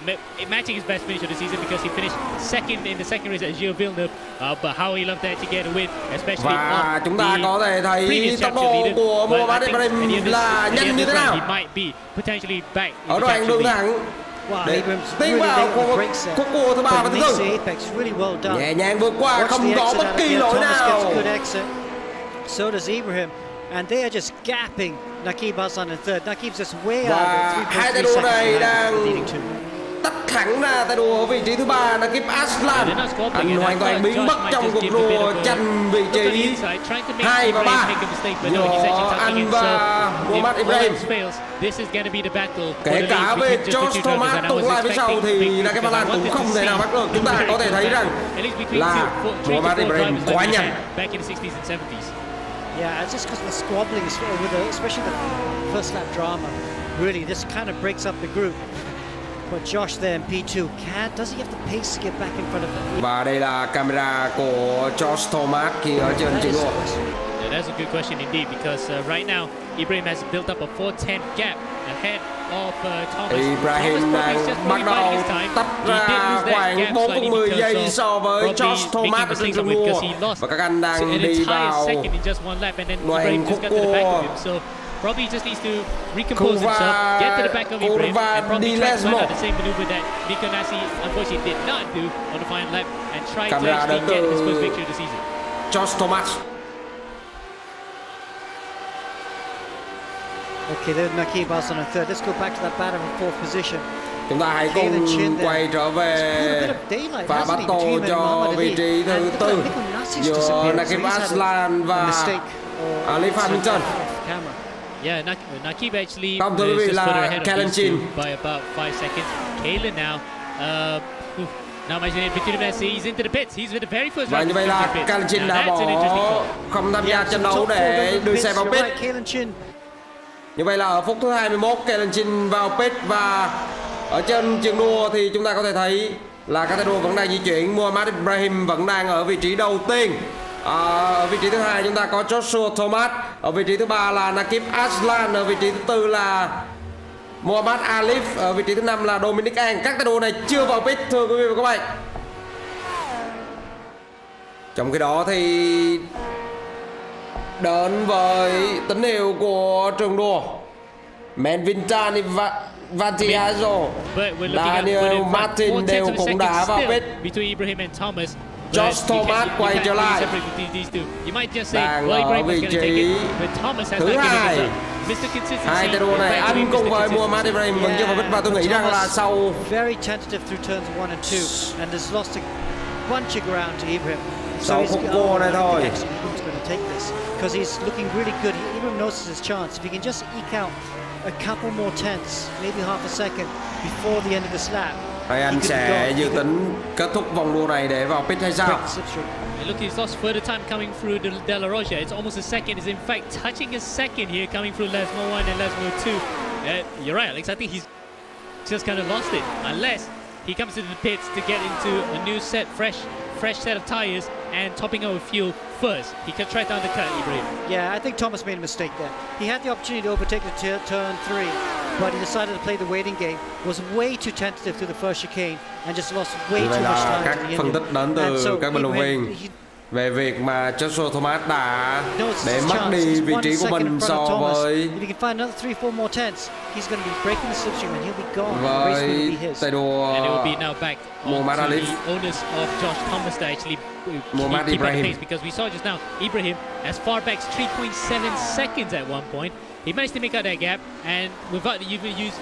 matching his best finish of the season because he finished second in the second race at Gilles Villeneuve. But how he loved that to get a win, especially và chúng ta có thể thấy tốc độ của Muhammad Ibrahim là nhanh như thế nào. He might be potentially back ở đoạn đường thẳng để tiến vào khúc cua thứ 3 và thứ 4. Nhẹ nhàng vượt qua, không có bất kỳ lỗi nào. So does Ibrahim. And they are just gapping Nakib Hassan in third. Nakib's just way out. Và hai tay đua này đang tách thẳng ra tay đua ở vị trí thứ 3 Nakib Aslan. Anh hoàn toàn biến mất trong cuộc đua tranh vị trí 2 và 3 giữa anh và Muhammad Ibrahim. Kể cả về Josh Thomas tụt lại phía sau thì Nakib Aslan cũng không thể nào bắt được. Chúng ta có thể thấy rằng là Muhammad Ibrahim quá nhanh. Yeah, it's just because the squabbling over especially the first lap drama. Really, this kind of breaks up the group. But Josh there in P2 does he have the pace to get back in front of them? Và đây là camera của Josh Thomas khi ở trên trận đua. Yeah, that's a good question indeed because right now Ibrahim has built up a 4:10 gap ahead of Thomas. Ibrahim đang bắt đầu tách ra khoảng 4/10 giây so với Josh Thomas ở trên trận đua và các anh đang đi vào đoạn khúc cua. Probably just needs to recompose himself, get to the back of Ibrahim, and probably try to run out the same maneuver that Mika Nasi unfortunately did not do on the final lap and try to actually get his first victory of the season. Josh Thomas. Okay, there's Nakib Alson on third. Let's go back to that battle in fourth position. Chúng ta hãy cùng quay trở về và bắt tô cho vị trí thứ tư giữa Nakib Aslan và Alif Hamilton. Yeah, Nakib actually Không, thưa quý vị, là Kalen Chin by about 5 seconds. Kalen now, now imagine between Messi, he's into the pits. He's with the very first và như vậy là Kalen Chin đã bỏ không tham gia trận đấu để đưa xe vào pit. Như vậy là ở phút thứ 21, Kalen Chin vào pit và ở trên trường đua thì chúng ta có thể thấy là các tay đua vẫn đang di chuyển. Muhammad Ibrahim vẫn đang ở vị trí đầu tiên. Ở vị trí thứ hai chúng ta có Joshua Thomas. Ở vị trí thứ ba là Nakib Aslan. Ở vị trí thứ tư là Muhammad Alif. Ở vị trí thứ năm là Dominic Ang. Các tay đua này chưa vào pit, thưa quý vị và các bạn. Trong khi đó thì đến với tín hiệu của trường đua Menvintani và Vatiazo, Daniel Martin đều cũng đã vào pit. Josh Thomas quay trở lại đang ở vị trí thứ hai. Hai tay đua này anh cùng với Muhammad Ibrahim vẫn chưa vào pit và tôi nghĩ rằng là sau sau khúc cua này thôi. Because he's looking really good. He even knows his chance. If he can just eke out a couple more tenths, maybe half a second before the end of the lap. Hay anh sẽ dự tính kết thúc vòng đua này để vào pit hay sao? Look, he's lost further time coming through the De La Rocha. It's almost a second. He's in fact touching a second here coming through Lesmo 1 and Lesmo 2. You're right, Alex. I think he's just kind of lost it. Unless he comes into the pits to get into a new set, fresh set of tires and topping out with fuel first. He can try to undercut Ibrahim. Yeah, I think Thomas made a mistake there. He had the opportunity to overtake the turn 3, but he decided to play the waiting game. Was way too tentative through the first chicane and just lost way too much time. Các phân tích đến từ các bình luận viên về việc mà Joshua Thomas đã để mất đi vị trí của mình so với tay đua Muhammad Alif. Muhammad Ibrahim. Because we saw just now Ibrahim as far back as 3.7 seconds at one point. He managed to make out that gap and without the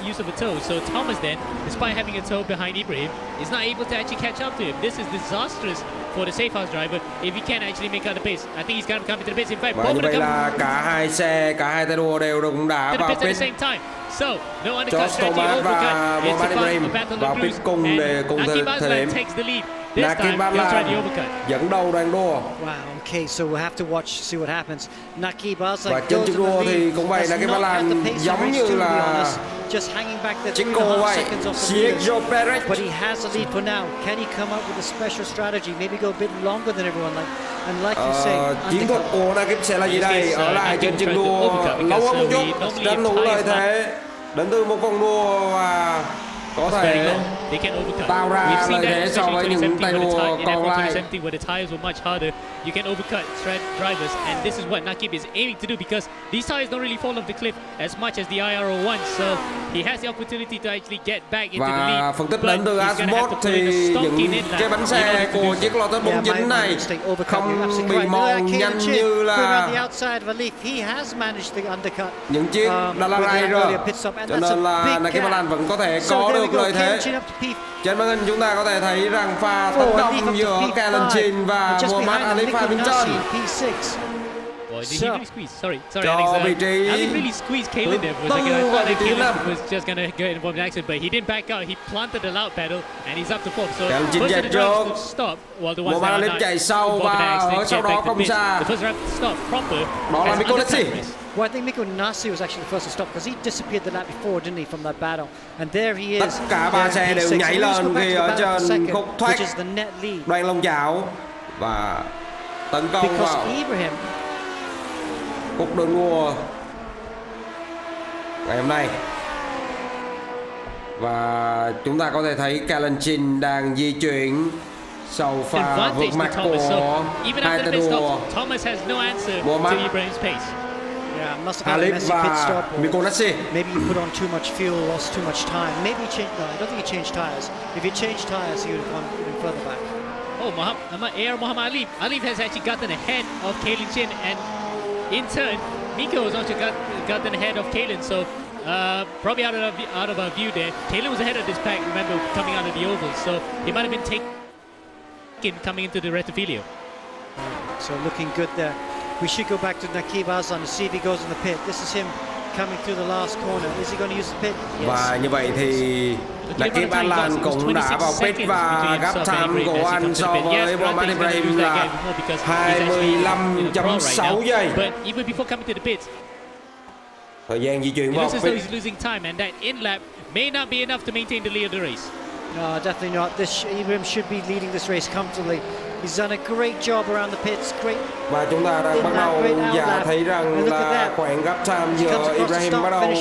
use of a toe. So Thomas then, despite having a toe behind Ibrahim, is not able to actually catch up to him. This is disastrous for the safe house driver if he can't actually make out the pace. I think he's going to come into the pits. In fact, both of them là cả hai xe, cả hai tay đua đều cũng đã vào pit. At the same time. So, no undercut Josh Thomas và Muhammad Ibrahim vào pit cùng để cùng thời điểm. Nakib Aslan dẫn đầu đoàn đua. Wow, okay, so we'll have to watch, see what happens. Nakib Aslan và trên trường đua thì cũng vậy, Nakib Aslan giống như là just hanging back there 2.5 seconds off the lead. But he has a lead for now. Can he come up with a special strategy? Maybe go a bit longer than everyone like you say. Chiến thuật của Nakib sẽ là gì đây? Ở lại trên trường đua lâu hơn một chút, tranh thủ lợi thế đến từ một vòng đua và có thể tạo ra lợi thế so với những tay đua còn lại. You can overcut drivers, and this is what Nakib is aiming to do because these tires don't really fall off the cliff as much as the IRO1, so he has the opportunity to actually get back into the lead. Và phân tích đến từ Asmod thì những cái bánh xe của chiếc Lotus 49 này không bị mòn nhanh như là những chiếc Dallara, cho nên là Nakib Aslan vẫn có thể có được lợi thế. Trên màn hình chúng ta có thể thấy rằng pha tấn công giữa Kalen Chin và Muhammad Alif Hamilton cho vị trí tư và vị trí 5. Kalen Chin chạy trước, Muhammad Alif chạy sau và ở sau đó không xa. Đó là Mikonesi. Well, I think Miko Nasi was actually the first to stop because he disappeared the lap before, didn't he, from that battle? And there he is. Tất cả ba xe đều nhảy lên khi ở trên khúc thoát đoàn lông chảo và tấn công vào khúc đường đua ngày hôm nay. Và chúng ta có thể thấy Kalen Chin đang di chuyển sau pha vượt mặt của hai tay đua Muhammad Alif và Mikonesi. Maybe you put on too much fuel, lost too much time. Maybe you changed. No, I don't think he changed tires. If he changed tires, he would have gone even further back. Oh, Muhammad Alif. Alif has actually gotten ahead of Kalen Chin, and in turn, Miko has also gotten ahead of Kalen, so probably out of our view there. Kalen was ahead of this pack, remember, coming out of the oval, so he might have been taken coming into the Rettifilio. So looking good there. We should go back to Nakib Aslan to see if he goes in the pit. This is him coming through the last corner. Is he going to use the pit? Yes. Và như vậy thì Nakib Aslan cũng đã vào pit và gap time của anh so với Mohamed Ibrahim là 25.6 giây. But even before coming to the pits, thời gian di chuyển it vào looks as though pit. he's losing time, and that in lap may not be enough to maintain the lead of the race. No, definitely not. Ibrahim should be leading this race comfortably. He's done a great job around the pits. Great. Và chúng ta đã bắt đầu thấy rằng là khoảng gap time giữa Ibrahim bắt đầu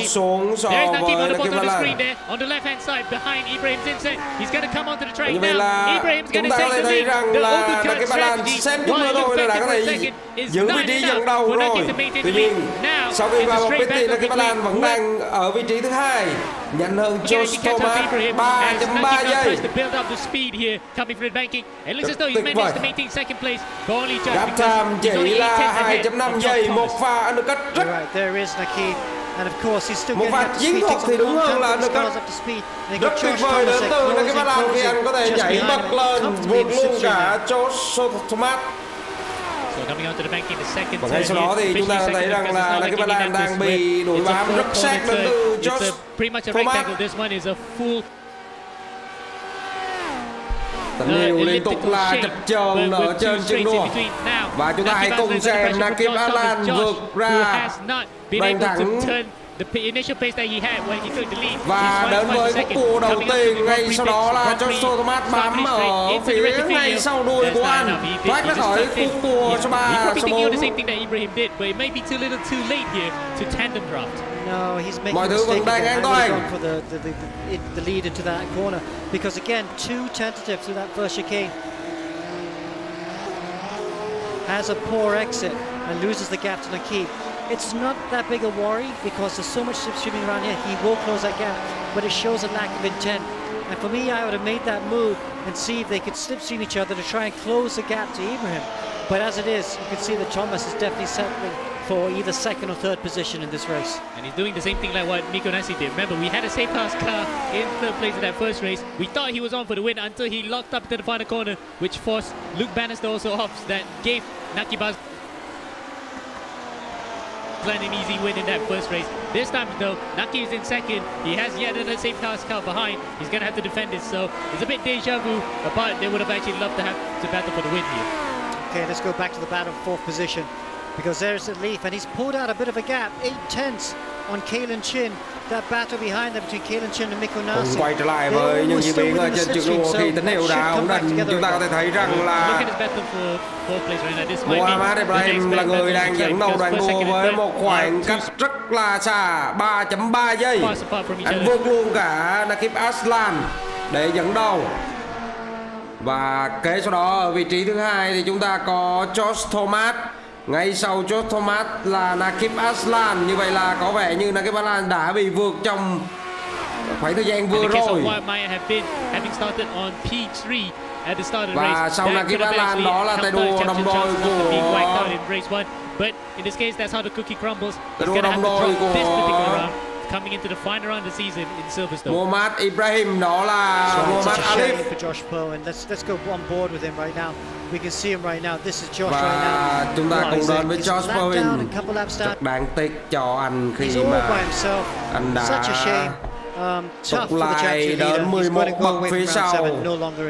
xuống so với Nakib Aslan. On the left hand side, behind Ibrahim's inside, he's going to come onto the track Như vậy now. là Ibrahim's chúng going to ta có take thể the thấy lead. rằng The là overcut Nakib Aslan strategy, xem chút nữa while thôi là đã có effective thể for a second, is giữ vị not trí enough dẫn đầu for rồi. Nakib to maintain Tuy the lead. nhiên Now, sau khi it's a vào straight pit thì battle Nakib Aslan between vẫn đang ở vị trí thứ hai, nhanh hơn Josh Thomas 3.3 giây. to build up the speed here, coming from the banking. It looks as though he's Tuyệt managed to vời. maintain second place, but only just Gap because time he's only chỉ 8 là tenths ahead 2.5 of giây, Josh một Thomas. pha undercut rất Right, there is Nakib. And of course, he's still một getting pha up to chiến speed. thuật Takes thì a đúng long hơn time là to get undercut. cars up to speed. They Rất got tuyệt Josh vời đến Thomas từ Nakib Aslan khi anh có thể just nhảy behind bật him, lên comfortably vượt in luôn slipstream cả now. Josh Thomas. So coming onto the banking, the second Và ngay sau đó thì chúng ta thấy rằng là Nakib Aslan đang bị đuổi bám rất sát đến từ Josh pretty much a Thomas. rectangle. This one is a full Tình yêu liên tục là chập chờn ở trên chân đua. Và chúng ta hãy cùng xem Nakib Aslan vượt ra bàn thẳng và đến với khúc cua đầu tiên. Ngay sau đó là Josh Thomas bám ở phía ngay sau đuôi của anh, thoát ra khỏi khúc cua số 3, số 4. No, he's making Mọi a thứ vẫn mistake đang again. an I would have toàn. gone for the lead into that corner because again, too tentative through that first chicane. Has a poor exit and loses the gap to Nakib. It's not that big a worry because there's so much slipstreaming around here. He will close that gap, but it shows a lack of intent. And for me, I would have made that move and see if they could slipstream each other to try and close the gap to Ibrahim. But as it is, you can see that Thomas is definitely settling for either second or third position in this race. And he's doing the same thing like what Miko Nasi did. Remember, we had a safe pass car in third place in that first race. We thought he was on for the win until he locked up to the final corner, which forced Luke Bannister also off. That gave Nakib Aslan an easy win in that first race. This time though, Naki is in second. He has yet another safe pass car behind. He's going to have to defend it. So it's a bit deja vu, but they would have actually loved to have to battle for the win here. Okay, let's go back to the battle for fourth position because there's the Leaf and he's pulled out a bit of a gap, 8 tenths on Kalen Chin. That battle behind them between Kalen Chin and Miko Nasi. Cùng quay trở lại với những diễn biến ở trên trường đua khi tín hiệu đã ổn định, chúng ta có thể thấy rằng là Mohamed Ibrahim là người đang dẫn đầu đoàn đua với một khoảng cách rất là xa, 3.3 giây. Anh vượt luôn cả Nakib Aslan để dẫn đầu. Và kế sau đó ở vị trí thứ hai thì chúng ta có Josh Thomas. Ngay sau Josh Thomas là Nakib Aslan. Như vậy là có vẻ như Nakib Aslan đã bị vượt trong khoảng thời gian vừa rồi. Và sau Nakib Aslan đó là tay đua đồng đội của tay đua đồng đội của coming into the final round of the season in Silverstone. Mohamed Ibrahim, đó là Mohamed Alif. For Josh Pearl, and let's go on board with him right now. We can see him right now. This is Josh Và right now. chúng ta cùng đến với Josh Pearl. Rất đáng tiếc cho anh khi mà anh đã tụt lại đến 11 bậc phía sau.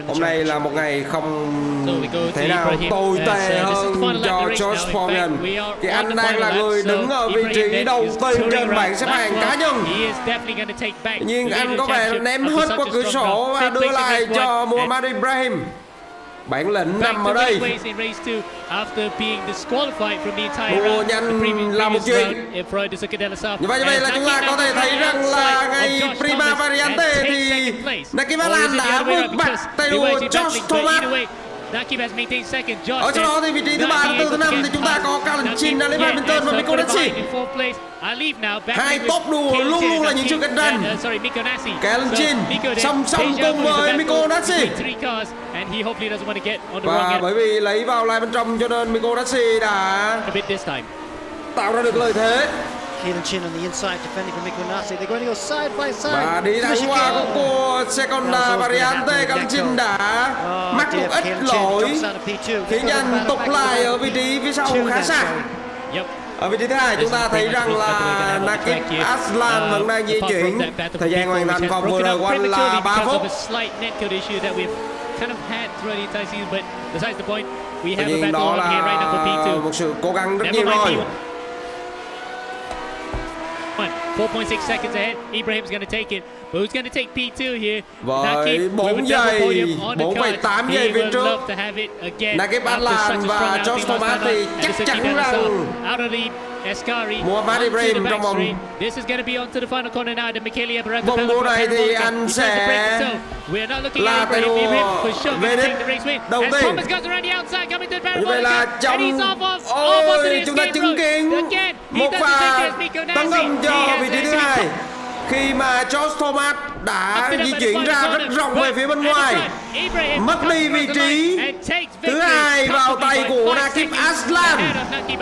Hôm nay là một ngày không thể nào tồi tệ hơn cho Josh Pearl khi anh đang là người đứng ở vị trí đầu tiên trên bảng xếp hạng cá nhân. Nhưng anh có vẻ ném hết qua cửa sổ và đưa lại cho Mohamed Ibrahim. Bản lĩnh nằm ở đây. Đua nhanh là một chuyện. Như vậy là chúng ta có thể thấy rằng là ngày Prima Variante thì Nakib Aslan đã vượt mặt tay đua Josh Thomas Nakib has maintained second. Josh Ở trong đó thì vị trí thứ 3, thứ 4, thứ 5 thì chúng ta có Chin, Alif Hamilton và Miko Nassi. Hai top đua luôn luôn là những sự cạnh tranh. Chin song song cùng với Miko Nassi. Và bởi vì lấy vào lại bên trong cho nên Miko Nassi đã tạo ra được lợi thế. Chin on the inside defending for Miko Nassi. They're going to go side by side. Và đi thẳng qua của Seconda Variante, Chin đã mắc một ít lỗi khiến anh tụt lại ở vị trí phía sau khá xa. Ở vị trí thứ 2 chúng ta thấy rằng là Nakib Aslan vẫn đang di chuyển. Thời gian hoàn thành vòng vừa rồi của anh là 3 phút. Tuy nhiên đó là một sự cố gắng rất nhiều rồi. 4.6 seconds ahead. Ibrahim's going to take it. But who's going to take P2 here? Với 4 giây, 4,8 giây phía trước, Nakib Aslan và Josh Thomas thì chắc chắn rằng Muhammad Ibrahim trong vòng vòng đua này thì anh sẽ là tay đua về đích đầu tiên. Như vậy là trong chúng ta chứng kiến một pha tấn công cho vị trí thứ 2 khi mà Josh Thomas đã di chuyển ra rất rộng về phía bên ngoài, mất đi vị trí thứ 2 vào tay của Nakib Aslan. Và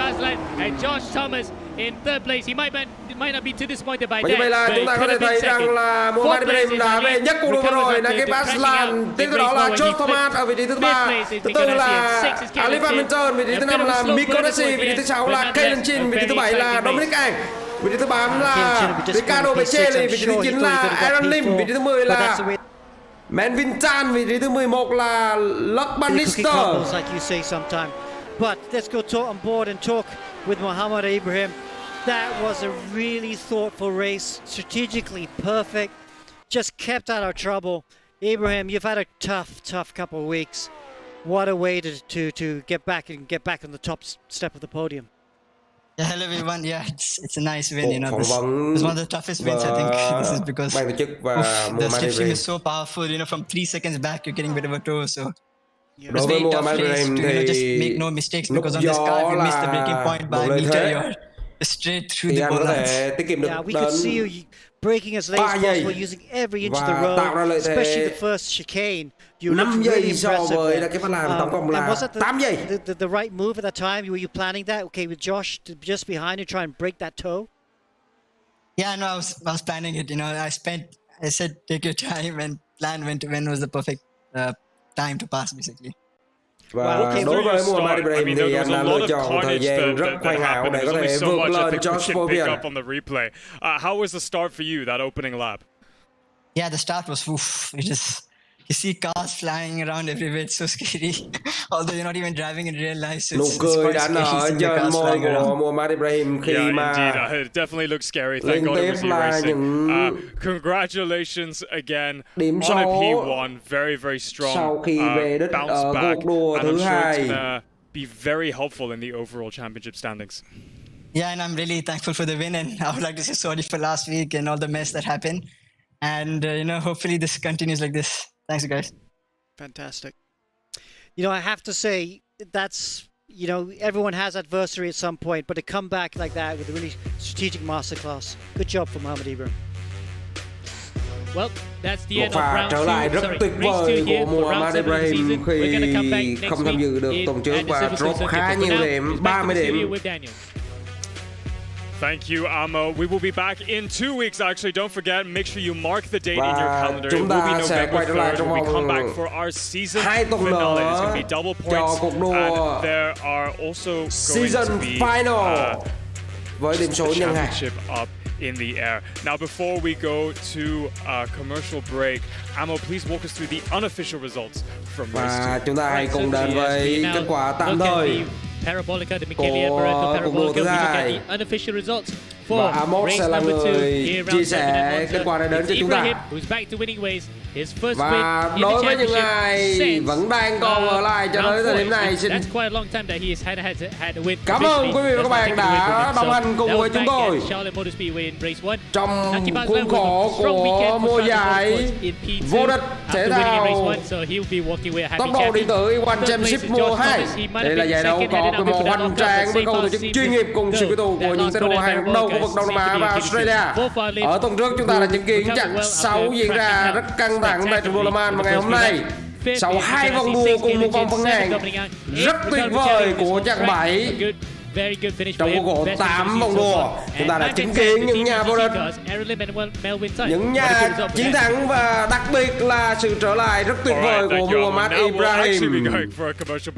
như vậy là chúng ta có thể thấy rằng là Muhammad Ibrahim đã về nhất cuộc đua vừa rồi. Nakib Aslan, tiếp theo đó là Josh Thomas ở vị trí thứ 3, thứ 4 là Alif Hamilton, vị trí thứ 5 là Miko Nassi, vị trí thứ 6 là Chin, vị trí thứ 7 là Dominic Ang, vị trí thứ 8 là Ricardo Becelli, vị trí thứ 9 là Aaron Lim, vị trí thứ 10 là Manvin Tan, vị trí thứ 11 là Luck Bannister. But let's go on board and talk with Muhammad Ibrahim. That was a really thoughtful race, strategically perfect, just kept out of trouble. Ibrahim, you've had a tough couple of weeks. What a way to get back on the top step of the podium. Yeah, hello everyone. Yeah, it's a nice win. You know, this is one of the toughest wins. I think this is because the slipstream is so powerful. You know, from 3 seconds back, you're getting a bit of a toe. So it's very tough race to just make no mistakes because on this car, if you miss the breaking point by a meter, you're straight through the goal lines. Yeah, we could see you braking as late as possible, using every inch of the road, especially the first chicane. You looked really impressive there. And was that the right move at that time? Were you planning that? Okay, with Josh just behind you, try and break that toe? Yeah, no, I was planning it. You know, I said take your time and plan when was the perfect time to pass, basically. Và đối với Muhammad Ibrahim thì anh đã lựa chọn thời gian rất hoàn hảo để có thể vượt lên Josh Bovian. How was the start for you, that opening lap? Yeah, the start was you see cars flying around everywhere. It's so scary. Although you're not even driving in real life, so nụ cười đã nở trên môi của Muhammad Ibrahim khi mà it definitely looks scary. Thank God it was racing. Congratulations again on a P1, very strong. Sau khi về đích ở cuộc đua thứ 2, be very helpful in the overall championship standings. Yeah, and I'm really thankful for the win, and I would like to say sorry for last week and all the mess that happened. And you know, hopefully this continues like this. Thanks, guys. Fantastic. You know, I have to say that's, you know, everyone has adversity at some point, but to come back like that with a really strategic masterclass. Good job for Muhammad Ibrahim. Well, that's the end một of pha round trở lại rất tuyệt vời của Muhammad Ibrahim khi không tham dự được tuần trước và drop khá nhiều điểm, 30 điểm. Thank you, Amo. We will be back in 2 weeks, actually. Don't forget, make sure you mark the date in your calendar. It will be November 3rd when we come back for our season finale. It's going to be double points, and there are also going to be với điểm số nhân hạng championship up in the air. Now, before we go to a commercial break, Amo, please walk us through the unofficial results from race 2. Và chúng ta hãy cùng đến với kết quả tạm thời Parabolica, the Michele Barreto Parabolica. We look at the unofficial results for race number 2 here chia sẻ kết quả này đến cho chúng ta. Who's back to winning ways. His first và win đối với những ai vẫn đang còn ở lại cho tới thời điểm này, xin cảm ơn quý vị và các bạn đã đồng hành cùng với chúng tôi trong khuôn khổ của mùa giải vô địch Thể thao tốc độ điện tử E1 Championship Mùa 2. Đây là giải đấu có quy mô hoành tráng với khâu tổ chức chuyên nghiệp cùng sự quy tụ của những tay đua hàng đầu khu vực Đông Nam Á và Australia. Ở tuần trước chúng ta đã chứng kiến chặng 6 diễn ra rất căng thẳng tại trường đua Le Mans, và ngày hôm nay sau 2 vòng đua cùng một vòng phân hạng rất tuyệt vời của chặng 7. Trong cuộc gỗ 8 vòng đua, chúng ta đã chứng kiến những nhà vô địch, những nhà chiến thắng, và đặc biệt là sự trở lại rất tuyệt vời của Muhammad Ibrahim.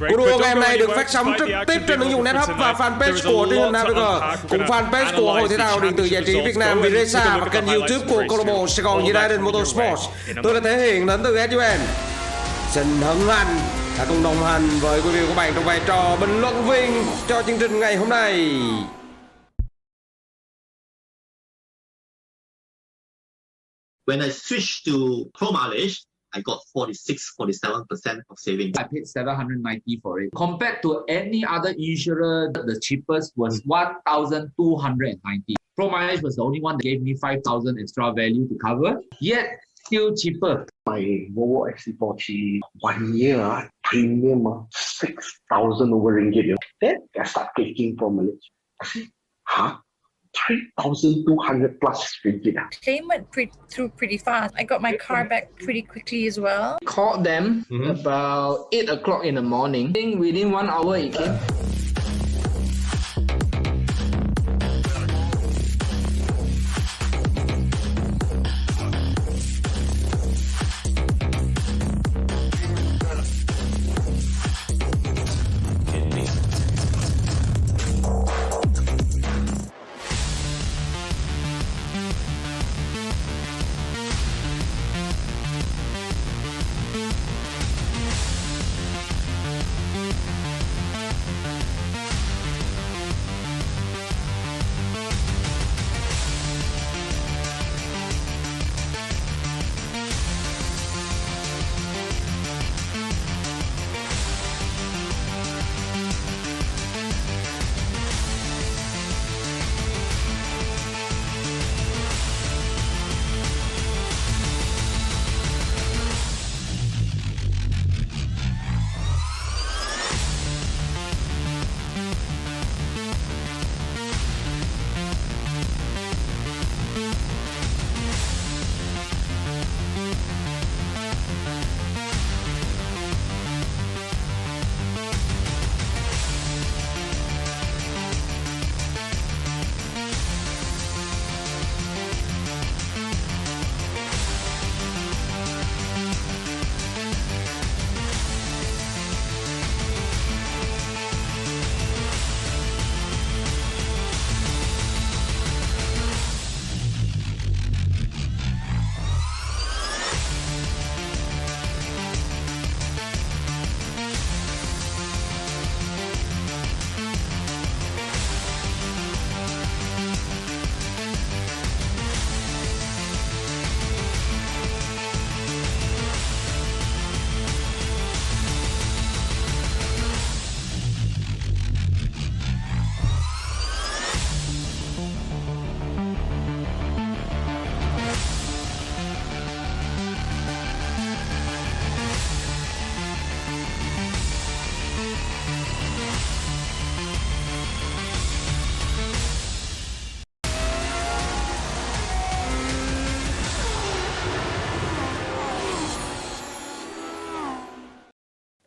Cuộc đua ngày hôm nay được phát sóng trực tiếp trên ứng dụng NetHub và fanpage của truyền hình Navigator, cùng fanpage của Hội Thể thao điện tử giải trí Việt Nam VIRESA và kênh YouTube của câu lạc bộ Saigon United Motorsports. Tôi là Thể hiện đến từ E1. Xin hân hạnh đã cùng đồng hành với quý vị và các bạn trong vai trò bình luận viên cho chương trình ngày hôm nay. When I switched to pro mileage, I got 47% of savings. I paid $790 for it. Compared to any other insurer, the cheapest was $1,290. Pro mileage was the only one that gave me $5,000 extra value to cover, yet still cheaper. My Volvo XC40 1 year premium 6,000 over ringgit. Then I start taking for mileage. I say, huh? 3,200 plus ringgit. Claim went through pretty fast. I got my car back pretty quickly as well. Called them about 8 o'clock in the morning. I think within 1 hour it came.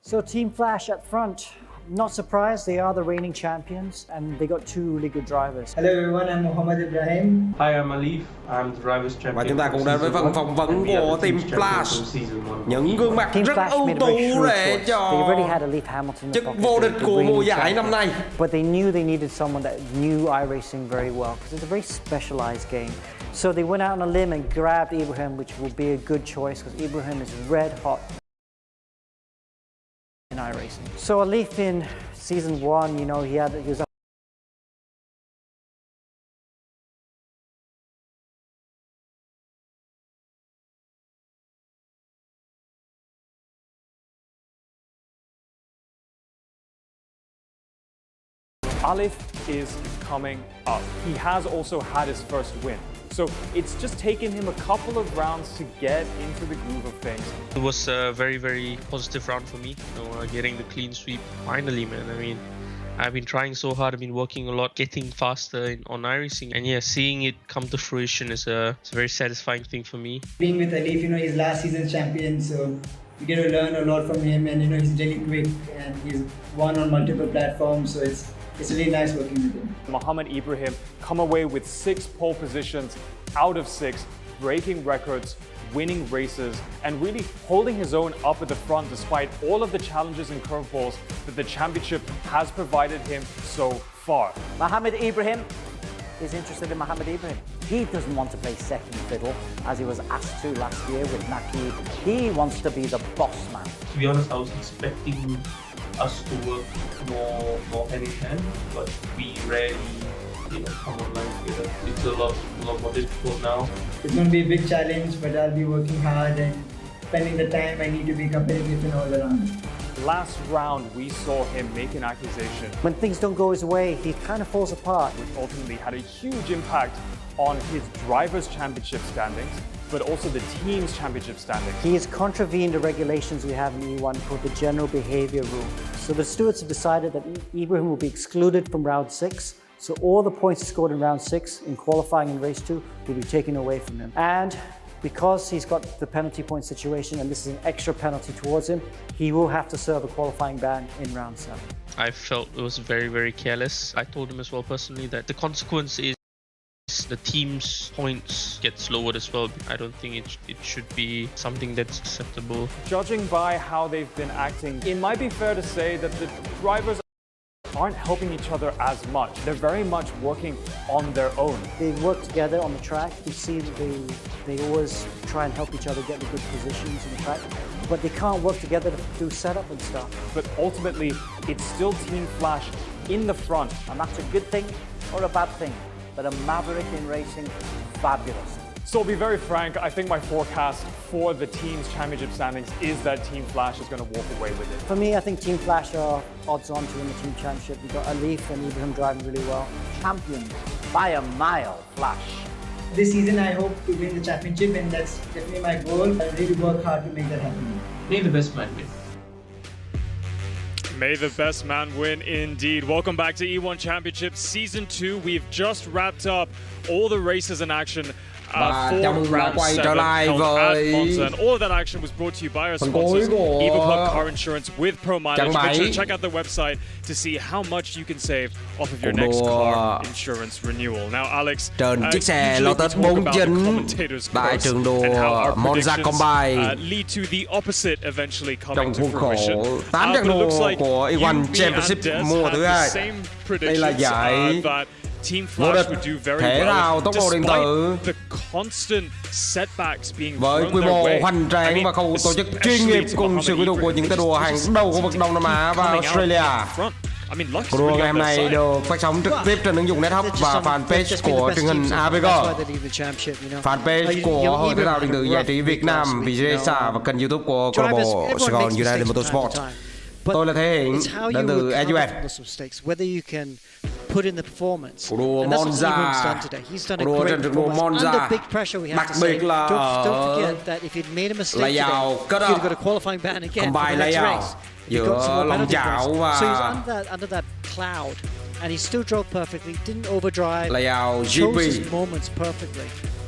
So Team Flash at front, not surprised, they are the reigning champions and they got two really good drivers. Hello everyone, I'm Mohammed Ibrahim. Hi, I'm Alif. I'm the drivers champion. Và chúng ta cùng đến với phần phỏng vấn của Team Flash. Những gương mặt rất ưu tú để cho chức vô địch của mùa giải năm nay. But they knew they needed someone that knew iRacing very well because it's a very specialized game. So they went out on a limb and grabbed Ibrahim, which will be a good choice because Ibrahim is red hot in iRacing. So Alif in season 1, you know, he was up. Alif is coming up. He has also had his first win. So it's just taken him a couple of rounds to get into the groove of things. It was a very, very positive round for me, getting the clean sweep finally, man. I mean, I've been trying so hard, I've been working a lot, getting faster on iRacing, and yeah, seeing it come to fruition is it's a very satisfying thing for me. Being with Alif, he's last season's champion, so you get to learn a lot from him, and he's really quick and he's won on multiple platforms, so it's really nice working with him. Mohammed Ibrahim come away with 6 pole positions out of 6, breaking records, winning races, and really holding his own up at the front despite all of the challenges and curveballs that the championship has provided him so far. Mohammed Ibrahim is interested in Mohammed Ibrahim. He doesn't want to play second fiddle as he was asked to last year with Nakib. He wants to be the boss man. To be honest, I was expecting us to work more hand in hand, but we rarely come online together. It's a lot more difficult now. It's going to be a big challenge, but I'll be working hard and spending the time I need to be competitive in all the rounds. Last round, we saw him make an accusation. When things don't go his way, he kind of falls apart. Which ultimately had a huge impact on his Drivers' Championship standings, but also the Team's Championship standings. He has contravened the regulations we have in E1 called the General Behaviour Rule. So the stewards have decided that Ibrahim will be excluded from round 6. So all the points he scored in round 6 in qualifying in race 2 will be taken away from him. And because he's got the penalty point situation and this is an extra penalty towards him, he will have to serve a qualifying ban in round 7. I felt it was very, very careless. I told him as well personally that the consequence is the team's points gets lowered as well. I don't think it should be something that's acceptable. Judging by how they've been acting, it might be fair to say that the drivers aren't helping each other as much. They're very much working on their own. They work together on the track. You see that they always try and help each other get the good positions in the track, but they can't work together to do setup and stuff. But ultimately, it's still Team Flash in the front. And that's a good thing or a bad thing, but a Maverick in racing, fabulous. So I'll be very frank, I think my forecast for the Team's Championship standings is that Team Flash is going to walk away with it. For me, I think Team Flash are odds on to win the Team Championship. We've got Alif and Ibrahim driving really well. Champions by a mile, Flash. This season I hope to win the championship, and that's definitely my goal. I really work hard to make that happen. May the best man win. May the best man win indeed. Welcome back to E1 Championship Season 2. We've just wrapped up all the races in action. Chào mừng đã quay trở lại với and all of that action was brought to you by our sponsors, EvoPub Car Insurance with Pro Mileage. Make sure to check out their website to see how much you can save off of your next car insurance renewal. Now, Alex, trên chiếc xe Lotus 49 tại trường đua Monza lead to the opposite eventually coming trong to khuôn fruition. khổ 8 trận đua của E1 Championship mùa thứ 2. Đây là giải Team vô Flash địch would do very thể thao well tốc độ điện tử the constant setbacks being với quy mô hoành tráng và khâu tổ chức chuyên nghiệp cùng sự quy tụ của những tay đua hàng đầu khu vực Đông Nam Á và Australia. Cuộc đua ngày hôm nay được phát sóng trực tiếp trên ứng dụng NetHub và fanpage của truyền hình AVG, fanpage của Hội Thể thao điện tử giải trí Việt Nam VIRESA và kênh YouTube của câu lạc bộ Saigon United Motorsports. Tôi là Thế Hiển đến từ EUN. Put in the performance. Cuộc đua And that's what Ibrahim's Monza, done today. He's done a cuộc đua great trên trường đua performance. Monza, Under big pressure, we have đặc to say. biệt là Don't forget that if he'd made a mistake today, he'd got a qualifying ban again for the next race. He got some more penalty points. So he's under that cloud, and he still drove perfectly, didn't overdrive, chose his moments perfectly.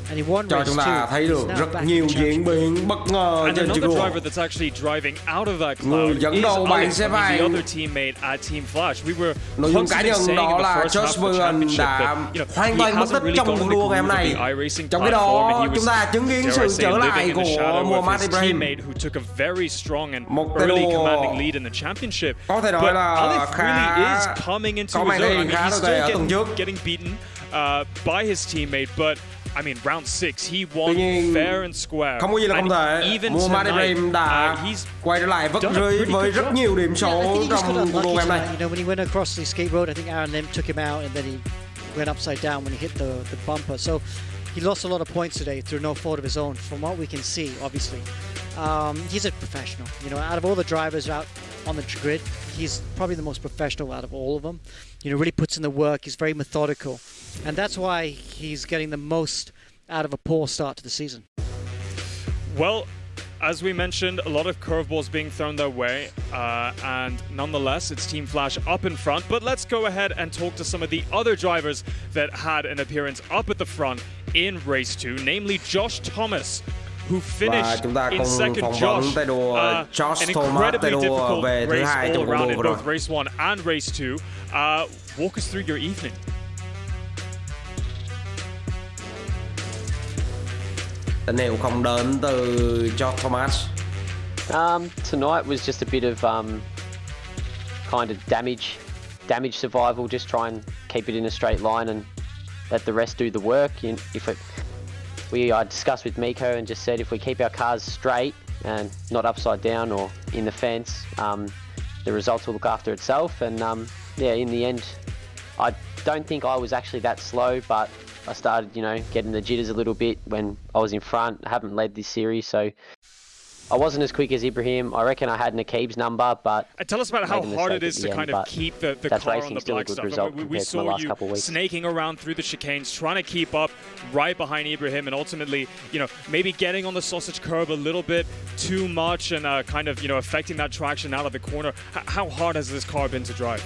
And he won cho race chúng ta thấy được rất nhiều diễn biến bất ngờ trên trường đua. Driver that's actually driving out of that Người cloud dẫn đầu bảng xếp the hạng. other teammate at Team Flash. We were Nội dung cá nhân đó là Josh Bowen đã hoàn toàn mất tích trong cuộc đua ngày hôm nay. Trong khi đó, chúng ta chứng kiến sự trở lại của Mohammed Ibrahim, một tay đua có thể nói là khá có màn thể hiện khá tồi tệ ở tuần trước. By his teammate, but I mean, round 6, he won fair and square. Không có gì là không thể. Mohammed Ibrahim đã quay trở lại vất rưới với rất nhiều điểm số trong cuộc đua ngày hôm nay. You know, when he went across the skate road, I think Aaron Lim took him out, and then he went upside down when he hit the bumper. So he lost a lot of points today through no fault of his own, from what we can see, obviously. He's a professional. You know, out of all the drivers out on the grid, he's probably the most professional out of all of them. You know, really puts in the work. He's very methodical, and that's why he's getting the most out of a poor start to the season. Well, as we mentioned, a lot of curveballs being thrown their way, and nonetheless, it's Team Flash up in front. But let's go ahead and talk to some of the other drivers that had an appearance up at the front in race 2, namely Josh Thomas, who finished in second. Josh, an incredibly difficult race all around in both race 1 and race 2. Walk us through your evening. Tín hiệu không đến từ Josh Thomas. Tonight was just a bit of kind of damage survival. Just try and keep it in a straight line and let the rest do the work. I discussed with Miko and just said if we keep our cars straight and not upside down or in the fence, the results will look after itself. And in the end, I don't think I was actually that slow, but I started, getting the jitters a little bit when I was in front. I haven't led this series, so I wasn't as quick as Ibrahim. I reckon I had Nakeeb's number, but... Tell us about how hard it is to kind of keep the car on the black stuff. We saw you snaking around through the chicanes, trying to keep up right behind Ibrahim, and ultimately, maybe getting on the sausage curb a little bit too much and kind of, affecting that traction out of the corner. How hard has this car been to drive?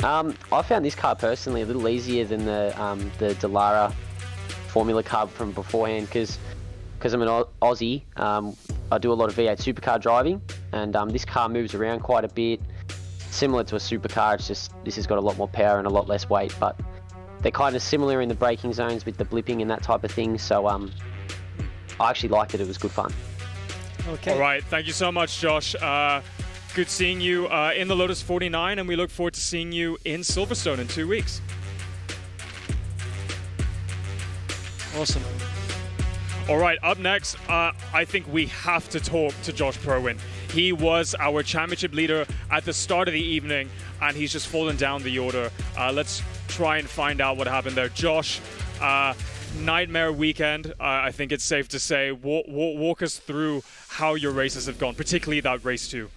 I found this car personally a little easier than the Dallara Formula car from beforehand because I'm an Aussie. I do a lot of V8 supercar driving, and this car moves around quite a bit, similar to a supercar. It's just this has got a lot more power and a lot less weight, but they're kind of similar in the braking zones with the blipping and that type of thing. So I actually liked it. It was good fun. Okay. All right. Thank you so much, Josh. Good seeing you in the Lotus 49, and we look forward to seeing you in Silverstone in 2 weeks. Awesome. All right, up next, I think we have to talk to Josh Perwin. He was our championship leader at the start of the evening, and he's just fallen down the order. Let's try and find out what happened there. Josh, nightmare weekend, I think it's safe to say. Walk us through how your races have gone, particularly that race 2.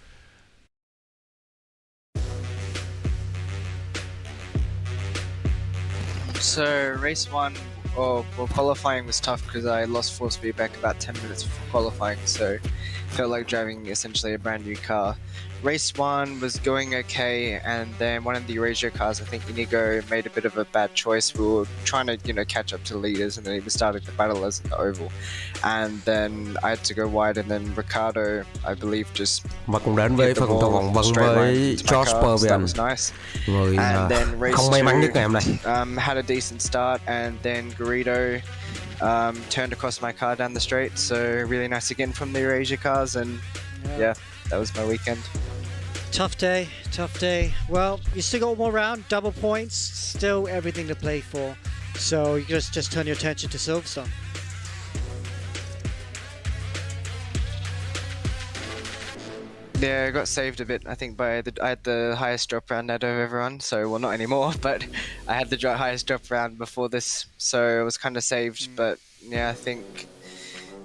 So race 1, qualifying was tough because I lost 4 speed back about 10 minutes before qualifying, so it felt like driving essentially a brand new car. Race 1 was going okay, and then one of the Eurasia cars, I think Inigo, made a bit of a bad choice. We were trying to, catch up to the leaders, and then he was starting to battle us in the oval. And then I had to go wide, and then Ricardo, I believe, just và cũng đến với phần tổng vòng vân với Josh Perwin, người không may mắn nhất ngày hôm nay. Had a decent start, and then Garrido turned across my car down the straight, so really nice again from the Eurasia cars, and yeah, that was my weekend. Tough day. Well, you still got one more round, double points, still everything to play for. So you just turn your attention to Silverstone. Yeah, I got saved a bit, I think, I had the highest drop round out of everyone, so, well, not anymore, but I had the highest drop round before this, so I was kind of saved, but yeah, I think,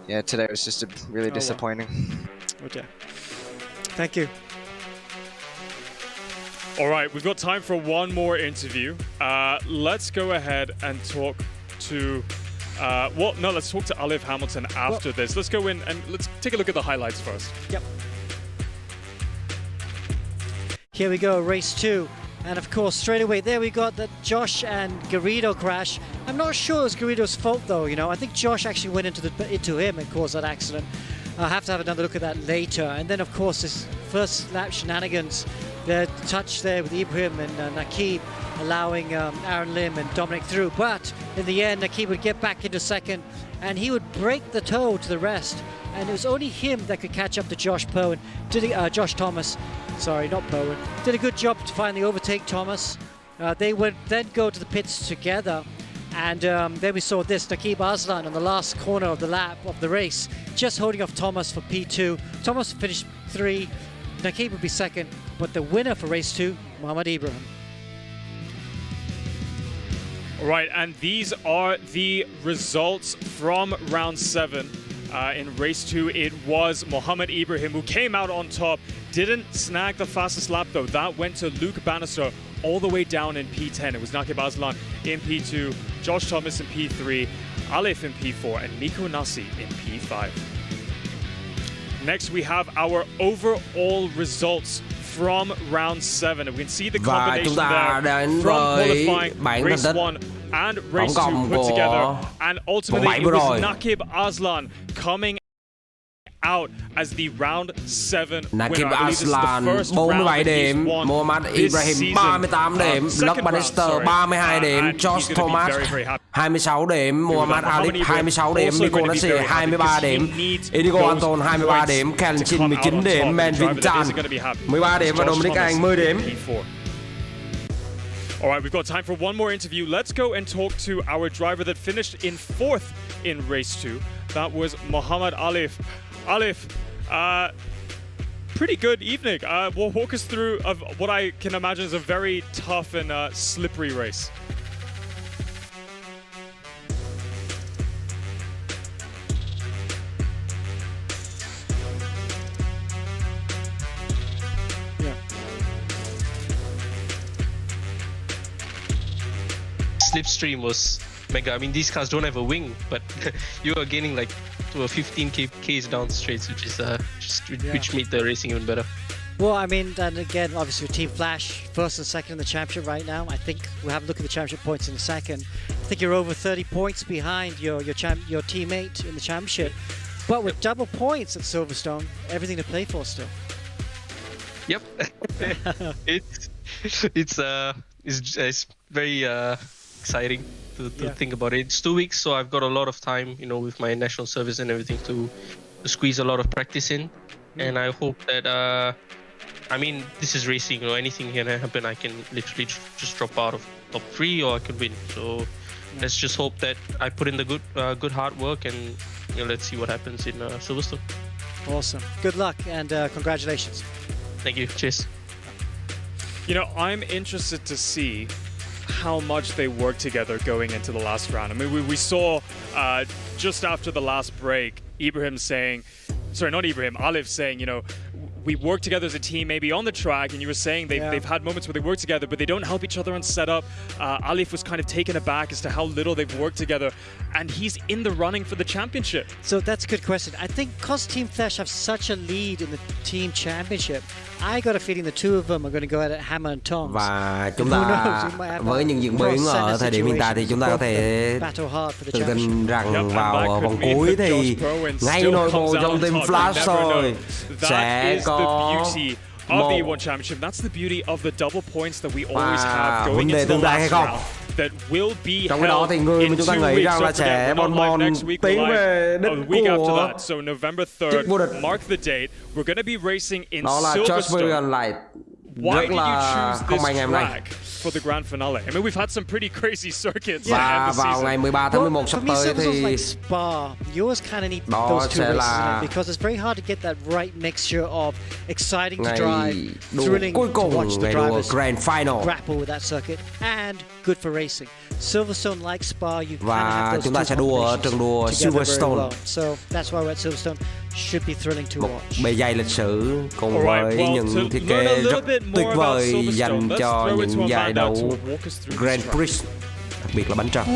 today was just really disappointing. Well. Okay. Thank you. All right, we've got time for one more interview. Let's go ahead and talk to... let's talk to Alif Hamilton after this. Let's go in and let's take a look at the highlights first. Yep. Here we go, race 2. And of course, straight away, there we got the Josh and Garrido crash. I'm not sure it was Garrido's fault, though. I think Josh actually went into him and caused that accident. I'll have to have another look at that later. And then, of course, this first lap shenanigans, the touch there with Ibrahim and Nakeeb, allowing Aaron Lim and Dominic through. But in the end, Nakeeb would get back into second, and he would break the toe to the rest. And it was only him that could catch up to Josh Thomas. Sorry, not Perwin. Did a good job to finally overtake Thomas. They would then go to the pits together. And then we saw this, Nakeeb Arslan on the last corner of the lap of the race, just holding off Thomas for P2. Thomas finished 3, Nakeeb would be second, but the winner for race 2, Mohamed Ibrahim. All right, and these are the results from round 7. In race 2, it was Mohammed Ibrahim who came out on top. Didn't snag the fastest lap though. That went to Luke Bannister all the way down in P10. It was Nakib Aslan in P2, Josh Thomas in P3, Alif in P4, and Nico Nasi in P5. Next, we have our overall results from round 7. We can see the combination there from qualifying, race 1 and race 2 put together. And ultimately, it was Nakib Aslan coming out as the round 7 Nakib winner. Aslan 47 điểm, Mohammed Ibrahim 38 điểm, Luke Bannister 32 điểm, Josh Thomas 26 điểm, Mohammed Alif 26 điểm, Nico Nasi 23 điểm, Indigo Anton 23 điểm, Kanchin 19 điểm, Melvin Chan 13 điểm và Dominic Anh 10 điểm. All right, we've got time for one more interview. Let's go and talk to our driver that finished in 4th in race 2. That was Mohammed Alif. Alif, pretty good evening. Walk us through of what I can imagine is a very tough and slippery race. Slipstream was mega. I mean, these cars don't have a wing, but you are gaining like to a 15 k's down straights, which is which made the racing even better. Well, I mean, and again, obviously, Team Flash, 1st and 2nd in the championship right now. I think we'll have a look at the championship points in a second. I think you're over 30 points behind your teammate in the championship, but with double points at Silverstone, everything to play for still. Yep, it's very exciting to think about it. It's 2 weeks, so I've got a lot of time, you know, with my national service and everything to squeeze a lot of practice in. And I hope that, I mean, this is racing, you know, anything can happen. I can literally just drop out of top 3 or I can win. So let's just hope that I put in the good hard work, and you know, let's see what happens in Silverstone. Awesome. Good luck and congratulations. Thank you. Cheers. You know, I'm interested to see how much they work together going into the last round. I mean, we saw just after the last break, Ibrahim saying, sorry, not Ibrahim, Alif saying, you know, we work together as a team maybe on the track, and you were saying they've had moments where they work together, but they don't help each other on setup. Alif was kind of taken aback as to how little they've worked together, and he's in the running for the championship. So that's a good question. I think because Team Flash have such a lead in the team championship, I got a feeling the two of them are going to go at it hammer and tongs. Và chúng ta với những diễn biến ở thời điểm hiện tại thì chúng ta có thể tự tin rằng vào vòng cuối thì ngay nội bộ trong team Flash thôi sẽ có of the E1 Championship. That's the beauty of the double points that we always have going into the last round. That will be trong cái đó thì người mà chúng ta nghĩ rằng là sẽ bon tiến về đích của so November 3rd, mark the date. We're going to be racing in Silverstone. Why did you choose this track for the grand finale? I mean, we've had some pretty crazy circuits. Và vào ngày 13 tháng 11 sắp tới thì Spa, yours kind of need those two races because it's very hard to get that right mixture of exciting to drive, thrilling to watch the drivers grand final, grapple with that circuit, and good for racing. Silverstone, like Spa, you và kind of have chúng ta sẽ đua ở trường đua Silverstone. So that's why we're at Silverstone. Should be thrilling to watch. Bề dày lịch sử cùng với những thiết kế rất tuyệt vời dành cho những giải đấu Grand Prix, đặc biệt là bánh trần.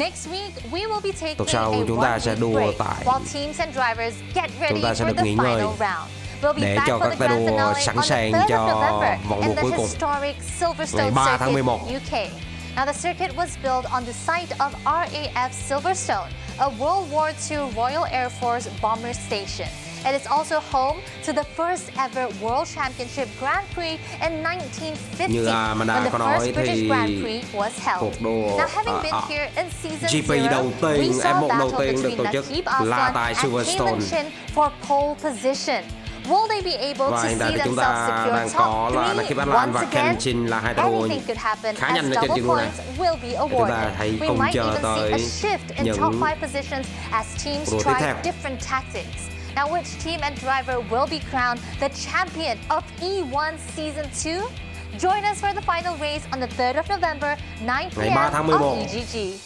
Tuần sau chúng ta sẽ đua tại, chúng ta sẽ được nghỉ ngơi để cho các tay đua sẵn sàng cho vòng đua cuối cùng ngày 3 tháng 11. Now, the circuit was built on the site of RAF Silverstone, a World War II Royal Air Force bomber station. It is also home to the first ever World Championship Grand Prix in 1950, when the first British Grand Prix was held. Now, having been here in season 0, we saw a battle between Nakib Aslan and Cayman Chin for pole position. Will they be able to see themselves secure top 3 once again? Anything could happen as double points will be awarded. We might even see a shift in top 5 positions as teams try different tactics. Now, which team and driver will be crowned the champion of E1 Season 2? Join us for the final race on the 3rd of November, 9 p.m. on EGG.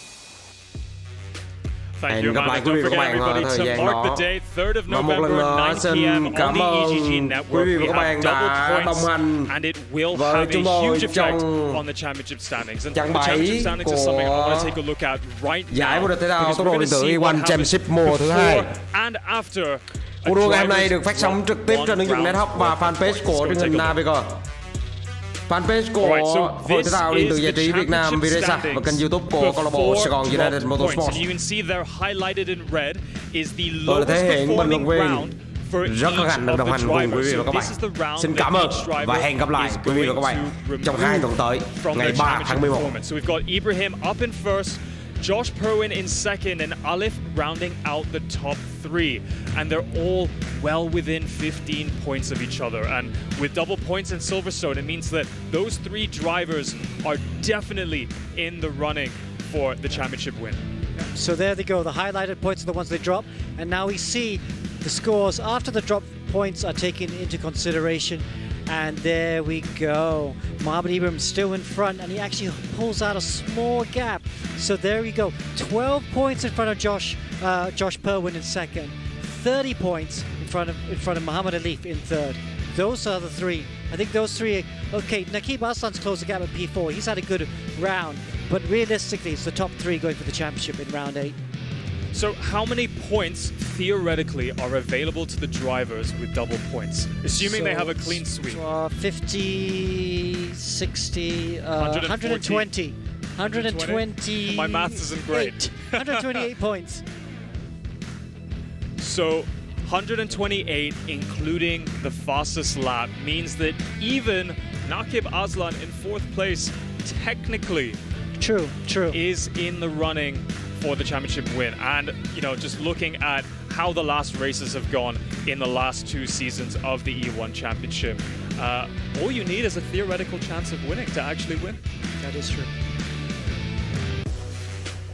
Thank you, Hẹn gặp lại Amanda. quý vị Don't và các forget, bạn everybody, thời to gian mark đó. the date, 3rd of Và một lần November, nữa 9 xin p.m. on cảm the ơn EGG quý network. vị và We các bạn have double đã đồng points, hành and it will với have chúng a tôi huge effect trong on the championship standings. And chặng the championship 7 standings is something I want to của take a look at right giải vô now. địch thể thao Because tốc we're độ going điện to tử see E1 what happens Championship mùa thứ hai. before and after. Cuộc đua ngày hôm nay được phát sóng trực tiếp trên ứng dụng NetHub và fanpage của truyền hình Navigator. Fanpage của Hội Thể thao điện tử giải trí Việt Nam VIRESA và kênh YouTube của câu lạc bộ Saigon United Motorsports. Tôi là thể hiện bình luận viên rất hân hạnh được đồng hành cùng quý vị và các bạn. Xin cảm ơn và hẹn gặp lại quý vị và các bạn trong 2 tuần tới, ngày 3 tháng 11. So we've got Ibrahim up in first, Josh Perwin in second, and Alif rounding out the top 3. And they're all well within 15 points of each other. And with double points in Silverstone, it means that those 3 drivers are definitely in the running for the championship win. So there they go, the highlighted points are the ones they drop. And now we see the scores after the drop points are taken into consideration. And there we go. Mohammed Ibrahim still in front, and he actually pulls out a small gap. So there we go. 12 points in front of Josh Perwin in second. 30 points in front of Muhammad Alif in third. Those are the 3. I think those 3. Okay, Naqib Aslan's closed the gap at P4. He's had a good round, but realistically, it's the top 3 going for the championship in round 8. So how many points theoretically are available to the drivers with double points, assuming they have a clean sweep? 50, 60, 120. 120. My maths isn't great. 128 points. So 128, including the fastest lap, means that even Naqib Aslan in 4th place technically is in the running for the championship win. And, you know, just looking at how the last races have gone in the last 2 seasons of the E1 Championship, all you need is a theoretical chance of winning to actually win. That is true.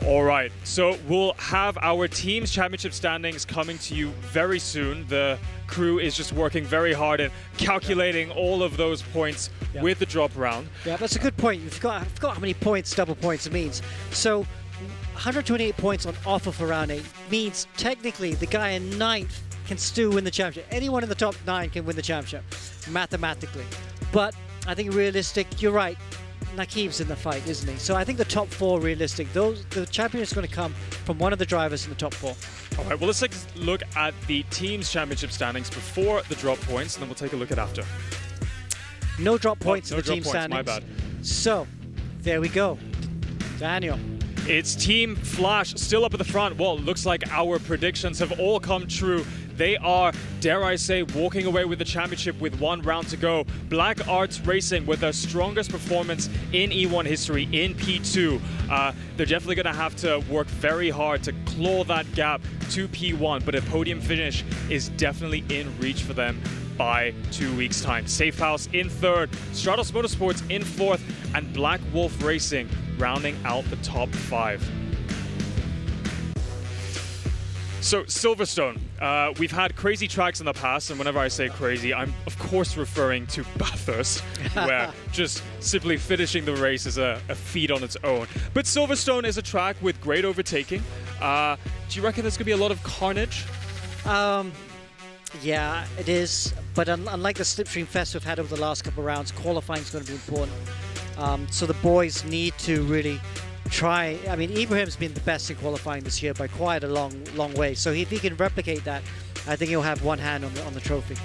All right, so we'll have our team's championship standings coming to you very soon. The crew is just working very hard and calculating all of those points with the drop round. Yeah, that's a good point. I forgot how many points, double points it means. So 128 points on offer for round 8 means technically the guy in 9th can still win the championship. Anyone in the top 9 can win the championship, mathematically. But I think realistic, you're right. Naqib's in the fight, isn't he? So I think the top 4 realistic. The champion is going to come from one of the drivers in the top 4. All right, well, let's take a look at the team's championship standings before the drop points, and then we'll take a look at after. No drop points in no the team drop points, standings. my bad. So, there we go. Daniel. It's Team Flash still up at the front. Well, it looks like our predictions have all come true. They are, dare I say, walking away with the championship with 1 round to go. Black Arts Racing with their strongest performance in E1 history in P2. They're definitely going to have to work very hard to claw that gap to P1, but a podium finish is definitely in reach for them by 2 weeks' time. Safe House in 3rd, Stratos Motorsports in 4th, and Black Wolf Racing rounding out the top 5. So Silverstone, we've had crazy tracks in the past, and whenever I say crazy, I'm of course referring to Bathurst, where just simply finishing the race is a feat on its own. But Silverstone is a track with great overtaking. Do you reckon there's going to be a lot of carnage? Yeah, it is. But unlike the Slipstream Fest we've had over the last couple of rounds, qualifying is going to be important. So the boys need to really try. I mean, Ibrahim's been the best in qualifying this year by quite a long way. So if he can replicate that, I think he'll have one hand on the trophy.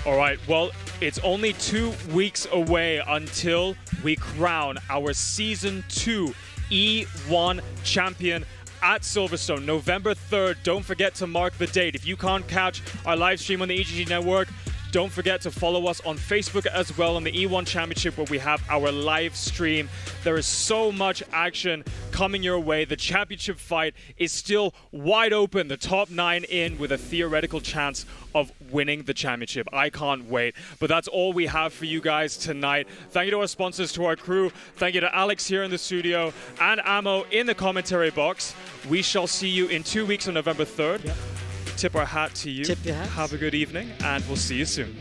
All right, well, it's only 2 weeks away until we crown our Season 2 E1 champion at Silverstone, November 3rd. Don't forget to mark the date. If you can't catch our live stream on the EGG network, don't forget to follow us on Facebook as well on the E1 Championship, where we have our live stream. There is so much action coming your way. The championship fight is still wide open. The top 9 in with a theoretical chance of winning the championship. I can't wait. But that's all we have for you guys tonight. Thank you to our sponsors, to our crew. Thank you to Alex here in the studio and Amo in the commentary box. We shall see you in 2 weeks on November 3rd. Yep. Tip our hat to you. Tip your hat. Have a good evening, and we'll see you soon.